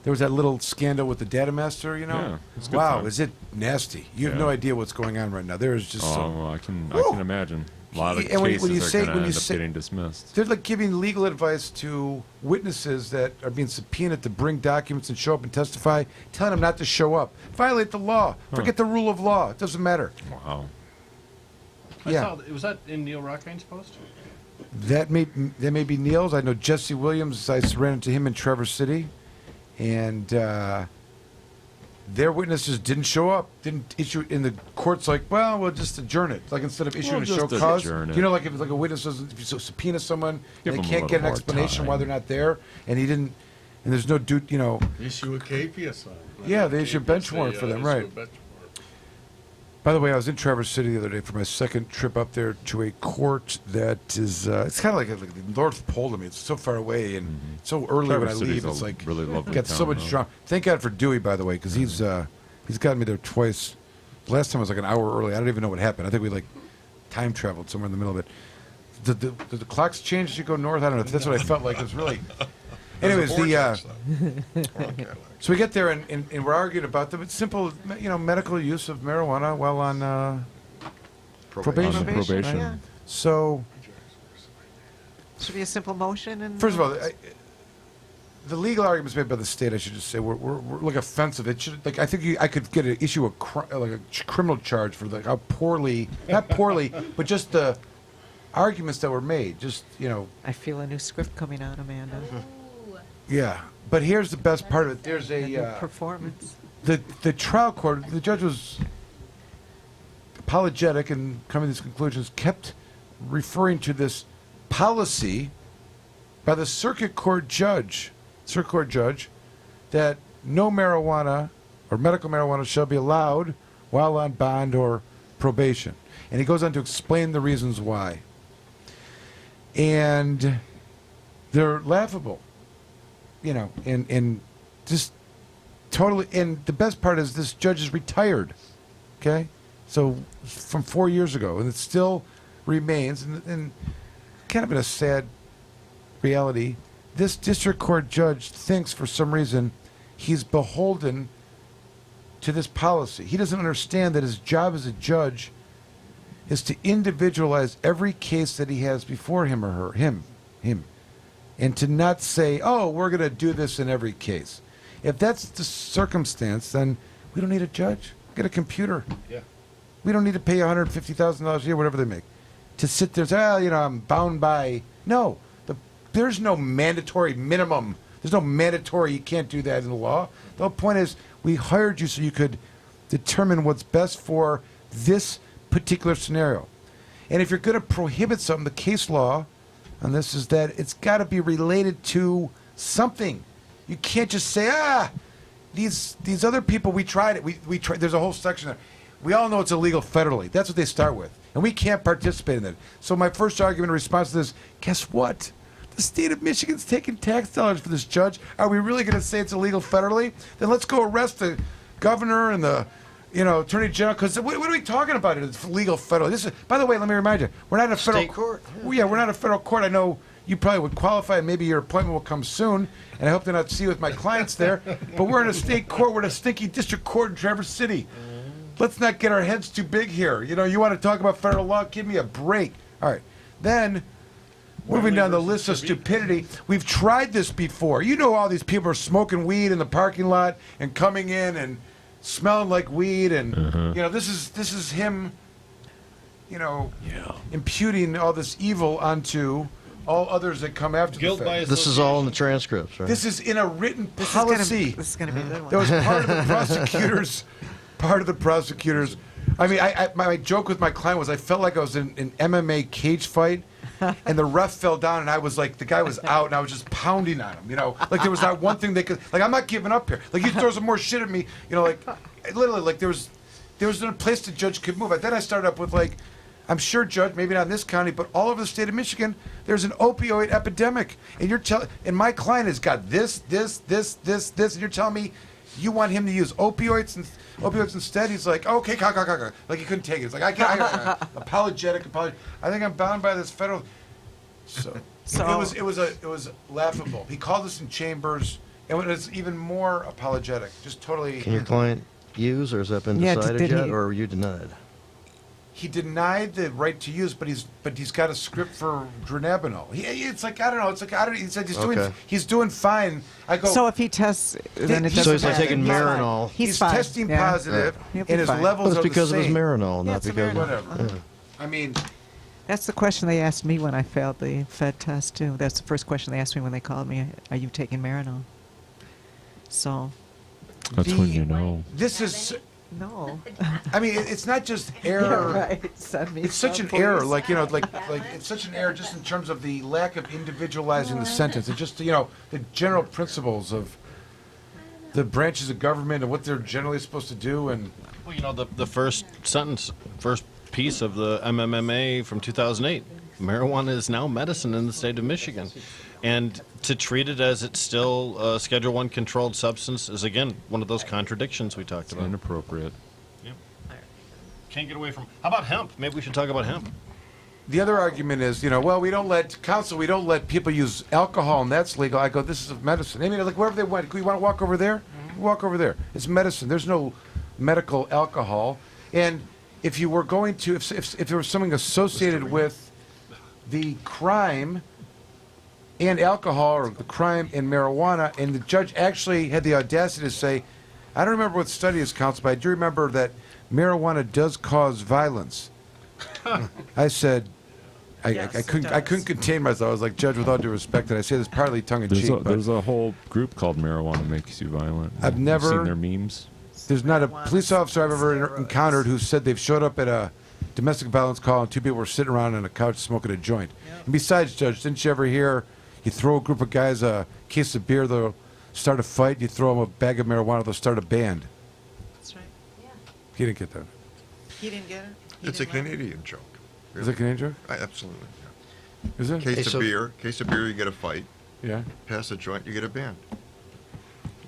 there was that little scandal with the data master, Yeah, it's a good Wow, time. is it nasty? You have no idea what's going on right now. There is just some... I can imagine. A lot of And when you cases say- are going when to you end up say- getting dismissed. They're like giving legal advice to witnesses that are being subpoenaed to bring documents and show up and testify, telling them not to show up. Violate the law. Forget the rule of law. It doesn't matter. Wow. Was that in Neil Rockhine's post? That may be Neil's. I know Jesse Williams. I ran into him in Traverse City, and their witnesses didn't show up. Didn't issue in the court's like, well, we'll just adjourn it. Like instead of issuing a show just cause, adjourn it. like if a witness doesn't, if you subpoena someone Give and they them a can't get an little more explanation why time. they're not there, and he didn't, and there's no due, Issue a KPSI. Yeah, they issue a bench warrant for them, issue right. a bench warrant. By the way, I was in Traverse City the other day for my second trip up there to a court that is, it's kind of like the North Pole to me. It's so far away and so early Traverse when I City's leave. It's a like, really lovely got so town, much though. drama. Thank God for Dewey, by the way, because he's gotten me there twice. Last time I was like an hour early. I don't even know what happened. I think we time traveled somewhere in the middle of it. Did the clocks change as you go north? I don't know. That's what I felt like. It was really... Anyways, so we get there and we're arguing about the simple, medical use of marijuana while on probation. On probation. Yeah. So, Should be a simple motion. And first of all, the legal arguments made by the state, I should just say, were like offensive. It should, I think I could issue a criminal charge for how poorly, not poorly, but just the arguments that were made. Just I feel a new script coming out, Amanda. yeah. But here's the best part of it. There's A new a performance. the trial court. The judge was apologetic and coming to these conclusions. Kept referring to this policy by the circuit court judge, that no marijuana or medical marijuana shall be allowed while on bond or probation. And he goes on to explain the reasons why. and they're laughable, and just totally. And the best part is this judge is retired, okay? So from 4 years ago, and it still remains, and kind of in a sad reality, this district court judge thinks for some reason he's beholden to this policy. He doesn't understand that his job as a judge is to individualize every case that he has before him or her, him, and to not say, oh, we're going to do this in every case. If that's the circumstance, then we don't need a judge. Get a computer. Yeah. We don't need to pay $150,000 a year, whatever they make, to sit there and say, I'm bound by. No, there's no mandatory minimum. There's no mandatory, you can't do that in the law. The whole point is we hired you so you could determine what's best for this particular scenario. And if you're going to prohibit something, the case law on this is that it's got to be related to something. You can't just say, these other people, we tried it. We tried. There's a whole section there. We all know it's illegal federally. That's what they start with. And we can't participate in that. So my first argument in response to this, guess what? The state of Michigan's taking tax dollars for this judge. Are we really going to say it's illegal federally? Then let's go arrest the governor and the attorney general. Because what are we talking about? It's legal federally. This is, by the way, let me remind you, we're not in a federal court. Yeah, we're not in a federal court. I know you probably would qualify. Maybe your appointment will come soon, and I hope to not see you with my clients there. But we're in a state court. We're in a stinky district court in Traverse City. Let's not get our heads too big here. You want to talk about federal law? Give me a break. All right. Then, moving down the list of stupidity, we've tried this before. All these people are smoking weed in the parking lot and coming in and smelling like weed, and this is him, imputing all this evil onto all others that come after the fact. This is all in the transcripts, right? This is in a written policy. This is going to be a good one. That was part of the prosecutors. I mean, my joke with my client was I felt like I was in an MMA cage fight, and the ref fell down, and I was like, the guy was out, and I was just pounding on him, like there was not one thing they could, like, I'm not giving up here. Like, he throws some more shit at me, literally, like, there was no place the judge could move. Then I started up with, like, I'm sure, Judge, maybe not in this county, but all over the state of Michigan, there's an opioid epidemic, and my client has got this, and you're telling me you want him to use opioids instead? He's like, okay, like he couldn't take it. It's like, I apologetic. I think I'm bound by this federal. So it was laughable. He called us in chambers, and it was even more apologetic. Just totally. Can your client use, or has that been decided yet, or are you denied? He denied the right to use, but he's got a script for dronabinol. It's like, I don't know. It's like, he said he's doing fine. I go. So if he tests, then it doesn't So he's like matter. taking Marinol. He's fine. testing Yeah. positive, He'll and be his fine. levels Well, are it's because the of his same. Marinol, not it's a because Whatever. Yeah. I mean, That's the question they asked me when I failed the Fed test too. That's the first question they asked me when they called me. Are you taking Marinol? So. That's when you know. This is. No. I mean, it's not just error. Yeah, right. Send me It's such some, an error, please. like it's such an error just in terms of the lack of individualizing the sentence. It's just the general principles of the branches of government and what they're generally supposed to do. And Well, the first piece of the MMMA from 2008, marijuana is now medicine in the state of Michigan. And to treat it as it's still a Schedule I controlled substance is, again, one of those contradictions we talked about. Inappropriate. Yep. Can't get away from. How about hemp? Maybe we should talk about hemp. the other argument is, well, we don't let people use alcohol, and that's legal. I go, this is medicine. I mean, like wherever they went, you want to walk over there? Walk over there. It's medicine. There's no medical alcohol. And if you were going to, if there was something associated with the crime and alcohol, or the crime and marijuana, and the judge actually had the audacity to say, I don't remember what study is, counsel, but I do remember that marijuana does cause violence. I said, I couldn't contain myself. I was like, Judge, with all due respect, and I say this partly tongue-in-cheek. There's a whole group called Marijuana Makes You Violent. I've never seen their memes. There's not a police officer I've ever encountered who said they've showed up at a domestic violence call and two people were sitting around on a couch smoking a joint. And besides, Judge, didn't you ever hear you throw a group of guys a case of beer, they'll start a fight, you throw them a bag of marijuana, they'll start a band. That's right. Yeah. He didn't get that. He didn't get it? It's a Canadian joke. Is it a Canadian joke? Absolutely. Yeah. Is it? Case of beer, you get a fight. Yeah. Pass a joint, you get a ban.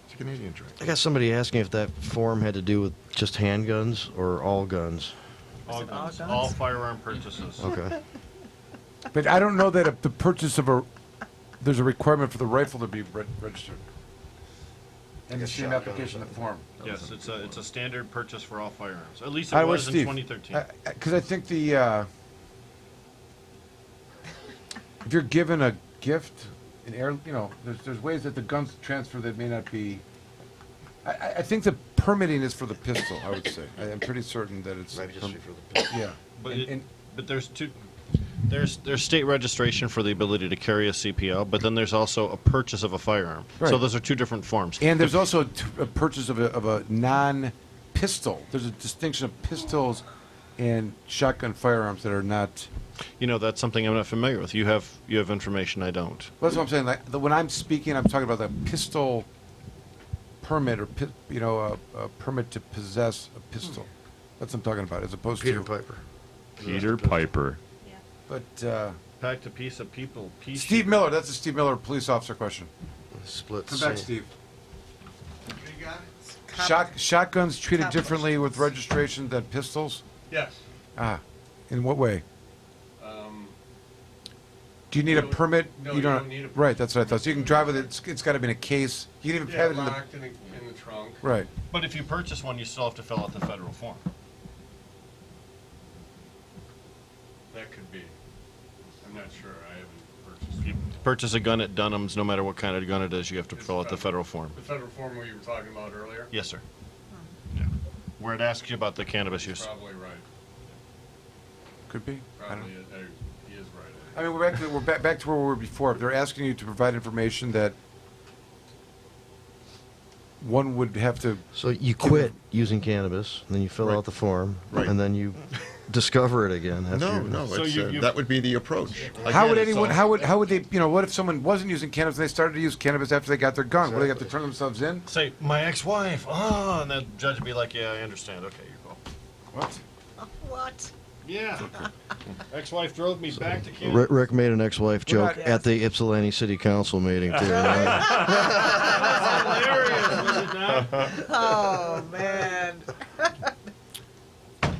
It's a Canadian drink. I got somebody asking if that form had to do with just handguns or all guns. All guns. All firearm purchases. Okay. But I don't know that if the purchase of there's a requirement for the rifle to be registered. And the same application, the form. Yes, it's a standard purchase for all firearms. At least I it was was in Steve. 2013. Because I think if you're given a gift, there's ways that the guns transfer that may not be. I think the permitting is for the pistol. I would say. I'm pretty certain that it's registry for the pistol. Yeah, but there's two. There's state registration for the ability to carry a CPL, but then there's also a purchase of a firearm. Right. So those are two different forms. And there's also a purchase of a non-pistol. There's a distinction of pistols and shotgun firearms that are not. That's something I'm not familiar with. You have information I don't. Well, that's what I'm saying. Like, when I'm speaking, I'm talking about the pistol permit or a permit to possess a pistol. That's what I'm talking about, as opposed Peter to Piper. Peter Piper. But packed a piece of people. Steve Miller. That's a Steve Miller police officer question. Split. Come back, Steve. Shotguns treated differently with registration than pistols? Yes. In what way? Do you need a permit? No, you don't need a permit. Right, that's what I thought. So you can drive with it. It's got to be in a case. You can even have it in the. Locked in the trunk. Right. But if you purchase one, you still have to fill out the federal form. That could be. I'm not sure. I haven't purchased. If you purchase a gun at Dunham's, no matter what kind of gun it is, you have to fill out the federal form. The federal form we were talking about earlier? Yes, sir. Yeah. Where it asks you about the cannabis use. Probably right. Could be. Probably he is right. I mean, we're back to where we were before. If they're asking you to provide information that one would have to. So you quit using cannabis, and then you fill out the form, and then you discover it again. That would be the approach. How would anyone? How would they? What if someone wasn't using cannabis and they started to use cannabis after they got their gun? Would they have to turn themselves in? Say, my ex-wife. Oh, and the judge would be like, yeah, I understand. Okay, you go. What? What? Yeah. Ex-wife drove me back to Canada. Rick made an ex-wife joke at the Ypsilanti City Council meeting, too. Oh, man.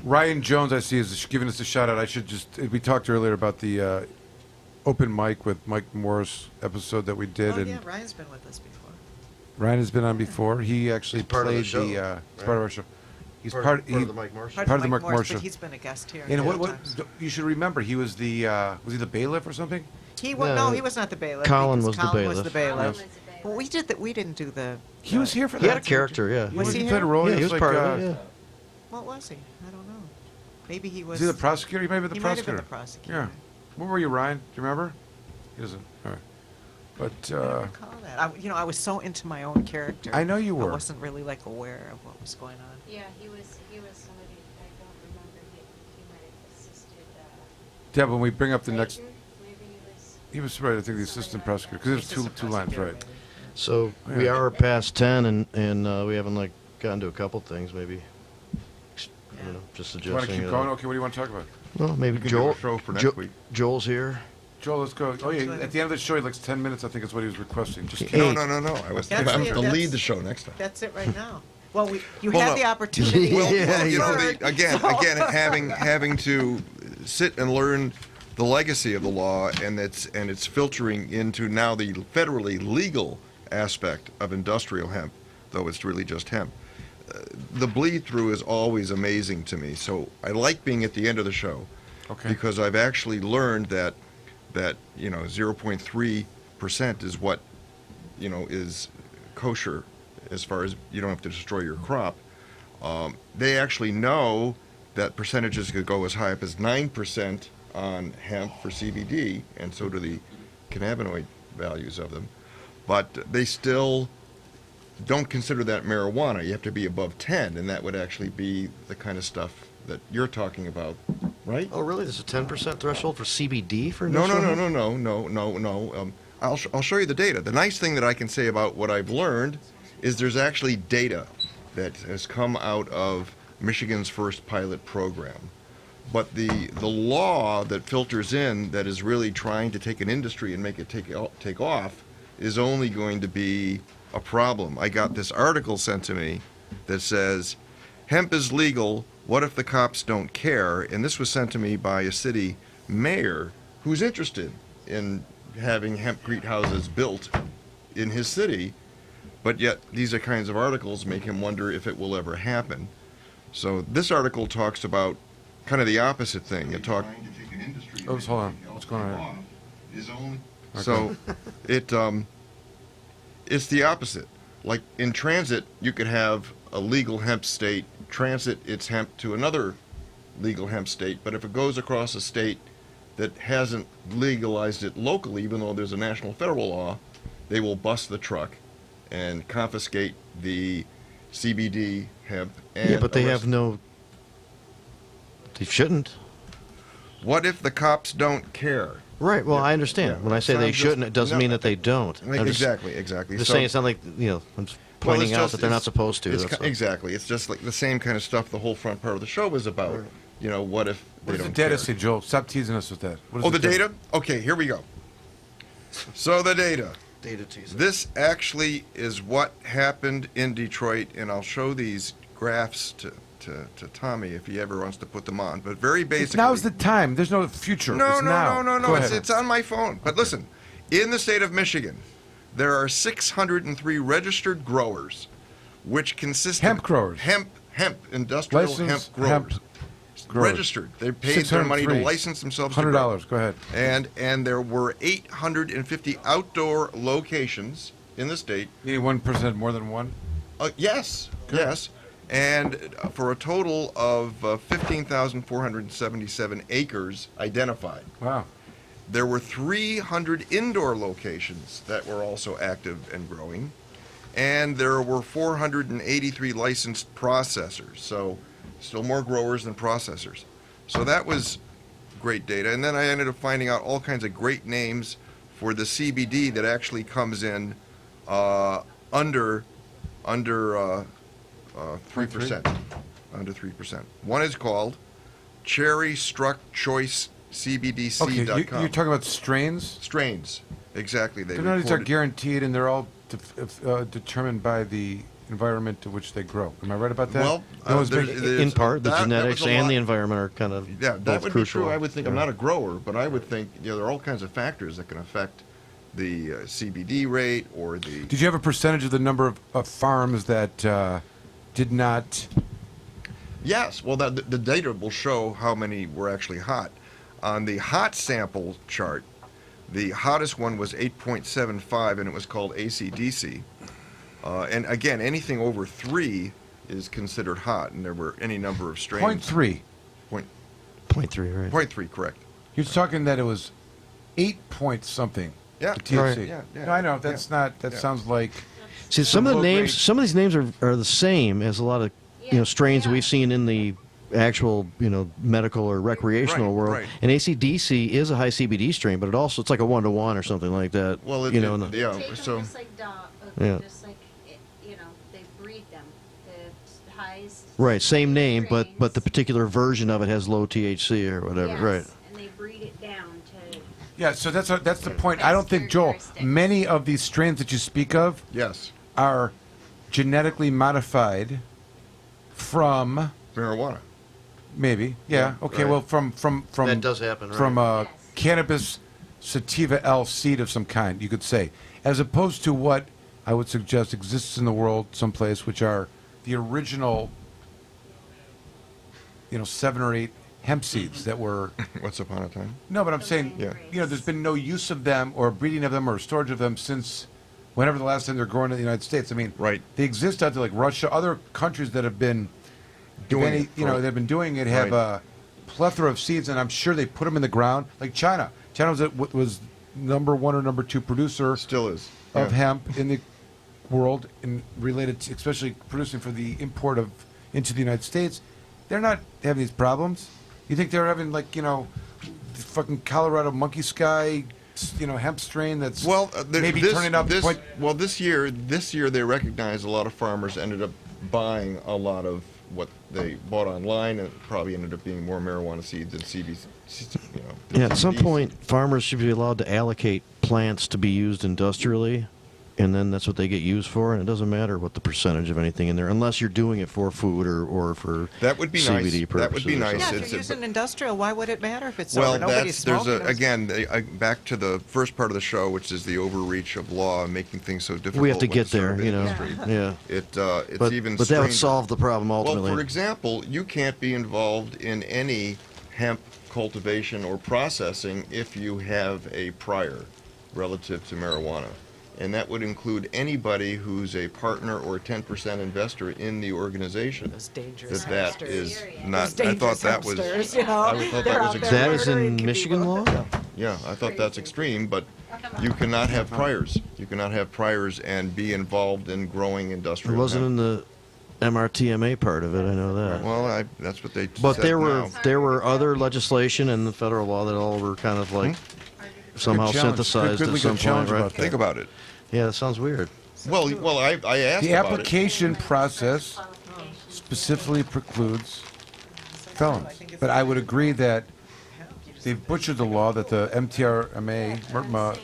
Ryan Jones, I see, is giving us a shout out. We talked earlier about the open mic with Mike Morris episode that we did. Oh, and yeah, Ryan's been with us before. Ryan has been on before. He actually part of the played show, it's part of our show. He's part of the Mike Morris show. Part of the Mike Morris show. But he's been a guest here. And a what couple times. you should remember, he was the was he the bailiff or something? No, he was not the bailiff. Colin because was the Colin was the bailiff. bailiff. But we didn't do the. He was here for that. He had a character, yeah. Was he played here? a role. Yeah, he was like, part of it, yeah. What was he? I don't know. Maybe he was. Was he the prosecutor? He might have been the He might have prosecutor. been the prosecutor. Yeah. What were you, Ryan? Do you remember? He doesn't. All right. But I don't recall that. I was so into my own character. I know you were. I wasn't really aware of what was going on. Yeah, he was somebody I don't remember. He might have assisted. Deb, when we bring up the next, Maybe he was right. I think the assistant prosecutor, because there's two lines, right? So we are past 10, and we haven't gotten to a couple things. Maybe just Do you want to suggesting. keep going? Okay, what do you want to talk about? Well, maybe We can do Joel. a show for next week. Joel's here. Joel, let's go. Oh yeah, at the end of the show, he likes 10 minutes. I think is what he was requesting. Just No. kidding. I'm to lead the show next time. That's it right now. Well, you Well, have no. the opportunity. Again, having to sit and learn the legacy of the law and its filtering into now the federally legal aspect of industrial hemp, though it's really just hemp. The bleed through is always amazing to me. So I like being at the end of the show, because I've actually learned that 0.3% is what is kosher, as far as you don't have to destroy your crop. They actually know that percentages could go as high up as 9% on hemp for CBD, and so do the cannabinoid values of them. But they still don't consider that marijuana. You have to be above 10, and that would actually be the kind of stuff that you're talking about, right? Oh, really? There's a 10% threshold for CBD for No. industrial hemp? I'll show you the data. The nice thing that I can say about what I've learned is there's actually data that has come out of Michigan's first pilot program But the law that filters in that is really trying to take an industry and make it take off is only going to be a problem. I got this article sent to me that says, hemp is legal, what if the cops don't care? And this was sent to me by a city mayor who's interested in having hempcrete houses built in his city, but yet these are kinds of articles make him wonder if it will ever happen. So this article talks about kind of the opposite thing. It talks. Oh, hold on. What's going on here? So it's the opposite. Like in transit, you could have a legal hemp state, transit its hemp to another legal hemp state, but if it goes across a state that hasn't legalized it locally, even though there's a national federal law, they will bust the truck and confiscate the CBD hemp. And yeah, but they have no. They shouldn't. What if the cops don't care? Right. Well, I understand. When I say they shouldn't, it doesn't mean that they don't. Exactly. Just saying it's not like, I'm just pointing out that they're not supposed to. Exactly. It's just like the same kind of stuff the whole front part of the show was about. Right. What if what they does don't the data care? say, Joel? Stop teasing us with that. What is the data? Okay, here we go. So the data. Data teasing. This actually is what happened in Detroit, and I'll show these graphs to Tommy if he ever wants to put them on. But very basically, now's the time. There's no future. No. Go It's on my phone. But listen, in the state of Michigan, there are 603 registered growers, which consist hemp of growers, hemp industrial Licensed hemp growers. Growers. Registered. They paid their money to license themselves. $100. Go ahead. And there were 850 outdoor locations in the state. Meaning 1% more than one? Yes. Good. Yes. And for a total of 15,477 acres identified. Wow. There were 300 indoor locations that were also active and growing. And there were 483 licensed processors. So still more growers than processors. So that was great data. And then I ended up finding out all kinds of great names for the CBD that actually comes in under 3%. Under 3%. One is called Cherry Struck Choice CBDC.com. Okay, you're talking about strains? Strains, exactly. None of these are guaranteed, and they're all determined by the environment to which they grow. Am I right about that? Well, in part, the genetics and the environment are kind of that would crucial. be true. I would think I'm not a grower, but I would think there are all kinds of factors that can affect the CBD rate or the. Did you have a percentage of the number of farms that did not? Yes. Well, the data will show how many were actually hot. On the hot sample chart, the hottest one was 8.75, and it was called ACDC. And again, anything over 3 is considered hot, and there were any number of strains. 0.3. 0.3, right. 0.3, correct. You're talking that it was 8 point something. Yeah. The THC. Right. Yeah. No, I know that's not. That sounds like. See, some of the names, some of these names are the same as a lot of strains we've seen in the actual medical or recreational world. Right. And ACDC is a high CBD strain, but it's like a 1-to-1 or something like that. Well, Take them just like just like they breed them. The highest. Right, same name, but the particular version of it has low THC or whatever. Yes, right. and they breed it down to. Yeah, so that's the point. I don't think, Joel, many of these strains that you speak of, are genetically modified from marijuana. Maybe, yeah. Okay, right. well, from That does happen, right. From cannabis sativa L seed of some kind, you could say, as opposed to what I would suggest exists in the world someplace, which are the original, 7 or 8 hemp seeds that were. Once upon a time. No, but I'm saying, there's been no use of them or breeding of them or storage of them since whenever the last time they're grown in the United States. I mean, they exist out there like Russia, other countries that have been doing they've been doing it, have a plethora of seeds, and I'm sure they put them in the ground. Like China. China was number 1 or number 2 producer. Still is. Of hemp in the world, and related to, especially producing for the import of into the United States. They're not having these problems. You think they're having the fucking Colorado monkey sky, hemp strain that's maybe turning up. This year they recognized a lot of farmers ended up buying a lot of what they bought online, and it probably ended up being more marijuana seeds than CBD. Yeah, at some point, farmers should be allowed to allocate plants to be used industrially, and then that's what they get used for, and it doesn't matter what the percentage of anything in there, unless you're doing it for food or for that would be CBD nice. purposes. That would be nice. Yeah, if you're using industrial, why would it matter if it's Well, over? Nobody's smoking. Back to the first part of the show, which is the overreach of law and making things so difficult. We have to with get the sort there, of you know. industry. Yeah. It's But even. that would stranger. solve the problem ultimately. Well, for example, you can't be involved in any hemp cultivation or processing if you have a prior relative to marijuana. And that would include anybody who's a partner or 10% investor in the organization. Those dangerous that hamsters. is Those not. I thought dangerous that was. hamsters, you know, I thought they're that was out there extreme. That is in Michigan law? Yeah, I thought that's extreme, but you cannot have priors. You cannot have priors and be involved in growing It industrial. wasn't hemp. in the MRTMA part of it, I know that. Well, that's what they. But said now. there were other legislation and the federal law that all were kind of like somehow Good challenge. synthesized Good at legal some point, challenge right? about that. Think about it. Yeah, that sounds weird. Well, I asked The about application process specifically precludes felons. But I would agree that they've butchered the law that the MRTA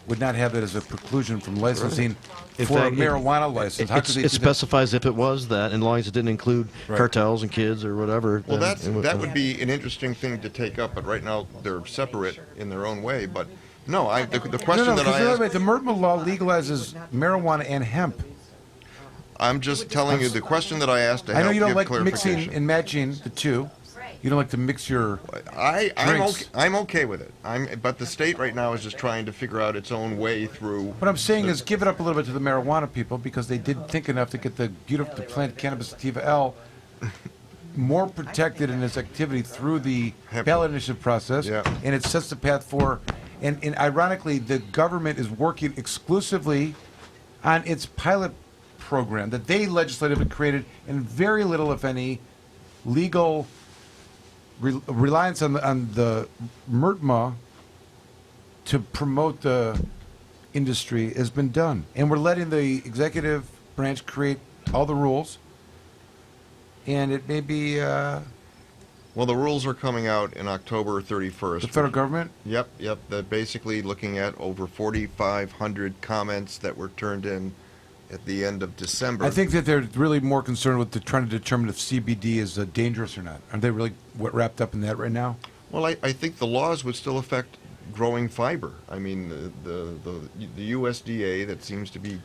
would not have it as a preclusion from licensing In for fact, a marijuana license. How could they it do that? specifies if it was that, and as long as it didn't include Right. cartels and kids or whatever. Well, then that would be an interesting thing to take up, but right now they're separate in their own way. But no, the question no, that I because asked, the MRTA law legalizes marijuana and hemp. I'm just telling you the question that I asked to I know help you don't give like clarification. mixing and matching the two. You don't like to mix your drinks. I'm okay with it. But the state right now is just trying to figure out its own way through. What I'm saying is give it up a little bit to the marijuana people because they did think enough to get the plant cannabis sativa L more protected in its activity through the ballot initiative process, and it sets the path for. And ironically, the government is working exclusively on its pilot program that they legislatively created, and very little, if any, legal reliance on the MRTA to promote the industry has been done. And we're letting the executive branch create all the rules. And it may be... well, the rules are coming out in October 31st. The federal government? Yep. They're basically looking at over 4,500 comments that were turned in at the end of December. I think that they're really more concerned with trying to determine if CBD is dangerous or not. Are they really wrapped up in that right now? Well, I think the laws would still affect growing fiber. I mean, the USDA that seems to be,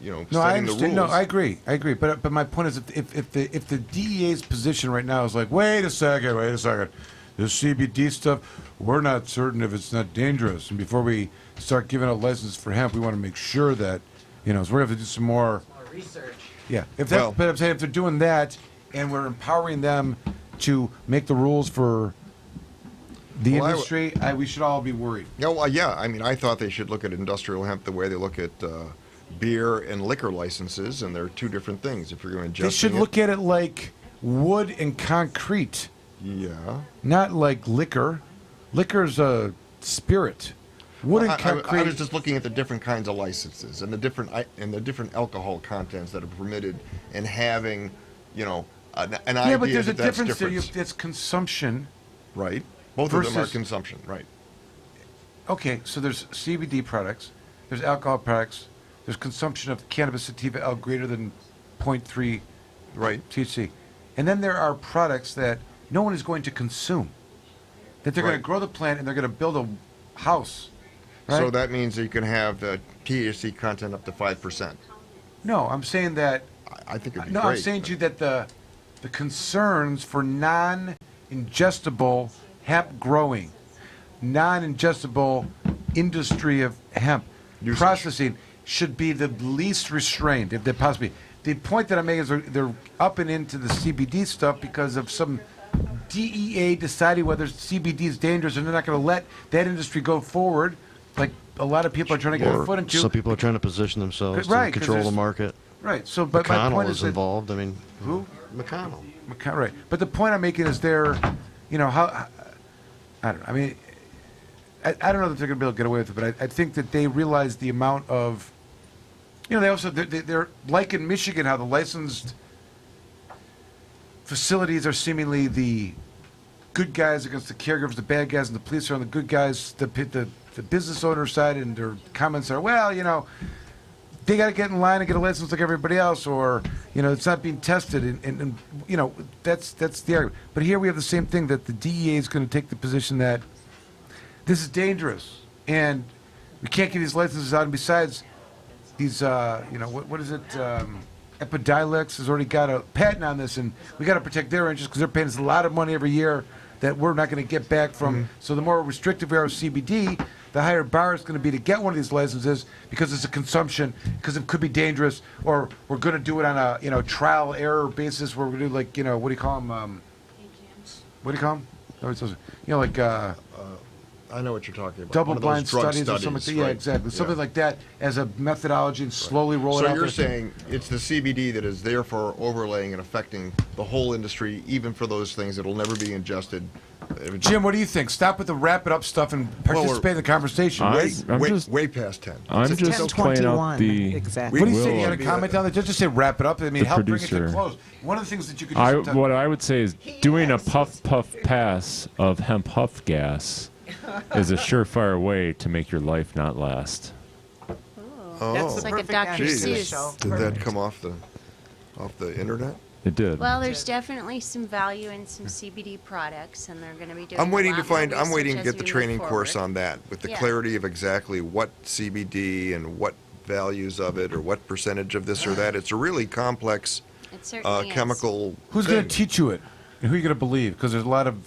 No, I setting the understand. rules. No, I agree. But my point is, if the DEA's position right now is like, wait a second, this CBD stuff, we're not certain if it's not dangerous, and before we start giving out licenses for hemp, we want to make sure that, so we're going to have to do some more research. Yeah, but I'm saying if they're doing that, and we're empowering them to make the rules for the industry, we should all be worried. No, yeah. I mean, I thought they should look at industrial hemp the way they look at beer and liquor licenses, and they're two different things. If you're going to They should look at it like wood and concrete. Yeah. Not like liquor. Liquor's a spirit. Wood and concrete. I was just looking at the different kinds of licenses and the different alcohol contents that are permitted, and having, an idea. Yeah, but there's a that's difference there. different. It's consumption. Right. Both of them are consumption. Right. Okay, so there's CBD products, there's alcohol products, there's consumption of cannabis sativa L greater than 0.3 THC. And then there are products that no one is going to consume. That they're going to grow the plant and they're going to build a house. Right? So that means that you can have the THC content up to 5%. No, I'm saying that. I think it'd be no, great. I'm saying to you that the concerns for non-ingestible hemp growing, non-ingestible industry of hemp processing should be the least restrained, if they possibly. The point that I'm making is they're up and into the CBD stuff because of some DEA deciding whether CBD is dangerous, and they're not going to let that industry go forward, like a lot of people are trying to get their foot into. Some people are trying to posision themselves Right, to 'cause control the there's- market. Right. So, but my McConnell point is is that, involved. I mean, who? McConnell. Right. But the point I'm making is how I don't know. I mean, I don't know that they're going to be able to get away with it, but I think that they realize the amount of, they also they're like in Michigan how the licensed facilities are seemingly the good guys against the caregivers, the bad guys, and the police are on the good guys. The business owner side, and their comments are, well, they got to get in line and get a license like everybody else, or it's not being tested, and that's the argument. But here we have the same thing, that the DEA is going to take the position that this is dangerous, and we can't get these licenses out. And besides, these what is it? Epidiolex has already got a patent on this, and we got to protect their interests because they're paying us a lot of money every year that we're not going to get back from. So the more restrictive we are with CBD, the higher bar is going to be to get one of these licenses because it's a consumption, because it could be dangerous, or we're going to do it on a trial error basis where we're going to do what do you call them? What do you call them? I know what you're talking about. Double-blind drug studies or something like that. Yeah, right. exactly. Something like that as a methodology and slowly roll it out. So you're there. saying it's the CBD that is therefore overlaying and affecting the whole industry, even for those things that will never be ingested. Jim, what do you think? Stop with the wrap it up stuff and participate in the conversation. Way past 10. I'm just playing out the Exactly. What do you say? You had a comment on that? Just say wrap it up. I mean, help bring it to producer. a close. One of the things that you could do what I would say is doing a puff pass of hemp huff gas is a surefire way to make your life not last. Oh, That's the like a Dr. Seuss. Did that come off the internet? It did. Well, there's definitely some value in some CBD products, and they're going to be doing. I'm waiting a lot I'm more waiting to research get as the we training move course forward. on that with the Yeah. clarity of exactly what CBD and what values of it or what percentage of this or that. It's a really complex It certainly is. chemical. Who's going to teach you it? And who are you going to believe? Because there's a lot of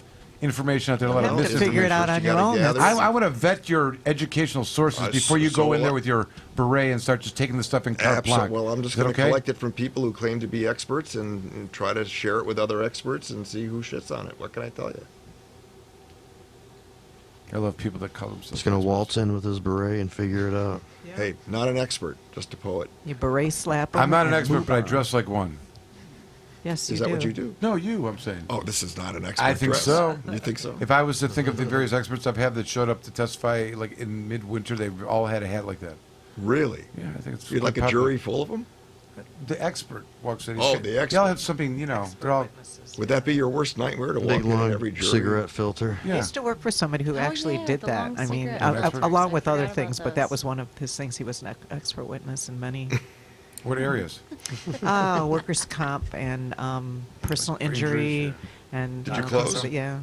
information out there, a lot of have to figure it out on your own. I want to vet your educational sources before you go in there with your beret and start just taking the stuff in carte blanche. Well, I'm just Is that going to okay? collect it from people who claim to be experts and try to share it with other experts and see who shits on it. What can I tell you? I love people that call themselves. He's going to waltz in with his beret and figure it out. Hey, not an expert, just a poet. You beret slap 'em I'm not an and expert, move but I on. dress like one. Yes, Is that what you do? No, I'm saying. Oh, this is not an expert. I think dress. so. You think so? If I was to think of the various experts I've had that showed up to testify, like in midwinter, they all had a hat like that. Really? Yeah, I think it's You'd like a popular. jury full of them? The expert walks in. Oh, the They all expert. have something, they're all. Would that be your worst nightmare to walk Big in long every jury? cigarette filter. I used to work for somebody who actually yeah, did the that. long I mean, cigarette An expert? along with I other forgot things, about but that those. was one of his things. He was an expert witness in many. What areas? Workers' comp and personal injury and. Did you close? Yeah.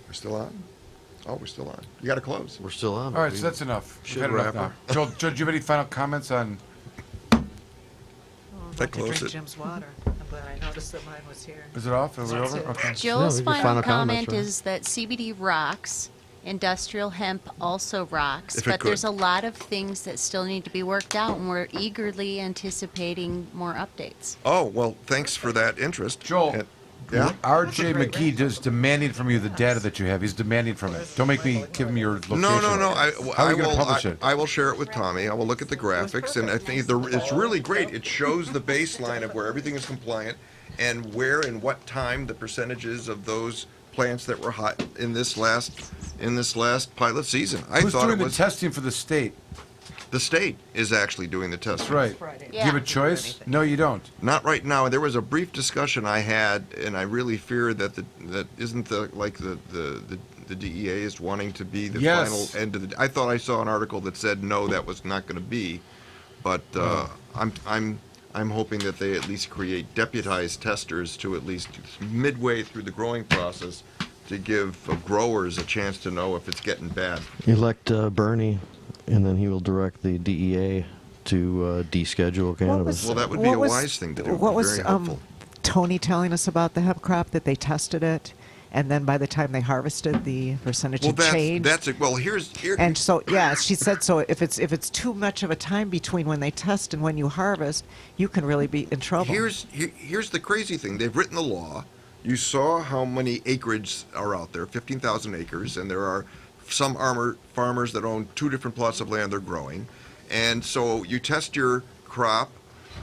We're still on? Oh, we're still on. You got to close. We're still on. All right, so that's enough. We've Should had enough wrap now. her. Joel, do you have any final comments on? I'd close drink it. Jim's water. I'm glad I noticed that mine was here. Is it off? Is it That's over? it. Okay. Joel's your final final comment comments, right? is that CBD rocks. Industrial hemp also rocks, If it but could. there's a lot of things that still need to be worked out, and we're eagerly anticipating more updates. Oh, well, thanks for that interest. Joel, And- yeah? R.J. McGee is demanding from you the data that you have. He's demanding from it. Don't make me give him your location. No. How are you going to publish it? I will share it with Tommy. I will look at the graphics, and I think it's really great. It shows the baseline of where everything is compliant and where and what time the percentages of those plants that were hot in this last pilot season. I Who's thought doing it was the testing for the state? the state is actually doing the testing. That's right. Do Yeah. you have a choice? No, you don't. Not right now. There was a brief discussion I had, and I really fear that that isn't the DEA is wanting to be the Yes. final end of the. I thought I saw an article that said no, that was not going to be, but I'm hoping that they at least create deputized testers to at least midway through the growing process to give growers a chance to know if it's getting bad. Elect Bernie, and then he will direct the DEA to deschedule cannabis. Well, that would be a wise thing to do. What was Very helpful. Tony telling us about the hemp crop, that they tested it, and then by the time they harvested, the percentage Well, had changed? that's it. Well, here. And so, yeah, she said, so if it's too much of a time between when they test and when you harvest, you can really be in trouble. Here's the crazy thing. They've written the law. You saw how many acreage are out there, 15,000 acres, and there are some farmers that own 2 different plots of land they're growing. And so you test your crop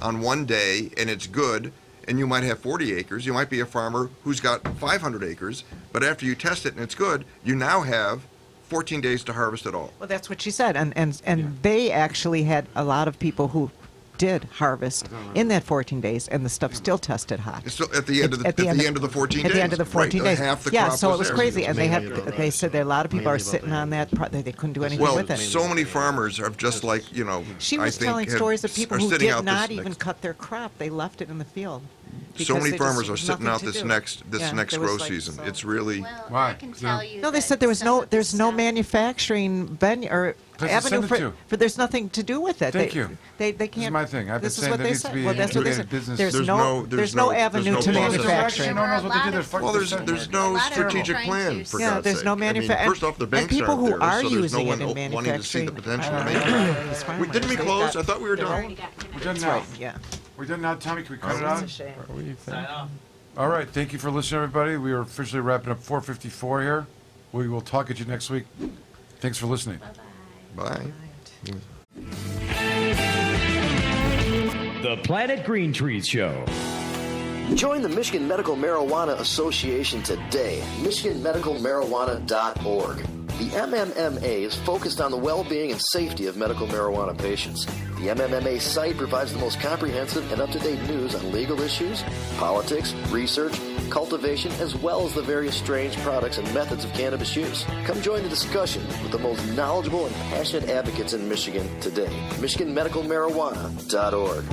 on one day, and it's good, and you might have 40 acres. You might be a farmer who's got 500 acres, but after you test it and it's good, you now have 14 days to harvest it all. Well, that's what she said, and they actually had a lot of people who did harvest in that 14 days, and the stuff still tested hot. It's still at the end of the 14 days. At the end of the 14 right, days. half the yeah, crop so was it was there. crazy, and they said that a lot of people are sitting on that. They couldn't do anything Well, with it. so many farmers are just like, She I was think telling stories of people are who sitting did out not this even cut their crop; they left it in the field. So many because farmers there are was sitting nothing out to this do. next Yeah, there grow was, like, season. so- It's really I can tell you. No, they said there's no manufacturing venue or Place to avenue send it to. for there's nothing to do with it. Thank they, you. They can't. This is my thing. I've been this is saying what there they needs to said. be Well, that's what they incubated said. business. There's no avenue to manufacturing. No one knows what they did. They're fucking there's no strategic plan for Yeah, God's there's sake. no I mean, manufacturing. first off, the And banks people aren't who there, are so there's no using one it in wanting to see the potential. manufacturing. We didn't we close? I thought we were done. We're done That's now. right, yeah. We're done now, Tommy. Can we cut it That's out? a shame. All right. Thank you for listening, everybody. We are officially wrapping up 454 here. We will talk at you next week. Thanks for listening. Bye. The Planet Green Trees Show. Join the Michigan Medical Marijuana Association today. MichiganMedicalMarijuana.org. The MMMA is focused on the well-being and safety of medical marijuana patients. The MMMA site provides the most comprehensive and up-to-date news on legal issues, politics, research, cultivation, as well as the various strange products and methods of cannabis use. Come join the discussion with the most knowledgeable and passionate advocates in Michigan today. MichiganMedicalMarijuana.org.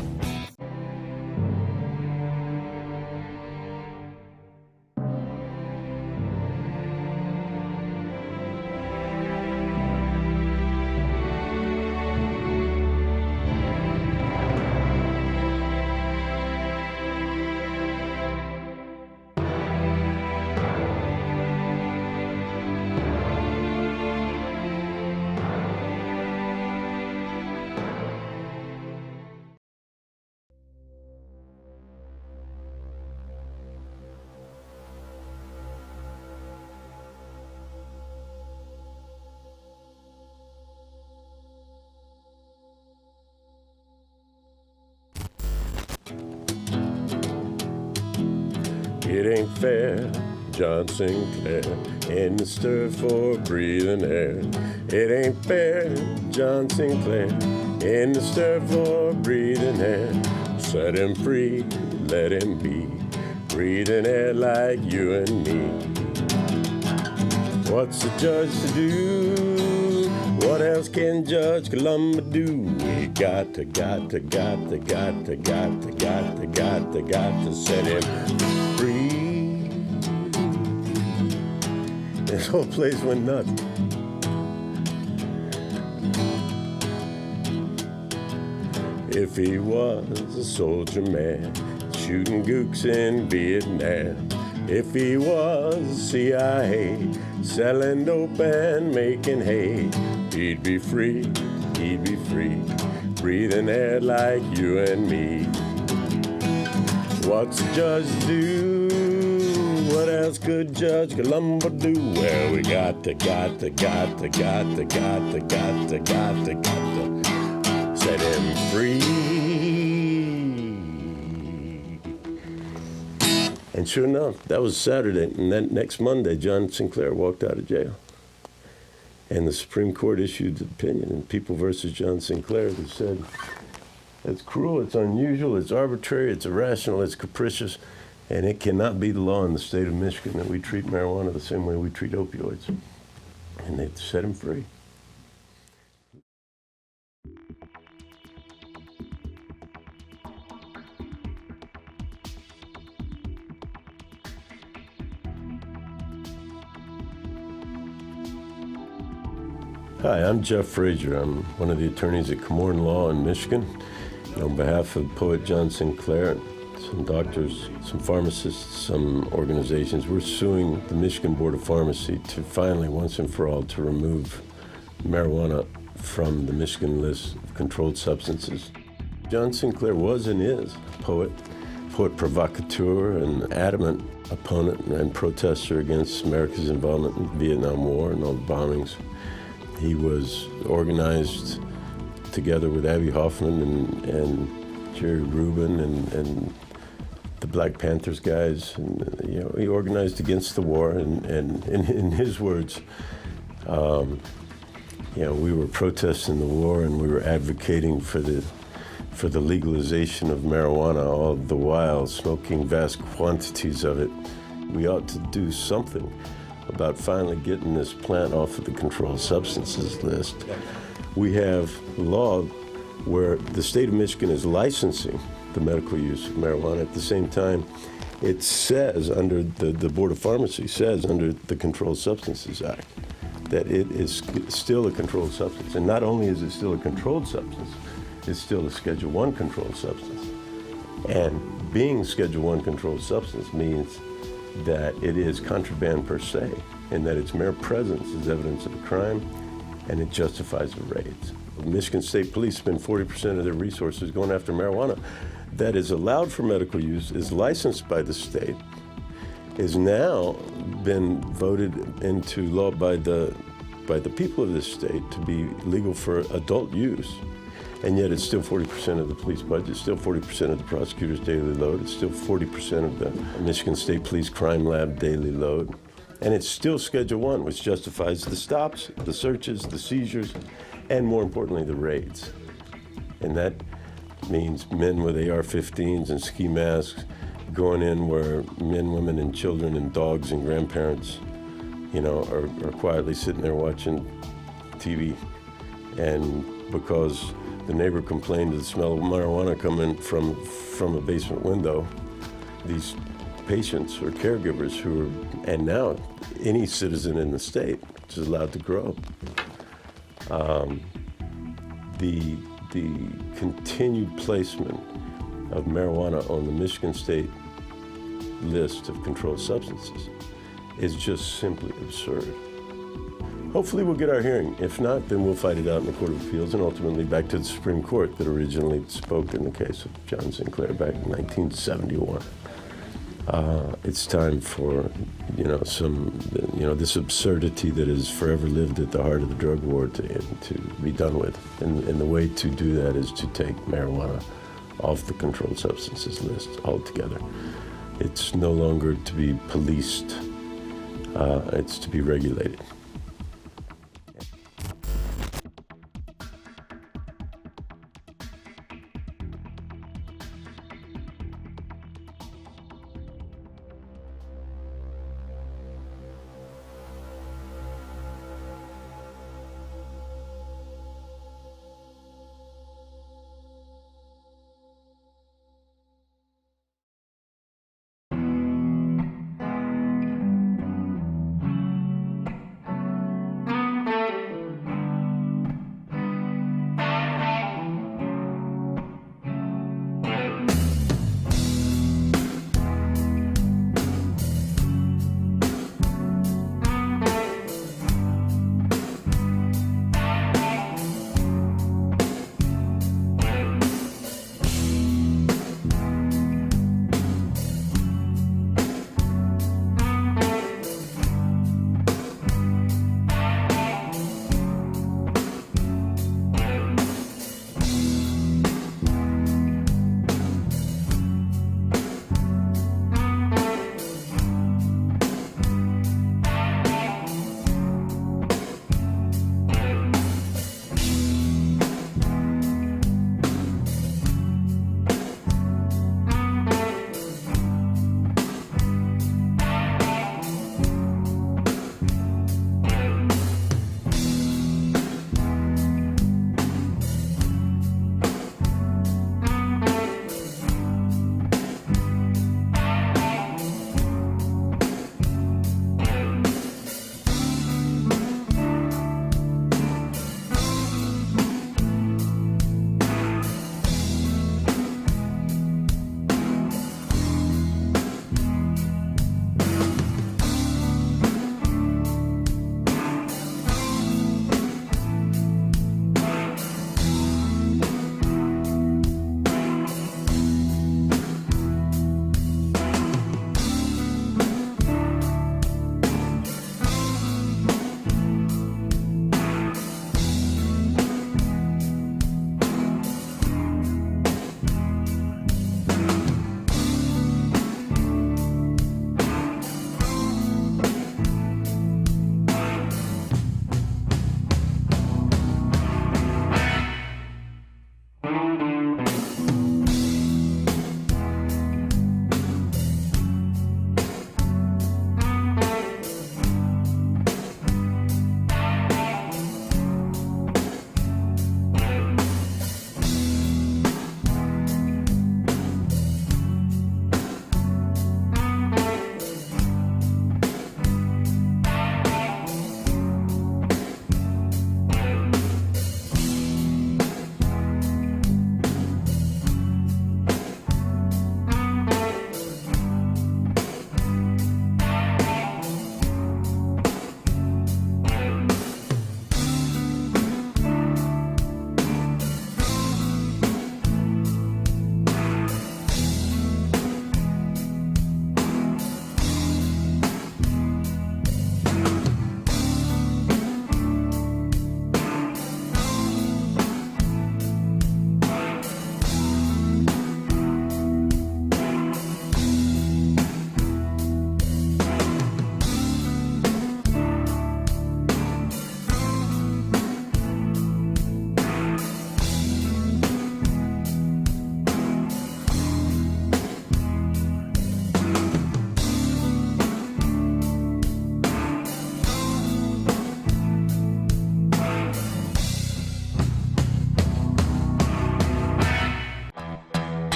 It ain't fair, John Sinclair, in the stir for breathing air. It ain't fair, John Sinclair, in the stir for breathing air. Set him free, let him be, breathing air like you and me. What's the judge to do? What else can Judge Columba do? We got to set him free. This whole place went nuts. If he was a soldier man, shooting gooks in Vietnam. If he was CIA, selling dope and making hay, he'd be free, breathing air like you and me. What's a judge do? What else could Judge Columba do? Well, we got to set him free. And sure enough, that was Saturday, and then next Monday, John Sinclair walked out of jail. And the Supreme Court issued an opinion in People versus John Sinclair that said, it's cruel, it's unusual, it's arbitrary, it's irrational, it's capricious, and it cannot be the law in the state of Michigan that we treat marijuana the same way we treat opioids. And they set him free. Hi, I'm Jeff Frazier. I'm one of the attorneys at Comorn Law in Michigan. And on behalf of poet John Sinclair, some doctors, some pharmacists, some organizations, we're suing the Michigan Board of Pharmacy to finally, once and for all, to remove marijuana from the Michigan list of controlled substances. John Sinclair was and is a poet provocateur, an adamant opponent and protester against America's involvement in the Vietnam War and all the bombings. He was organized together with Abby Hoffman and Jerry Rubin and the Black Panthers guys. And, he organized against the war. And in his words, we were protesting the war and we were advocating for for the legalization of marijuana, all the while smoking vast quantities of it. We ought to do something about finally getting this plant off of the controlled substances list. We have law where the state of Michigan is licensing the medical use of marijuana. At the same time, it says under the Board of Pharmacy says under the Controlled Substances Act that it is still a controlled substance. And not only is it still a controlled substance, it's still a Schedule I controlled substance. And being Schedule I controlled substance means that it is contraband per se, and that its mere presence is evidence of a crime, and it justifies the raids. Michigan State Police spend 40% of their resources going after marijuana that is allowed for medical use, is licensed by the state, is now been voted into law by the people of this state to be legal for adult use. And yet it's still 40% of the police budget, still 40% of the prosecutor's daily load, it's still 40% of the Michigan State Police Crime Lab daily load. And it's still Schedule I, which justifies the stops, the searches, the seizures, and more importantly, the raids. And that means men with AR-15s and ski masks going in where men, women, and children and dogs and grandparents, are quietly sitting there watching TV. And because the neighbor complained of the smell of marijuana coming from a basement window, these patients or caregivers and now any citizen in the state is allowed to grow. The continued placement of marijuana on the Michigan State list of controlled substances is just simply absurd. Hopefully we'll get our hearing. If not, then we'll fight it out in the Court of Appeals and ultimately back to the Supreme Court that originally spoke in the case of John Sinclair back in 1971. It's time for, this absurdity that has forever lived at the heart of the drug war to be done with. And the way to do that is to take marijuana off the controlled substances list altogether. It's no longer to be policed. It's to be regulated.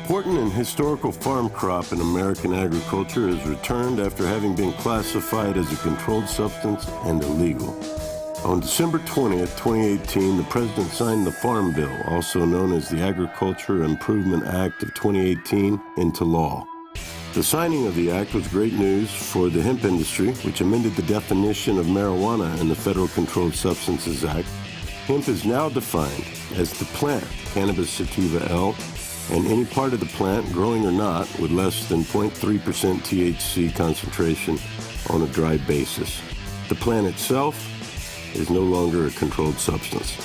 important and historical farm crop in American agriculture has returned after having been classified as a controlled substance and illegal. On December 20th, 2018, the President signed the Farm Bill, also known as the Agriculture Improvement Act of 2018, into law. The signing of the act was great news for the hemp industry, which amended the definition of marijuana in the Federal Controlled Substances Act. Hemp is now defined as the plant, cannabis sativa L, and any part of the plant, growing or not, with less than 0.3% THC concentration on a dry basis. The plant itself is no longer a controlled substance.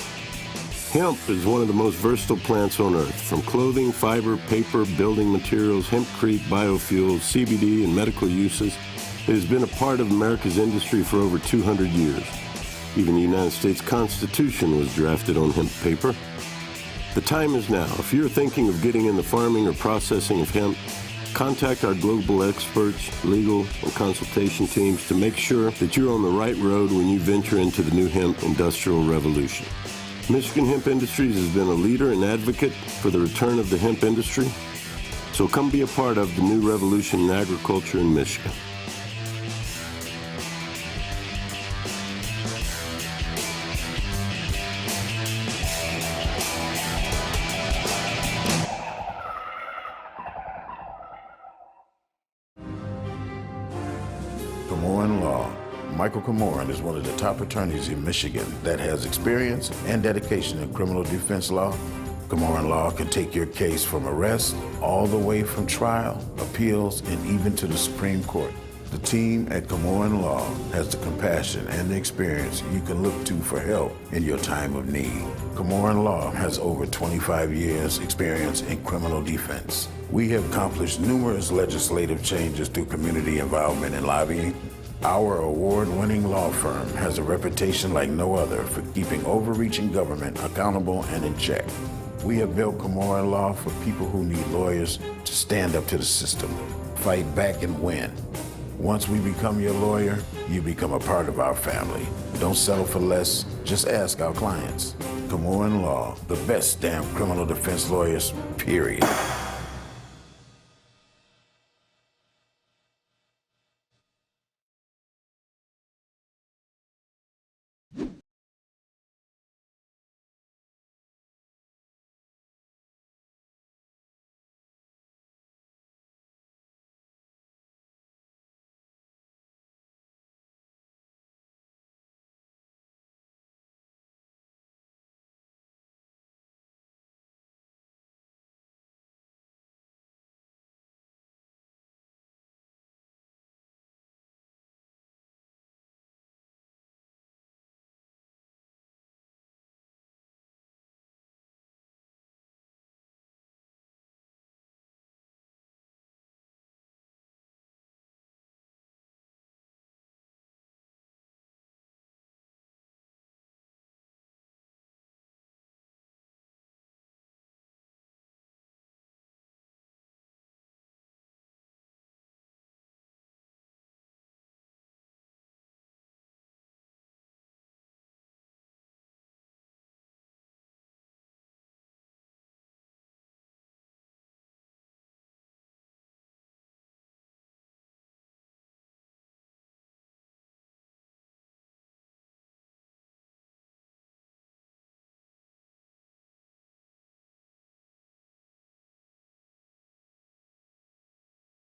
Hemp is one of the most versatile plants on earth. From clothing, fiber, paper, building materials, hempcrete, biofuels, CBD, and medical uses, it has been a part of America's industry for over 200 years. Even the United States Constitution was drafted on hemp paper. The time is now. If you're thinking of getting in the farming or processing of hemp, contact our global experts, legal, and consultation teams to make sure that you're on the right road when you venture into the new hemp industrial revolution. Michigan Hemp Industries has been a leader and advocate for the return of the hemp industry, so come be a part of the new revolution in agriculture in Michigan. Camoran Law. Michael Camoran is one of the top attorneys in Michigan that has experience and dedication in criminal defense law. Camoran Law can take your case from arrest all the way from trial, appeals, and even to the Supreme Court. The team at Camoran Law has the compassion and the experience you can look to for help in your time of need. Camoran Law has over 25 years experience in criminal defense. We have accomplished numerous legislative changes through community involvement and lobbying. Our award-winning law firm has a reputation like no other for keeping overreaching government accountable and in check. We have built Camoran Law for people who need lawyers to stand up to the system, fight back and win. Once we become your lawyer, you become a part of our family. Don't settle for less, just ask our clients. Camoran Law, the best damn criminal defense lawyers, period.